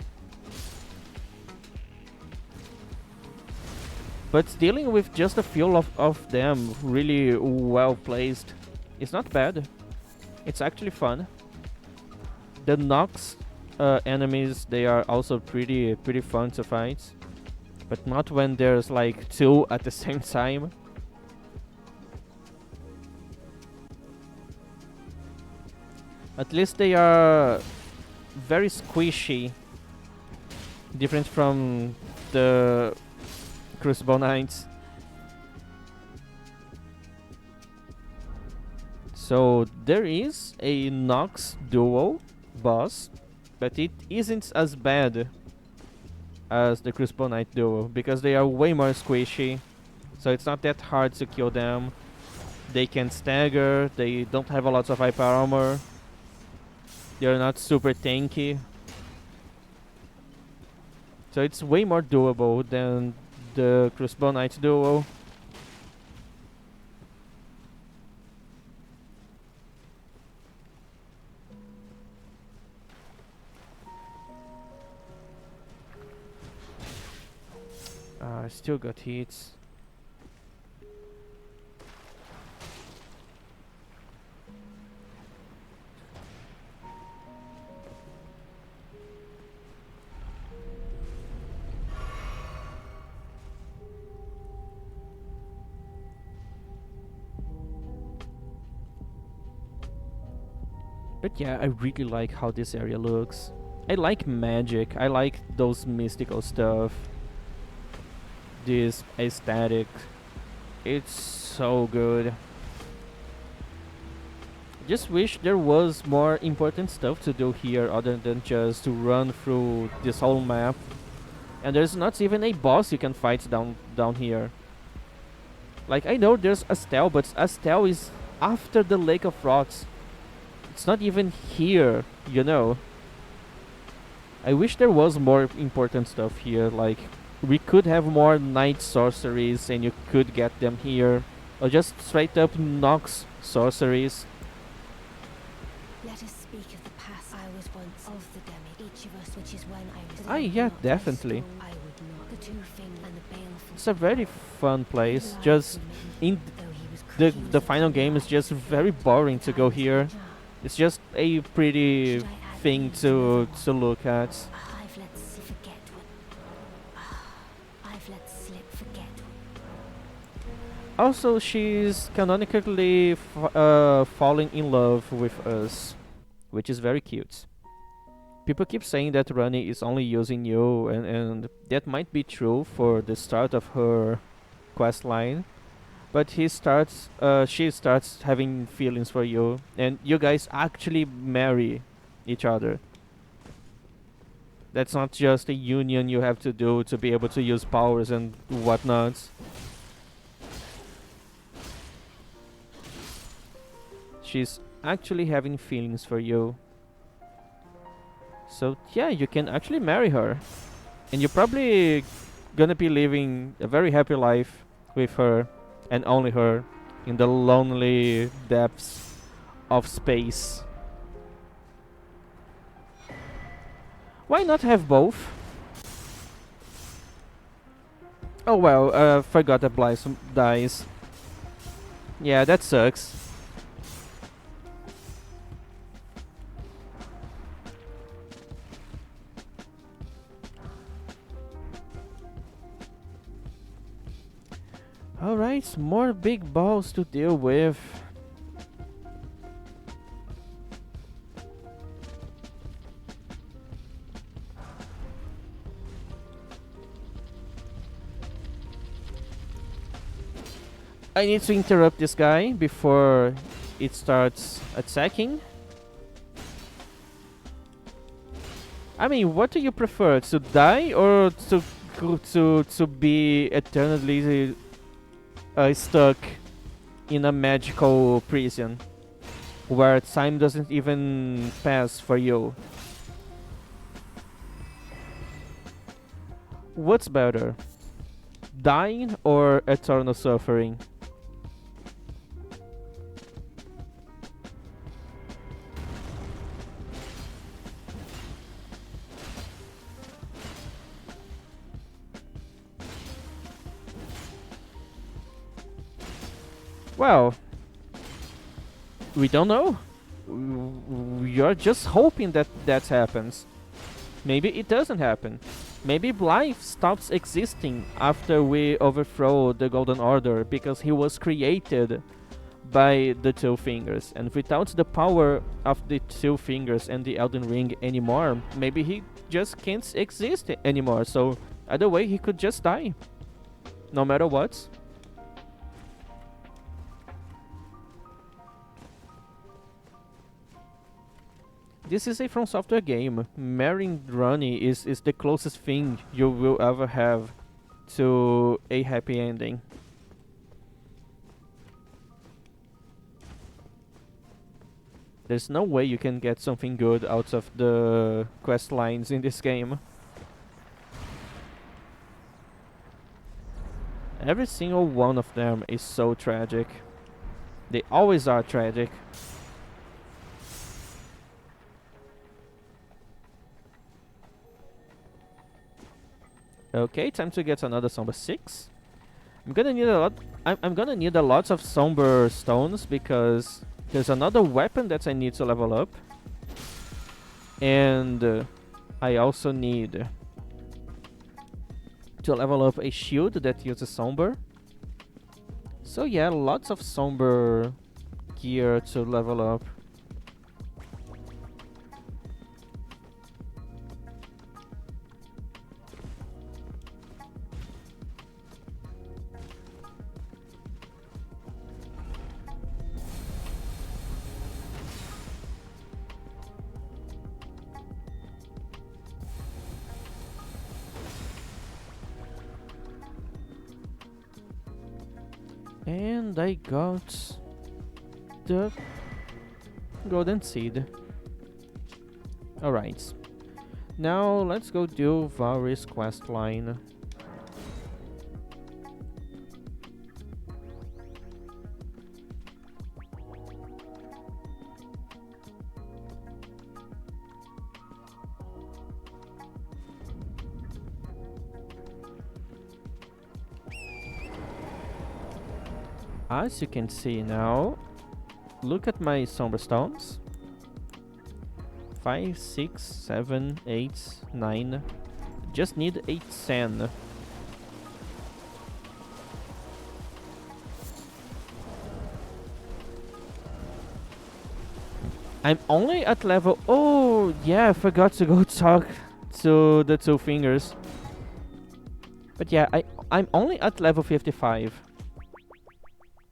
But dealing with just a few of them really well placed, it's not bad. It's actually fun. The Nox enemies, they are also pretty fun to fight. But not when there's like two at the same time. At least they are very squishy. Different from the Crucible Knights. So there is a Nox duo boss, but it isn't as bad as the Crucible Knight duo, because they are way more squishy, so it's not that hard to kill them. They can stagger, they don't have a lot of hyper armor, they're not super tanky, so it's way more doable than the Crucible Knight duo. Still got hits. But yeah, I really like how this area looks. I like magic. I like those mystical stuff. This aesthetic. It's so good. Just wish there was more important stuff to do here other than just to run through this whole map. And there's not even a boss you can fight down here. Like, I know there's Astel, but Astel is after the Lake of Rocks. It's not even here, you know. I wish there was more important stuff here, like we could have more night sorceries and you could get them here. Or just straight up Nox sorceries. Let us speak of the past. I was once of the demi. Each of us, which is when I was. Ah, yeah, definitely. I would not. The two things and the baleful. It's a very fun place. Just in the final game is just very boring to go here. It's just a pretty thing to look at. I've let slip forget what. I've let slip forget. Also, she's canonically falling in love with us, which is very cute. People keep saying that Rani is only using you, and that might be true for the start of her quest line. But she starts having feelings for you, and you guys actually marry each other. That's not just a union you have to do to be able to use powers and whatnot. She's actually having feelings for you. So yeah, you can actually marry her. And you're probably gonna be living a very happy life with her. And only her, in the lonely depths of space. Why not have both? Oh well, forgot that Blossom dies. Yeah, that sucks. Alright, more big balls to deal with. I need to interrupt this guy before it starts attacking. I mean, what do you prefer? To die or to be eternally stuck in a magical prison where time doesn't even pass for you? What's better? Dying or eternal suffering? Well, we don't know. We are just hoping that that happens. Maybe it doesn't happen. Maybe Blythe stops existing after we overthrow the Golden Order because he was created by the Two Fingers. And without the power of the Two Fingers and the Elden Ring anymore, maybe he just can't exist anymore. So either way, he could just die. No matter what. This is a From Software game. Marrying Rani is the closest thing you will ever have to a happy ending. There's no way you can get something good out of the quest lines in this game. Every single one of them is so tragic. They always are tragic. Okay, time to get another Somber 6. I'm gonna need a lot. I'm gonna need a lot of Somber stones because there's another weapon that I need to level up, and I also need to level up a shield that uses Somber. So yeah, lots of Somber gear to level up. And I got the golden seed. Alright. Now let's go do Valrys quest line. As you can see now, look at my Somber stones. 5, 6, 7, 8, 9. Just need 8 sand. I'm only at level... Oh, yeah, I forgot to go talk to the Two Fingers. But yeah, I'm only at level 55.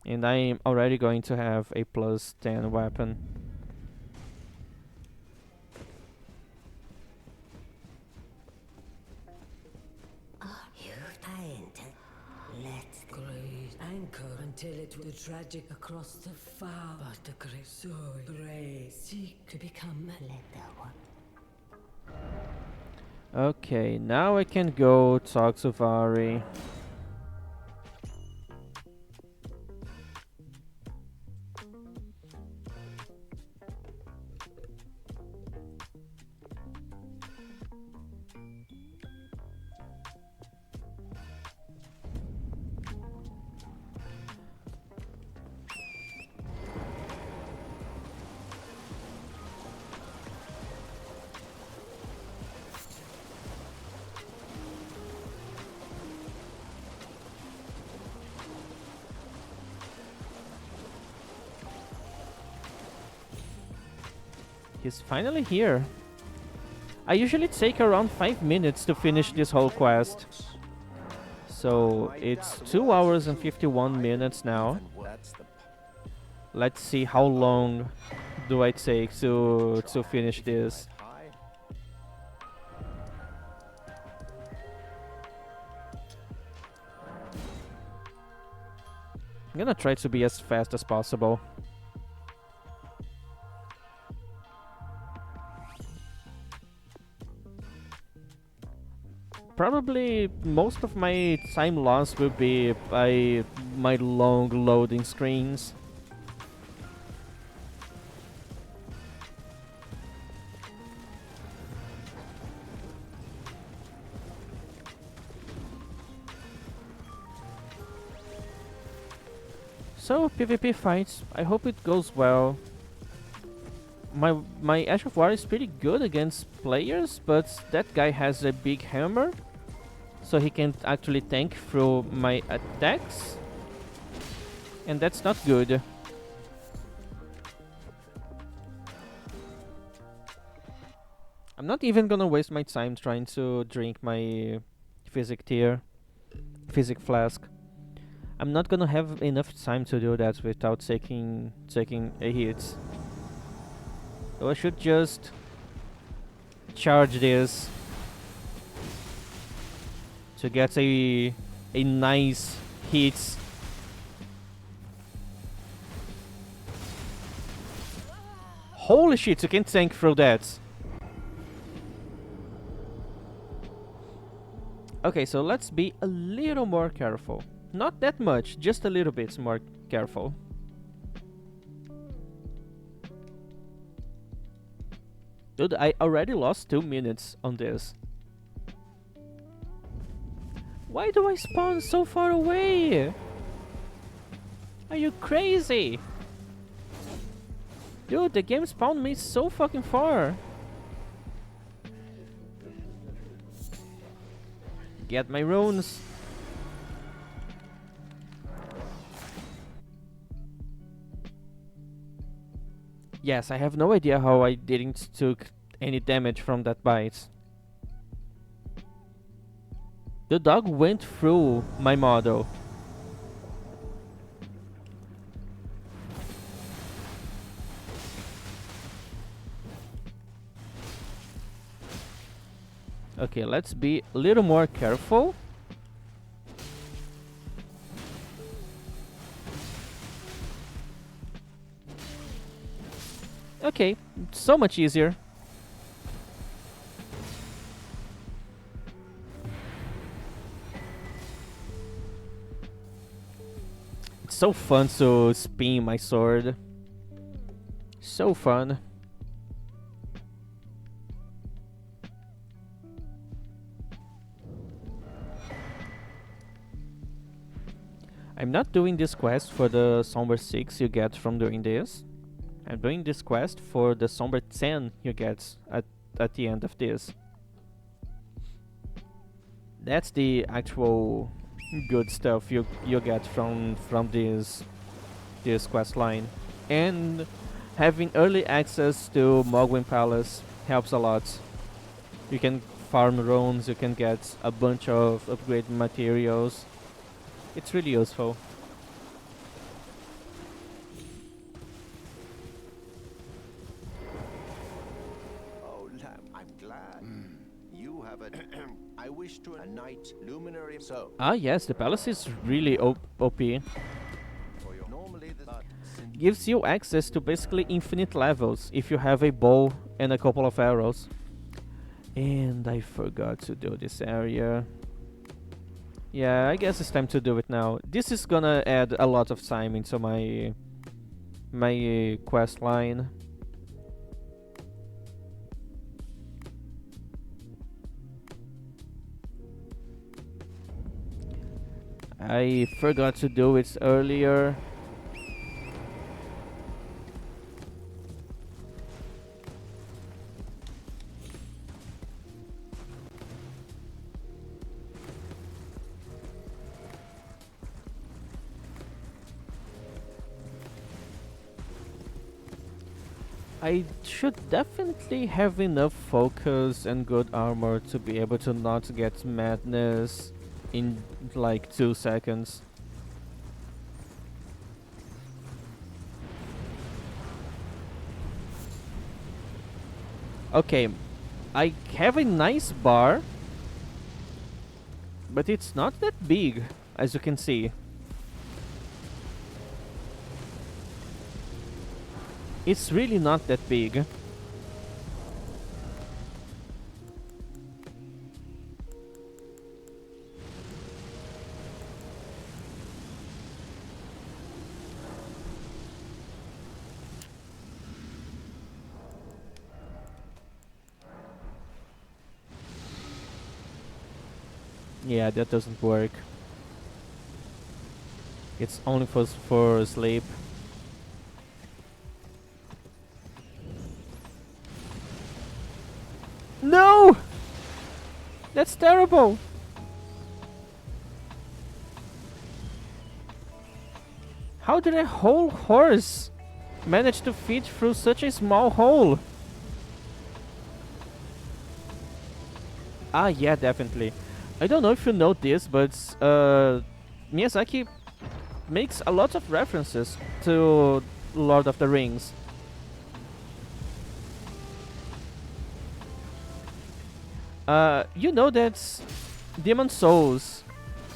And I'm already going to have a plus 10 weapon. You find let's graze anchor until it the tragic across the far, but the great soul brave seek to become a letter. Okay, now I can go talk to Vari. He's finally here. I usually take around 5 minutes to finish this whole quest. So it's 2 hours and 51 minutes now. Let's see how long do I take to finish this. I'm gonna try to be as fast as possible. Probably most of my time lost will be by my long loading screens. So PvP fights, I hope it goes well. My Ash of War is pretty good against players, but that guy has a big hammer, so he can actually tank through my attacks, and that's not good. I'm not even gonna waste my time trying to drink my physic flask. I'm not gonna have enough time to do that without taking a hit. So I should just charge this to get a nice hit. Holy shit, you can tank through that. Okay, so let's be a little more careful. Not that much, just a little bit more careful. Dude, I already lost 2 minutes on this. Why do I spawn so far away? Are you crazy? Dude, the game spawned me so fucking far. Get my runes. Yes, I have no idea how I didn't took any damage from that bite. The dog went through my model. Okay, let's be a little more careful. Okay, so much easier. It's so fun to spin my sword. So fun. I'm not doing this quest for the Somber 6 you get from doing this. I'm doing this quest for the Somber 10 you get at the end of this. That's the actual good stuff you get from this quest line. And having early access to Mogwin Palace helps a lot. You can farm runes, you can get a bunch of upgraded materials. It's really useful. Oh, Lamb, I'm glad. You have a... I wish to a knight luminary. So, Ah yes, the palace is really OP. for your normally the... Gives you access to basically infinite levels if you have a bow and a couple of arrows. And I forgot to do this area. Yeah, I guess it's time to do it now. This is gonna add a lot of time into my quest line. I forgot to do it earlier. I should definitely have enough focus and good armor to be able to not get madness in like 2 seconds. Okay, I have a nice bar, but it's not that big, as you can see. It's really not that big. Yeah, that doesn't work. It's only for sleep. No! That's terrible! How did a whole horse manage to fit through such a small hole? Ah, yeah, definitely. I don't know if you know this, but Miyazaki makes a lot of references to Lord of the Rings. You know that Demon Souls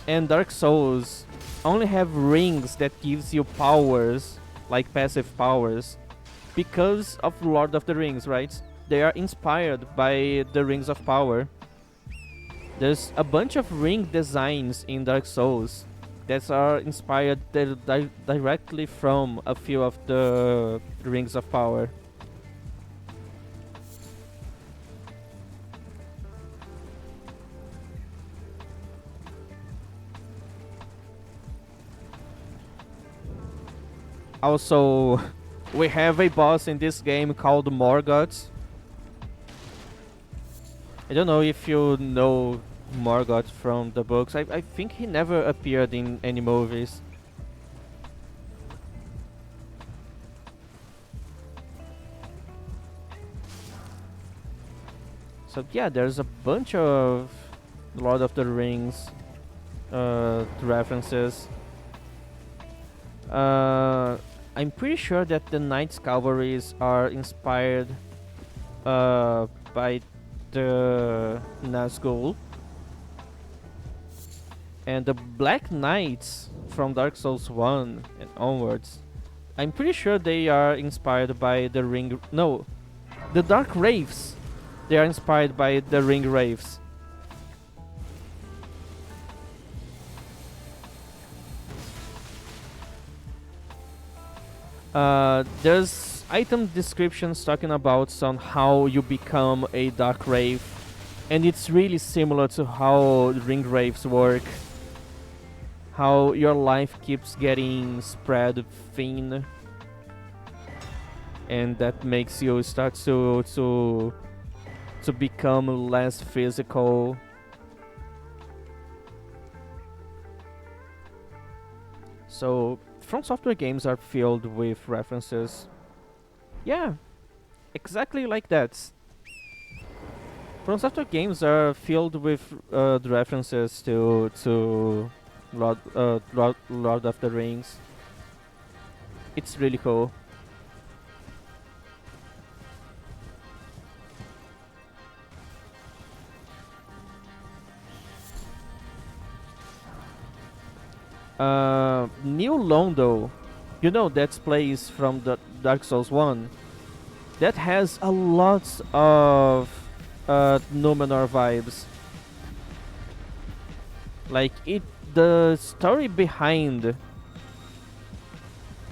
and Dark Souls only have rings that gives you powers, like passive powers, because of Lord of the Rings, right? They are inspired by the Rings of Power. There's a bunch of ring designs in Dark Souls that are inspired directly from a few of the Rings of Power. Also, we have a boss in this game called Morgoth. I don't know if you know Morgoth from the books. I think he never appeared in any movies. So yeah, there's a bunch of Lord of the Rings references. I'm pretty sure that the Knights Cavalries are inspired by the Nazgul. And the Black Knights from Dark Souls 1 and onwards, I'm pretty sure they are inspired by the Ring... No, the Dark Wraiths. They are inspired by the Ring Wraiths. There's item descriptions talking about on how you become a Dark Wraith, and it's really similar to how Ring Wraiths work. How your life keeps getting spread thin, and that makes you start to become less physical. So From Software games are filled with references. Yeah, exactly like that. From Software games are filled with the references to Lord of the Rings. It's really cool. New Londo, you know, that's plays from the Dark Souls 1. That has a lot of Numenor vibes. Like the story behind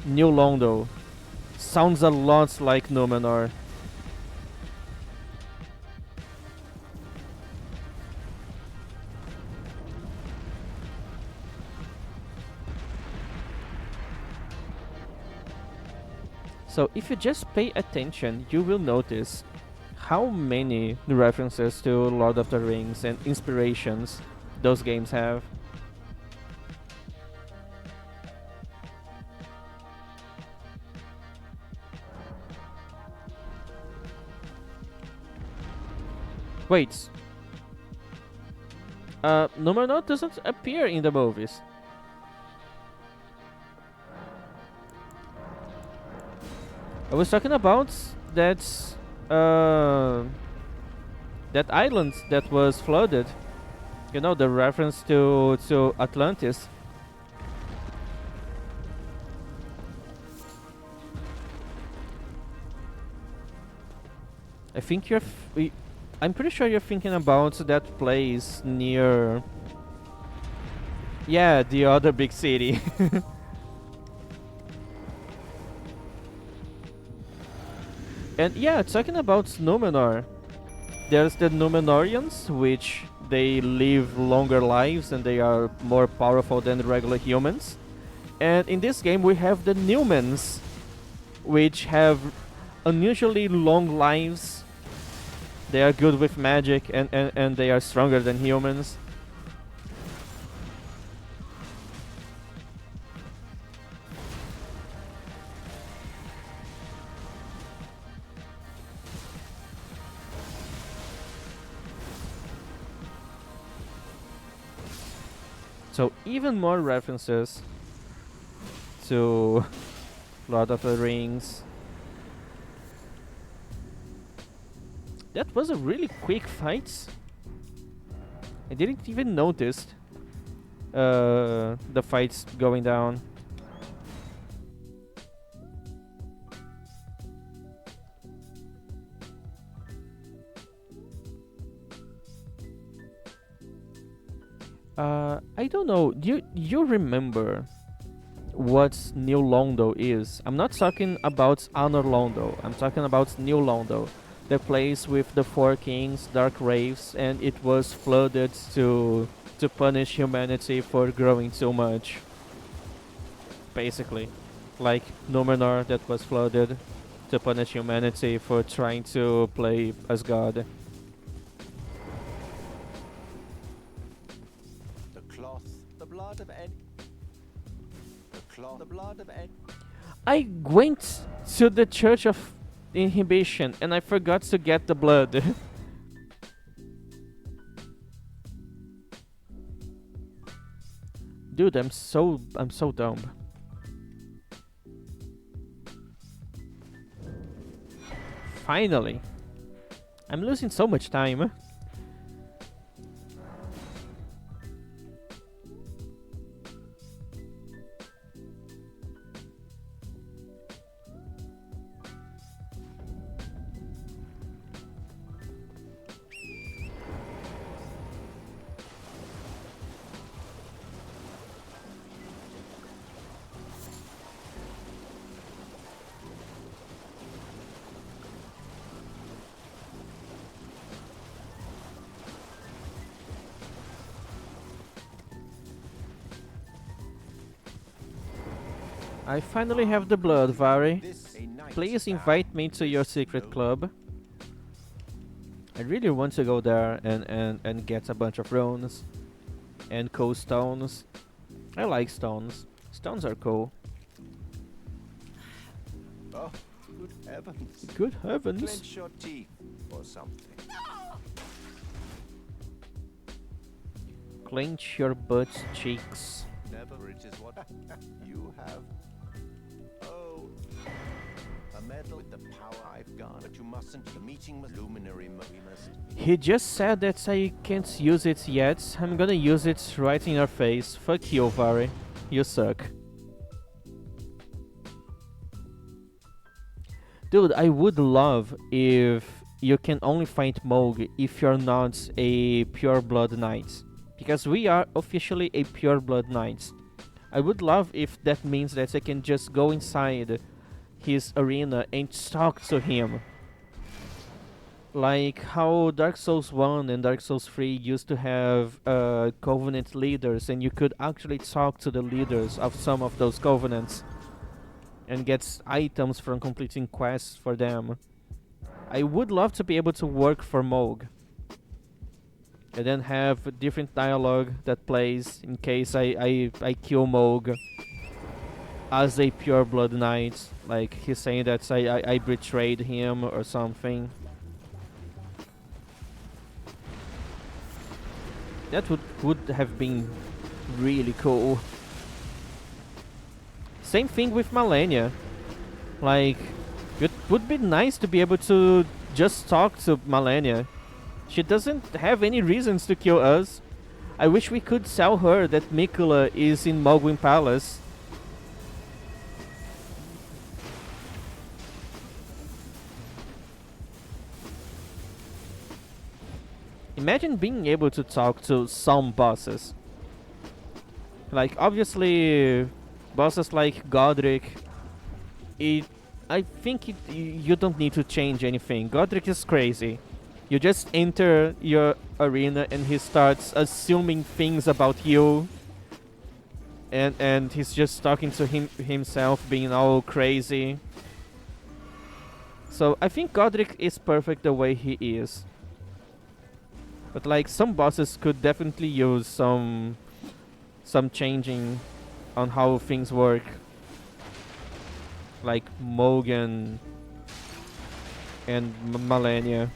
New Londo sounds a lot like Numenor. So if you just pay attention, you will notice how many references to Lord of the Rings and inspirations those games have. Wait. Numenor doesn't appear in the movies. I was talking about that island that was flooded. You know, the reference to Atlantis. I think I'm pretty sure you're thinking about that place near... Yeah, the other big city. And yeah, talking about Numenor, there's the Numenorians, which they live longer lives and they are more powerful than regular humans. And in this game we have the Numens, which have unusually long lives. They are good with magic and they are stronger than humans. So even more references to Lord of the Rings. That was a really quick fight. I didn't even notice the fights going down. I don't know. Do you remember what New Londo is? I'm not talking about Anor Londo. I'm talking about New Londo, the place with the four kings, Dark Wraiths, and it was flooded to punish humanity for growing too much. Basically, like Numenor that was flooded to punish humanity for trying to play as God. The cloth, the blood of Ed. The cloth, the blood of Ed. I went to the Church of Inhibition and I forgot to get the blood. Dude, I'm so dumb. Finally. I'm losing so much time. I finally have the blood, Vari. This a night Please now. invite me to your secret club. I really want to go there and get a bunch of runes and cool stones. I like stones. Stones are cool. Oh, good heavens. Good heavens. Clench your teeth or something. Clench your butt cheeks. Never it is what you have. Oh, a medal with the power I've got. But you mustn't. The meeting with luminary. We must. He just said that I can't use it yet. I'm gonna use it right in your face. Fuck you, Vari. You suck. Dude, I would love if you can only fight Mohg if you're not a pure blood knight. Because we are officially a pure blood knight. I would love if that means that I can just go inside his arena and talk to him. Like how Dark Souls 1 and Dark Souls 3 used to have Covenant leaders, and you could actually talk to the leaders of some of those Covenants and get items from completing quests for them. I would love to be able to work for Mohg. And then have a different dialogue that plays in case I kill Mohg as a pure blood knight. Like he's saying that I betrayed him or something. That would have been really cool. Same thing with Malenia. Like, it would be nice to be able to just talk to Malenia. She doesn't have any reasons to kill us. I wish we could tell her that Miquella is in Mohgwyn Palace. Imagine being able to talk to some bosses. Like, obviously, bosses like Godric, I think you don't need to change anything. Godric is crazy. You just enter your arena and he starts assuming things about you. And he's just talking to himself, being all crazy. So I think Godric is perfect the way he is. But like some bosses could definitely use some changing on how things work. Like Mohg and Malenia.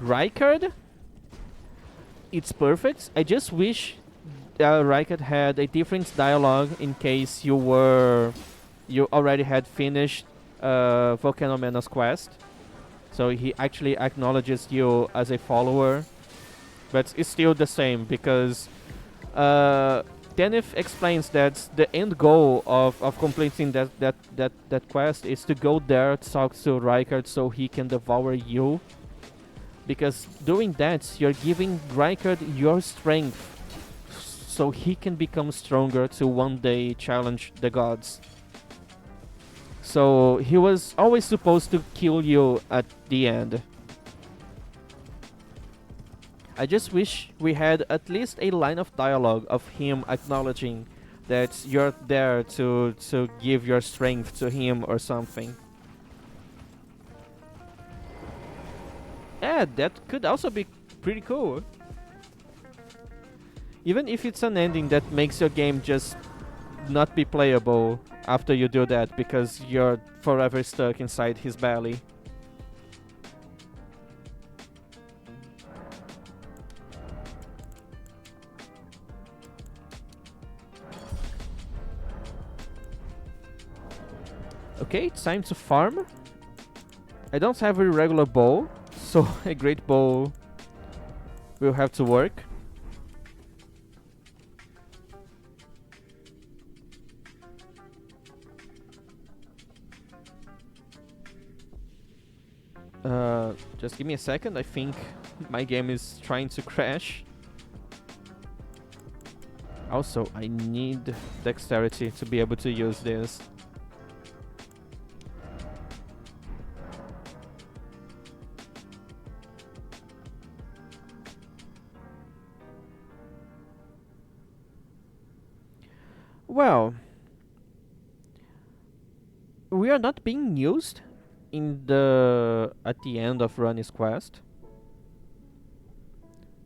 Rykard? It's perfect. I just wish Rykard had a different dialogue in case you already had finished Volcanomena's quest. So he actually acknowledges you as a follower. But it's still the same because Denif explains that the end goal of completing that quest is to go there, talk to Rykard so he can devour you. Because doing that, you're giving Rykard your strength so he can become stronger to one day challenge the gods. So he was always supposed to kill you at the end. I just wish we had at least a line of dialogue of him acknowledging that you're there to give your strength to him or something. Yeah, that could also be pretty cool. Even if it's an ending that makes your game just not be playable after you do that because you're forever stuck inside his belly. Okay, it's time to farm. I don't have a regular bow, so a great bow will have to work. Just give me a second. I think my game is trying to crash. Also, I need dexterity to be able to use this. Well, we are not being used at the end of Ranni's quest,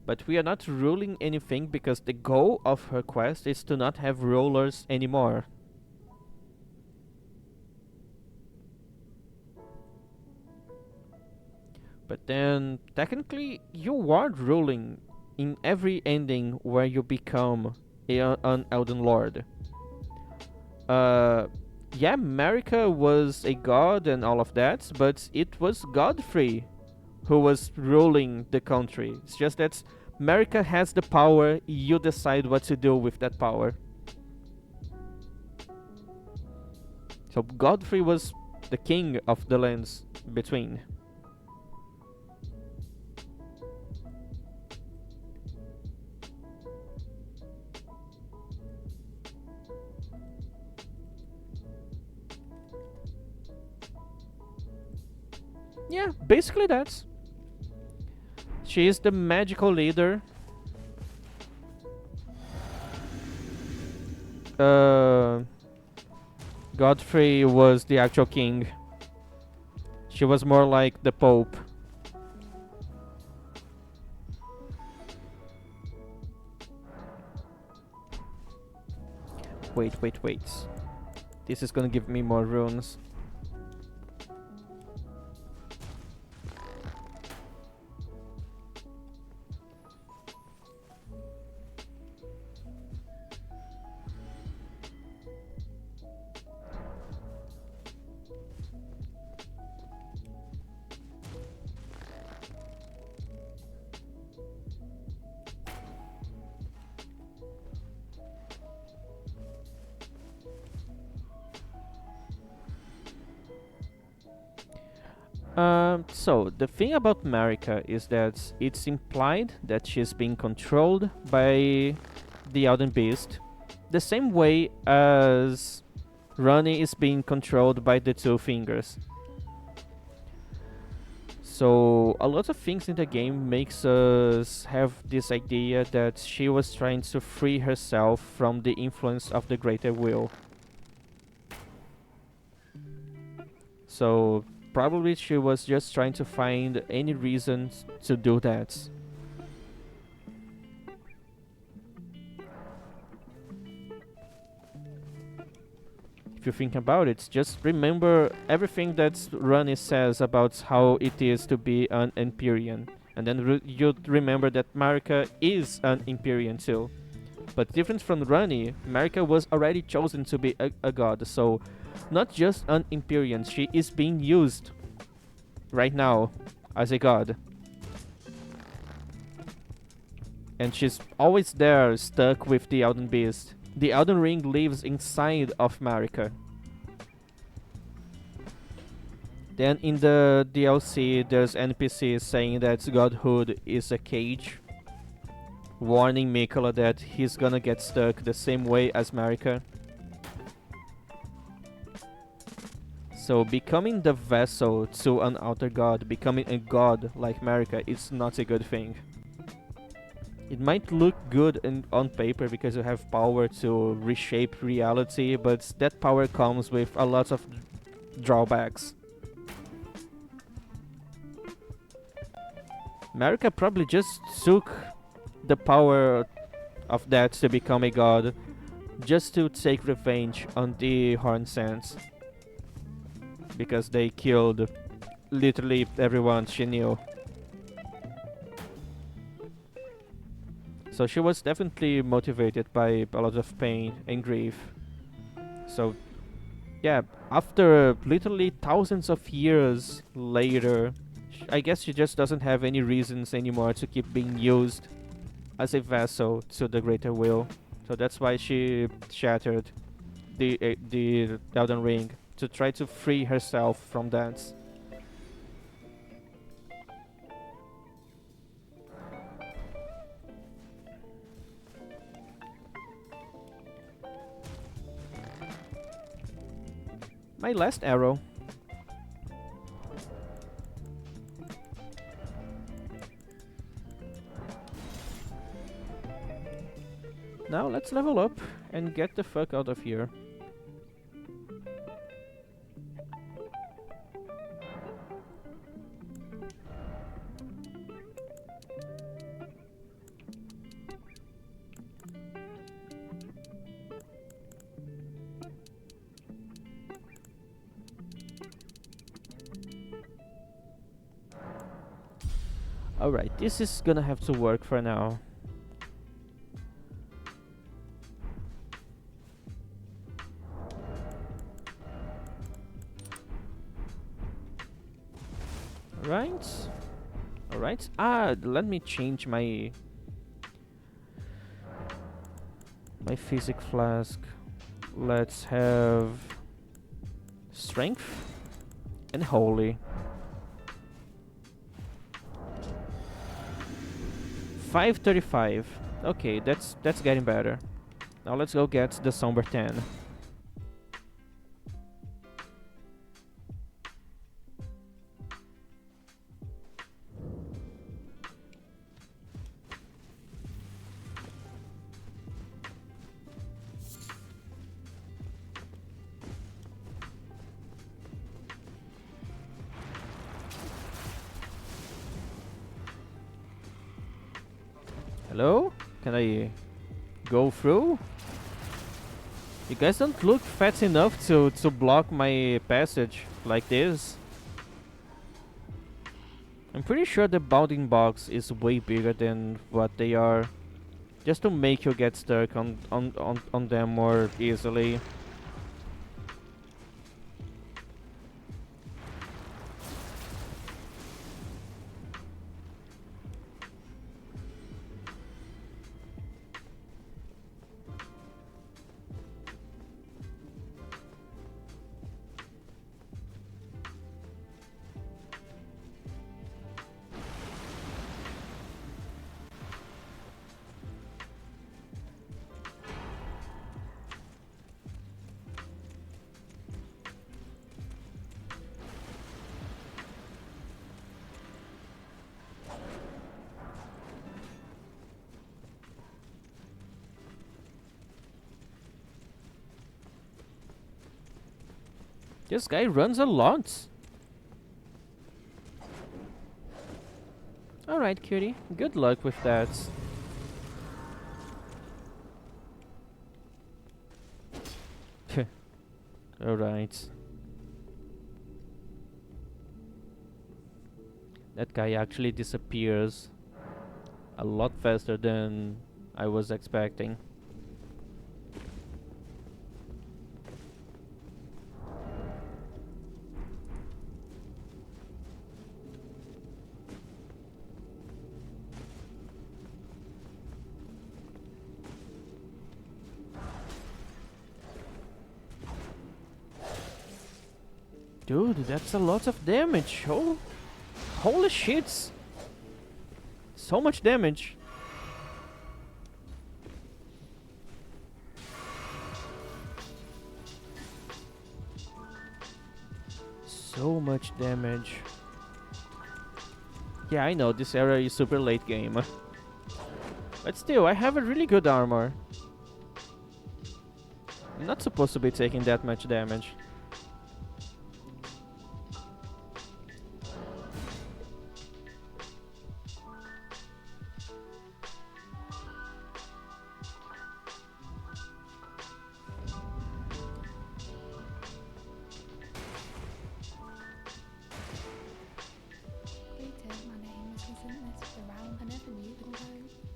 but we are not ruling anything because the goal of her quest is to not have rulers anymore. But then technically you are ruling in every ending where you become an Elden Lord. Yeah, Marika was a god and all of that, but it was Godfrey who was ruling the country. It's just that Marika has the power, you decide what to do with that power. So Godfrey was the king of the lands between. Yeah, basically that's. She is the magical leader. Godfrey was the actual king. She was more like the Pope. Wait. This is gonna give me more runes. So the thing about Marika is that it's implied that she's being controlled by the Elden Beast, the same way as Ranni is being controlled by the Two Fingers. So a lot of things in the game makes us have this idea that she was trying to free herself from the influence of the Greater Will. So probably she was just trying to find any reason to do that. If you think about it, just remember everything that Ranni says about how it is to be an Empyrean. And then you'd remember that Marika is an Empyrean too. But different from Ranni, Marika was already chosen to be a god, so not just an Empyrean, she is being used right now as a god. And she's always there, stuck with the Elden Beast. The Elden Ring lives inside of Marika. Then in the DLC, there's NPCs saying that Godhood is a cage, warning Miquella that he's gonna get stuck the same way as Marika. So becoming the vessel to an outer god, becoming a god like Marika is not a good thing. It might look good on paper because you have power to reshape reality, but that power comes with a lot of drawbacks. America probably just took the power of that to become a god, just to take revenge on the Horn Sands. Because they killed literally everyone she knew. So she was definitely motivated by a lot of pain and grief. So yeah, after literally thousands of years later, I guess she just doesn't have any reasons anymore to keep being used as a vessel to the greater will. So that's why she shattered the Elden Ring, to try to free herself from that. My last arrow. Now let's level up and get the fuck out of here. Alright, this is gonna have to work for now. Right. Alright. Let me change my physic flask. Let's have strength and holy. 535. Okay, that's getting better. Now let's go get the Somber 10. Hello? Can I go through? You guys don't look fat enough to block my passage like this. I'm pretty sure the bounding box is way bigger than what they are, just to make you get stuck on them more easily. This guy runs a lot. Alright, cutie. Good luck with that. Alright. That guy actually disappears a lot faster than I was expecting. Dude, that's a lot of damage. Oh, holy shit. So much damage. So much damage. Yeah, I know, this area is super late game. But still, I have a really good armor. I'm not supposed to be taking that much damage. Greetings, my name isn't this around. I never knew, although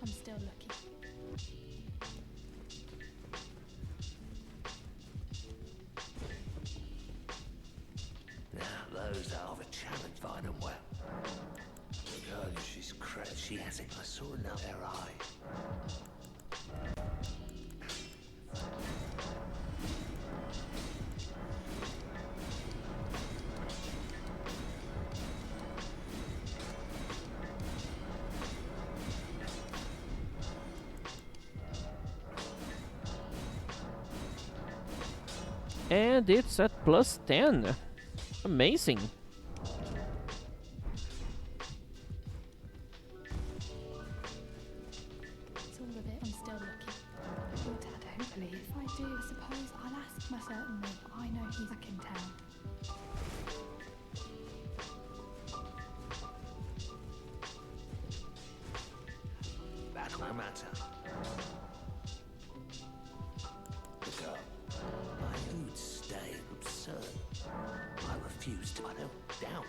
I'm still looking. Now, those are the challenge. Find them well. The girl, she's crazy. She has it. I saw another their eye. And it's at plus 10. Amazing. It's all of it. I'm still looking. But I don't believe. If I do, I suppose I'll ask my certain way. I know he's back in town. That no matter. The girl. I knew it'd stay absurd. I refused to. I don't doubt.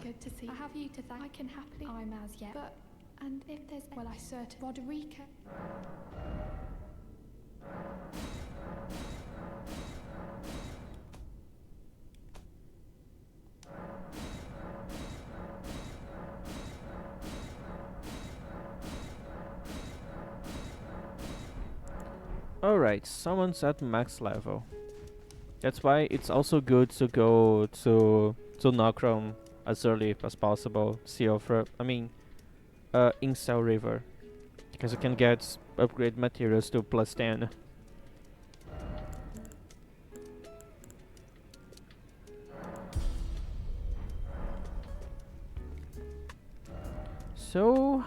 Good to see. I have you to thank. I can happily. I'm as yet. But, and if there's. Well, I certain. Roderica. Alright, someone's at max level. That's why it's also good to go to Nokron as early as possible. In Cell River. Because you can get upgrade materials to plus 10. So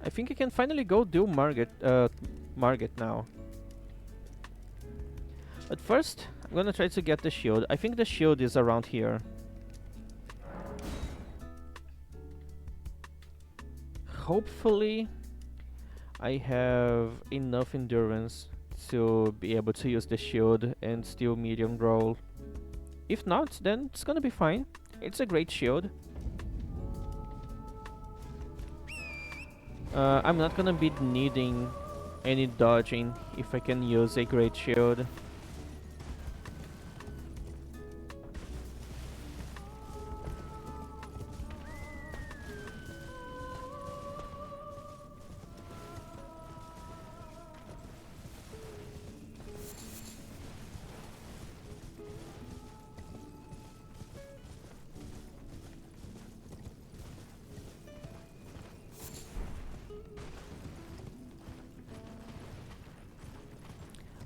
I think I can finally go do Margit now. But first, I'm gonna try to get the shield. I think the shield is around here. Hopefully, I have enough endurance to be able to use the shield and still medium roll. If not, then it's gonna be fine. It's a great shield. I'm not gonna be needing any dodging if I can use a great shield.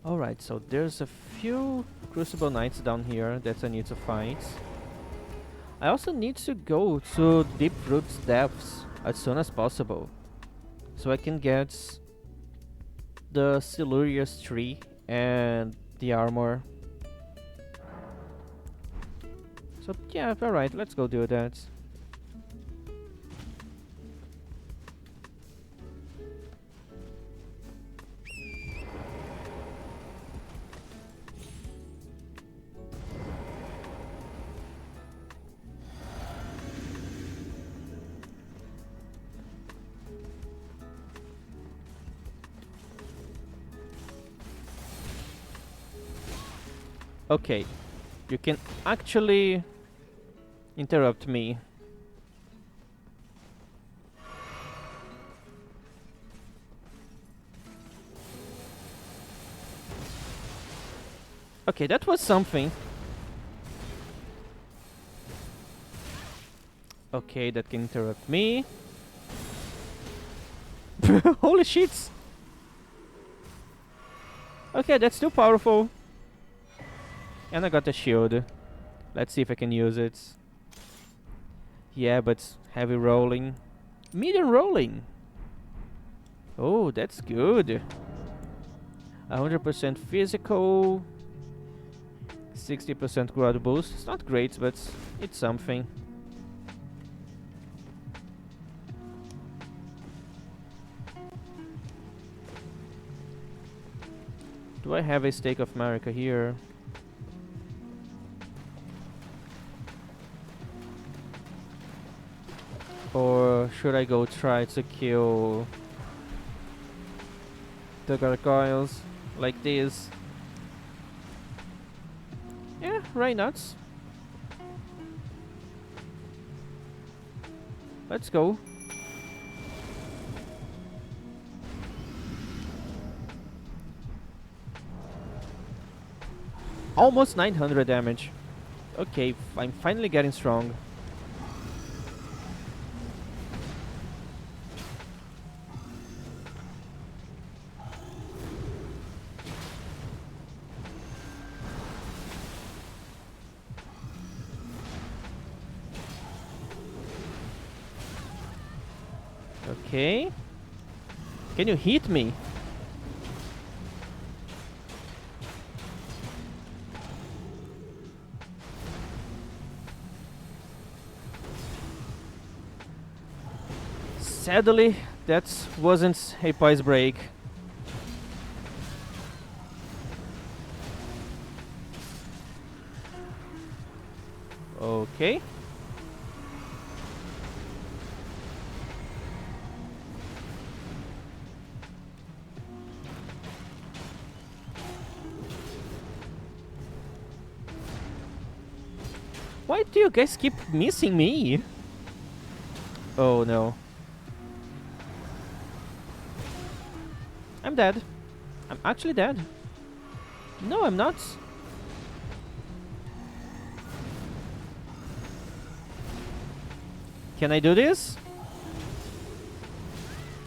Alright, so there's a few Crucible Knights down here that I need to fight. I also need to go to Deep Root's depths as soon as possible, so I can get the Silurius tree and the armor. So yeah, alright, let's go do that. Okay, you can actually interrupt me. Okay, that was something. Okay, that can interrupt me. Holy shit! Okay, that's too powerful. And I got a shield. Let's see if I can use it. Yeah, but heavy rolling. Medium rolling! Oh, that's good. 100% physical. 60% growth boost. It's not great, but it's something. Do I have a Stake of Marika here? Or should I go try to kill the gargoyles like this? Yeah, why not? Let's go. Almost 900 damage. Okay, I'm finally getting strong. Okay. Can you hit me? Sadly, that wasn't a poise break. Okay. Why do you guys keep missing me? Oh no. I'm dead. I'm actually dead. No, I'm not. Can I do this?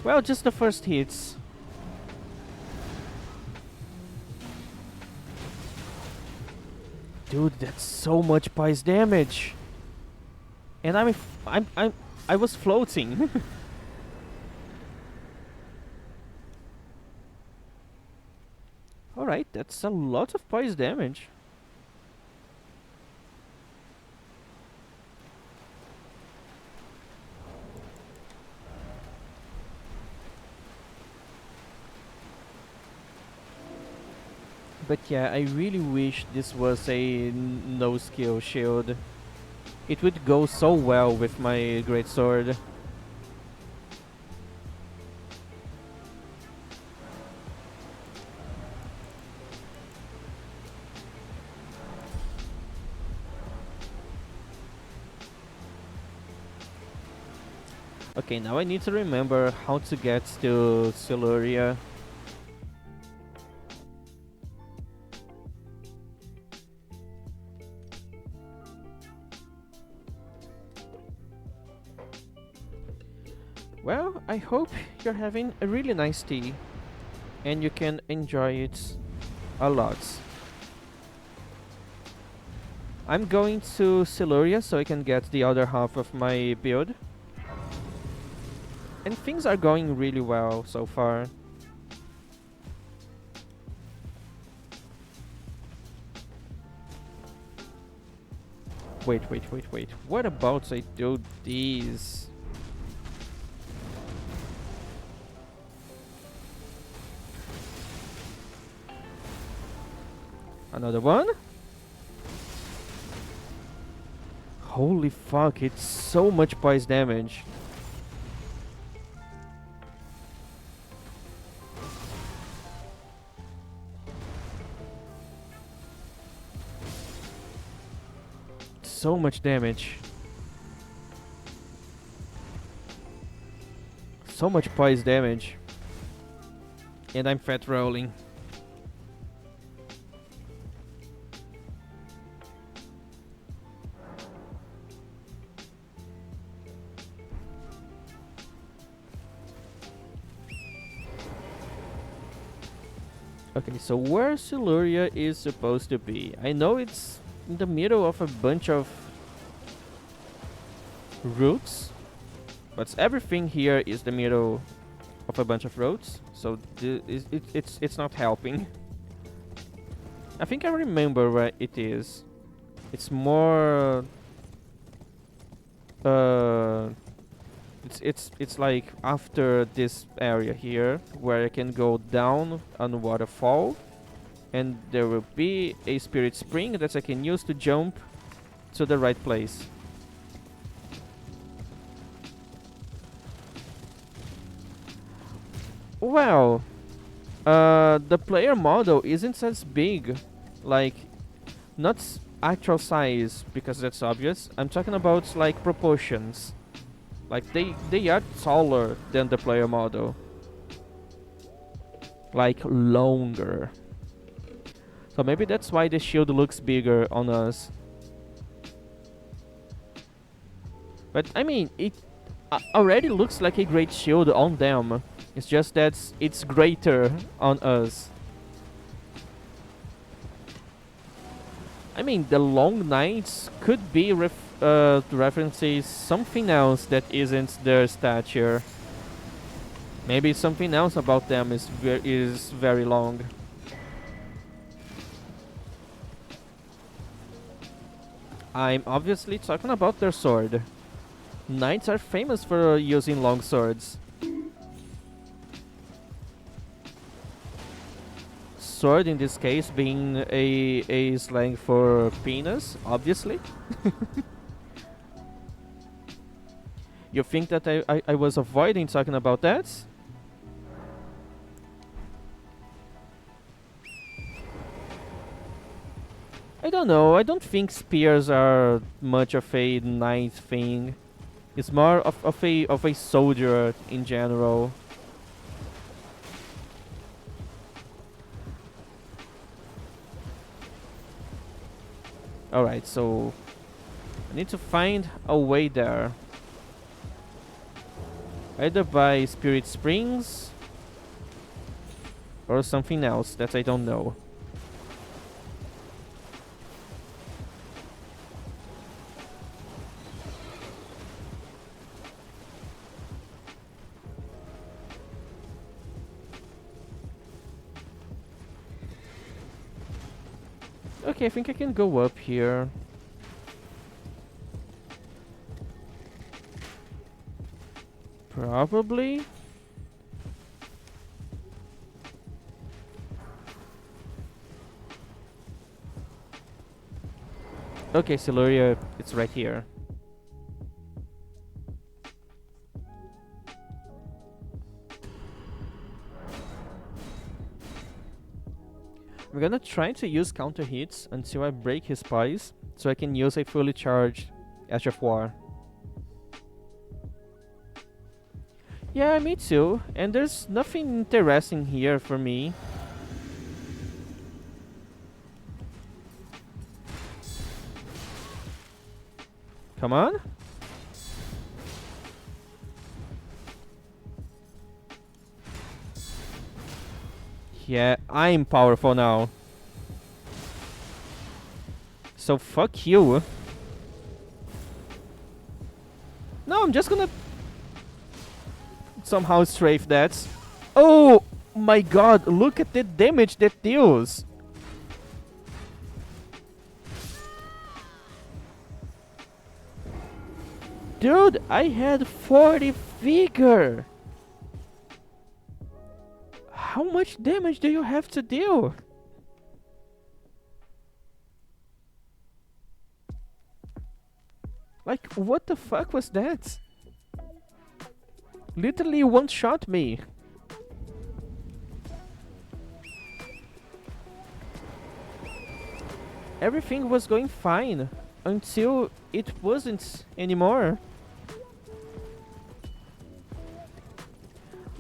Well, just the first hits. Dude, that's so much pice damage. And I was floating. Alright, that's a lot of pice damage. But yeah, I really wish this was a no-skill shield. It would go so well with my greatsword. Okay, now I need to remember how to get to Siluria. Well, I hope you're having a really nice tea and you can enjoy it a lot. I'm going to Siluria so I can get the other half of my build. And things are going really well so far. Wait. What about I do these? Another one? Holy fuck, it's so much pice damage. So much damage. So much pice damage. And I'm fat rolling. Okay, so where Siluria is supposed to be? I know it's in the middle of a bunch of routes, but everything here is the middle of a bunch of roads, so it's not helping. I think I remember where it is. It's more it's like after this area here where I can go down on a waterfall, and there will be a spirit spring that I can use to jump to the right place. Well, the player model isn't as big, like not actual size, because that's obvious. I'm talking about like proportions. Like they are taller than the player model. Like longer. So maybe that's why the shield looks bigger on us. But I mean, it already looks like a great shield on them. It's just that it's greater on us. I mean, the long nights could be references something else that isn't their stature. Maybe something else about them is very long. I'm obviously talking about their sword. Knights are famous for using long swords. Sword in this case being a slang for penis, obviously. You think that I was avoiding talking about that? I don't know, I don't think spears are much of a knight thing. It's more of a soldier in general. Alright, so I need to find a way there. Either by Spirit Springs or something else that I don't know. Okay, I think I can go up here. Probably. Okay, Siluria, it's right here. I'm gonna try to use counter hits until I break his pies, so I can use a fully charged Ash of War. Yeah, me too. And there's nothing interesting here for me. Come on. Yeah, I'm powerful now. So fuck you. No, I'm just gonna somehow strafe that. Oh my god, look at the damage that deals. Dude, I had 40 vigor. How much damage do you have to deal? Like, what the fuck was that? Literally one-shot me. Everything was going fine until it wasn't anymore.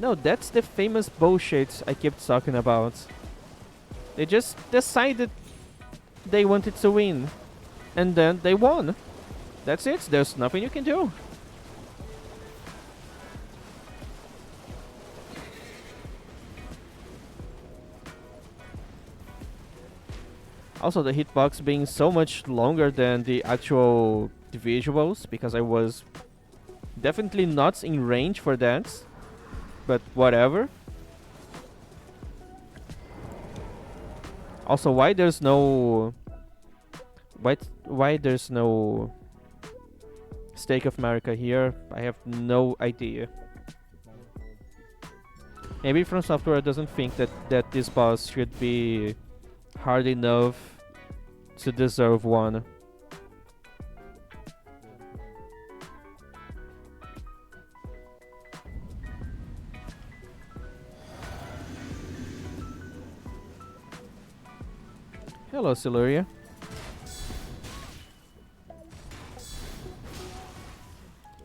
No, that's the famous bullshit I kept talking about. They just decided they wanted to win. And then they won. That's it, there's nothing you can do. Also, the hitbox being so much longer than the actual visuals, because I was definitely not in range for that. But whatever. Also, why there's no... Why there's no Stake of Marika here? I have no idea. Maybe From Software doesn't think that this boss should be hard enough to deserve one. Hello, Siluria.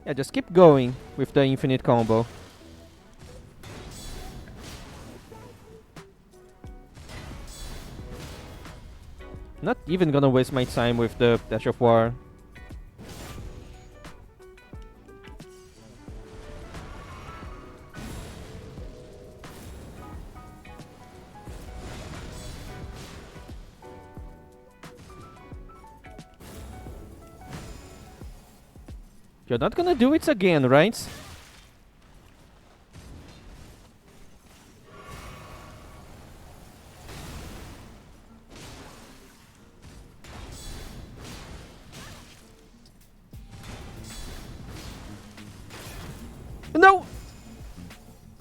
Yeah, just keep going with the infinite combo. Not even gonna waste my time with the Dash of War. You're not gonna do it again, right? No!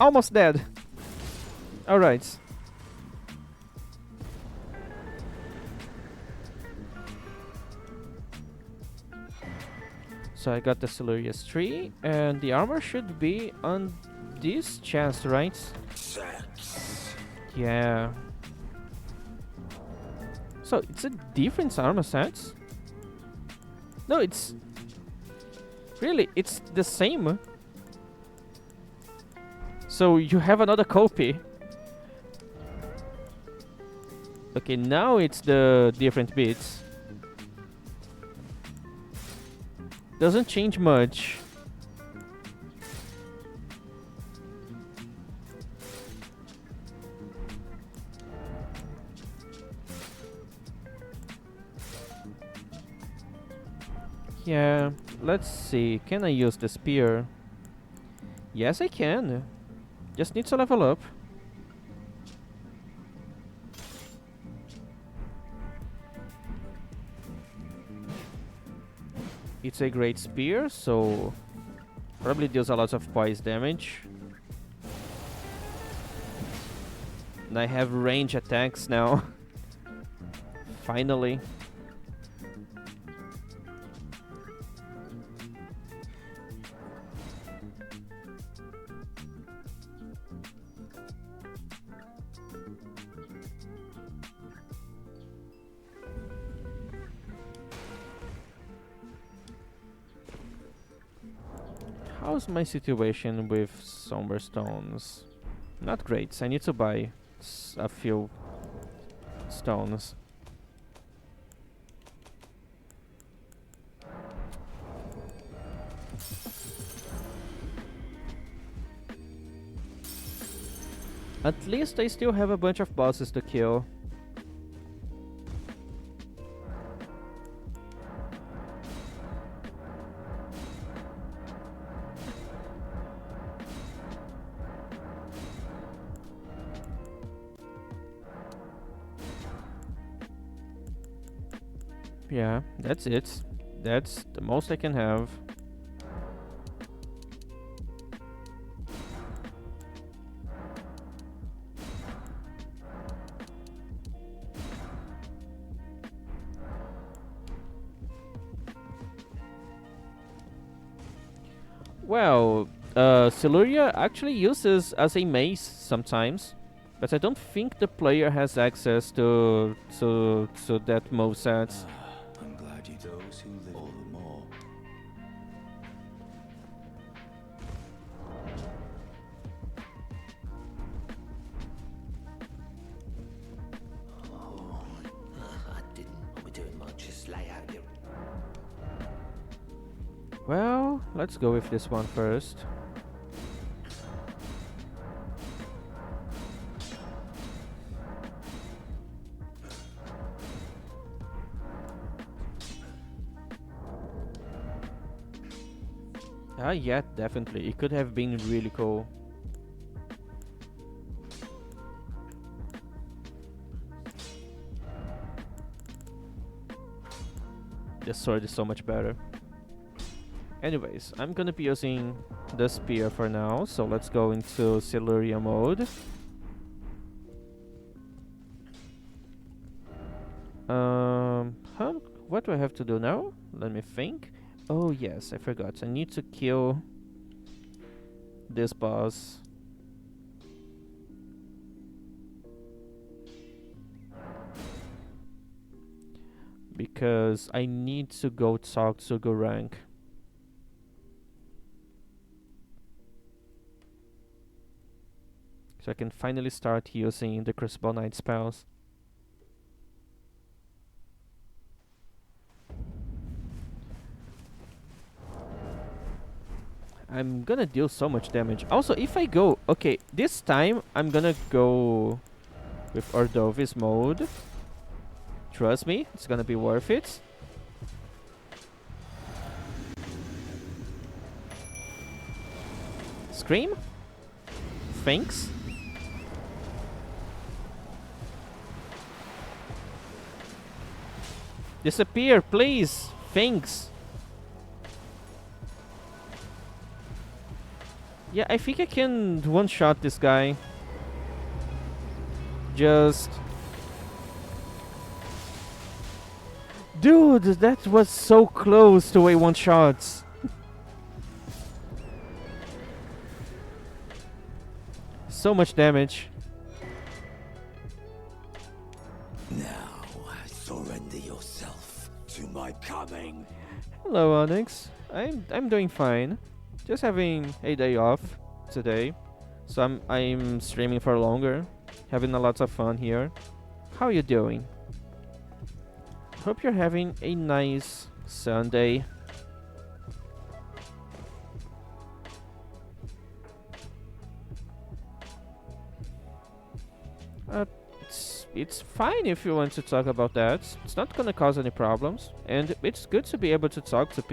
Almost dead. Alright. So I got the Siluria's tree, and the armor should be on this chest, right? Yeah. So it's a different armor set? No, it's... Really, it's the same. So you have another copy. Okay, now it's the different bits. Doesn't change much. Yeah, let's see. Can I use the spear? Yes, I can. Just need to level up. It's a great spear, so probably deals a lot of poise damage. And I have range attacks now. Finally. How's my situation with Somber Stones? Not great. I need to buy a few stones. At least I still have a bunch of bosses to kill. Yeah, that's it. That's the most I can have. Well, Siluria actually uses as a mace sometimes, but I don't think the player has access to that moveset. I'm glad you those who live all the more. I didn't. We're doing much. Just lay out your... Well, let's go with this one first. Yeah, definitely. It could have been really cool. The sword is so much better. Anyways, I'm gonna be using the spear for now, so let's go into Siluria mode. What do I have to do now? Let me think. Oh yes, I forgot. I need to kill this boss. Because I need to go talk to Gurranq. So I can finally start using the Crucible Knight spells. I'm gonna deal so much damage. Also, if I go... Okay, this time I'm gonna go with Ordovis mode. Trust me, it's gonna be worth it. Scream? Thanks. Disappear, please. Thanks. Yeah, I think I can one-shot this guy. Just... Dude, that was so close to a one-shot. So much damage. Now, surrender yourself to my coming. Hello, Onyx. I'm doing fine. Just having a day off today, so I'm streaming for longer, having a lot of fun here. How are you doing? Hope you're having a nice Sunday. It's fine if you want to talk about that. It's not gonna cause any problems, and it's good to be able to talk to people.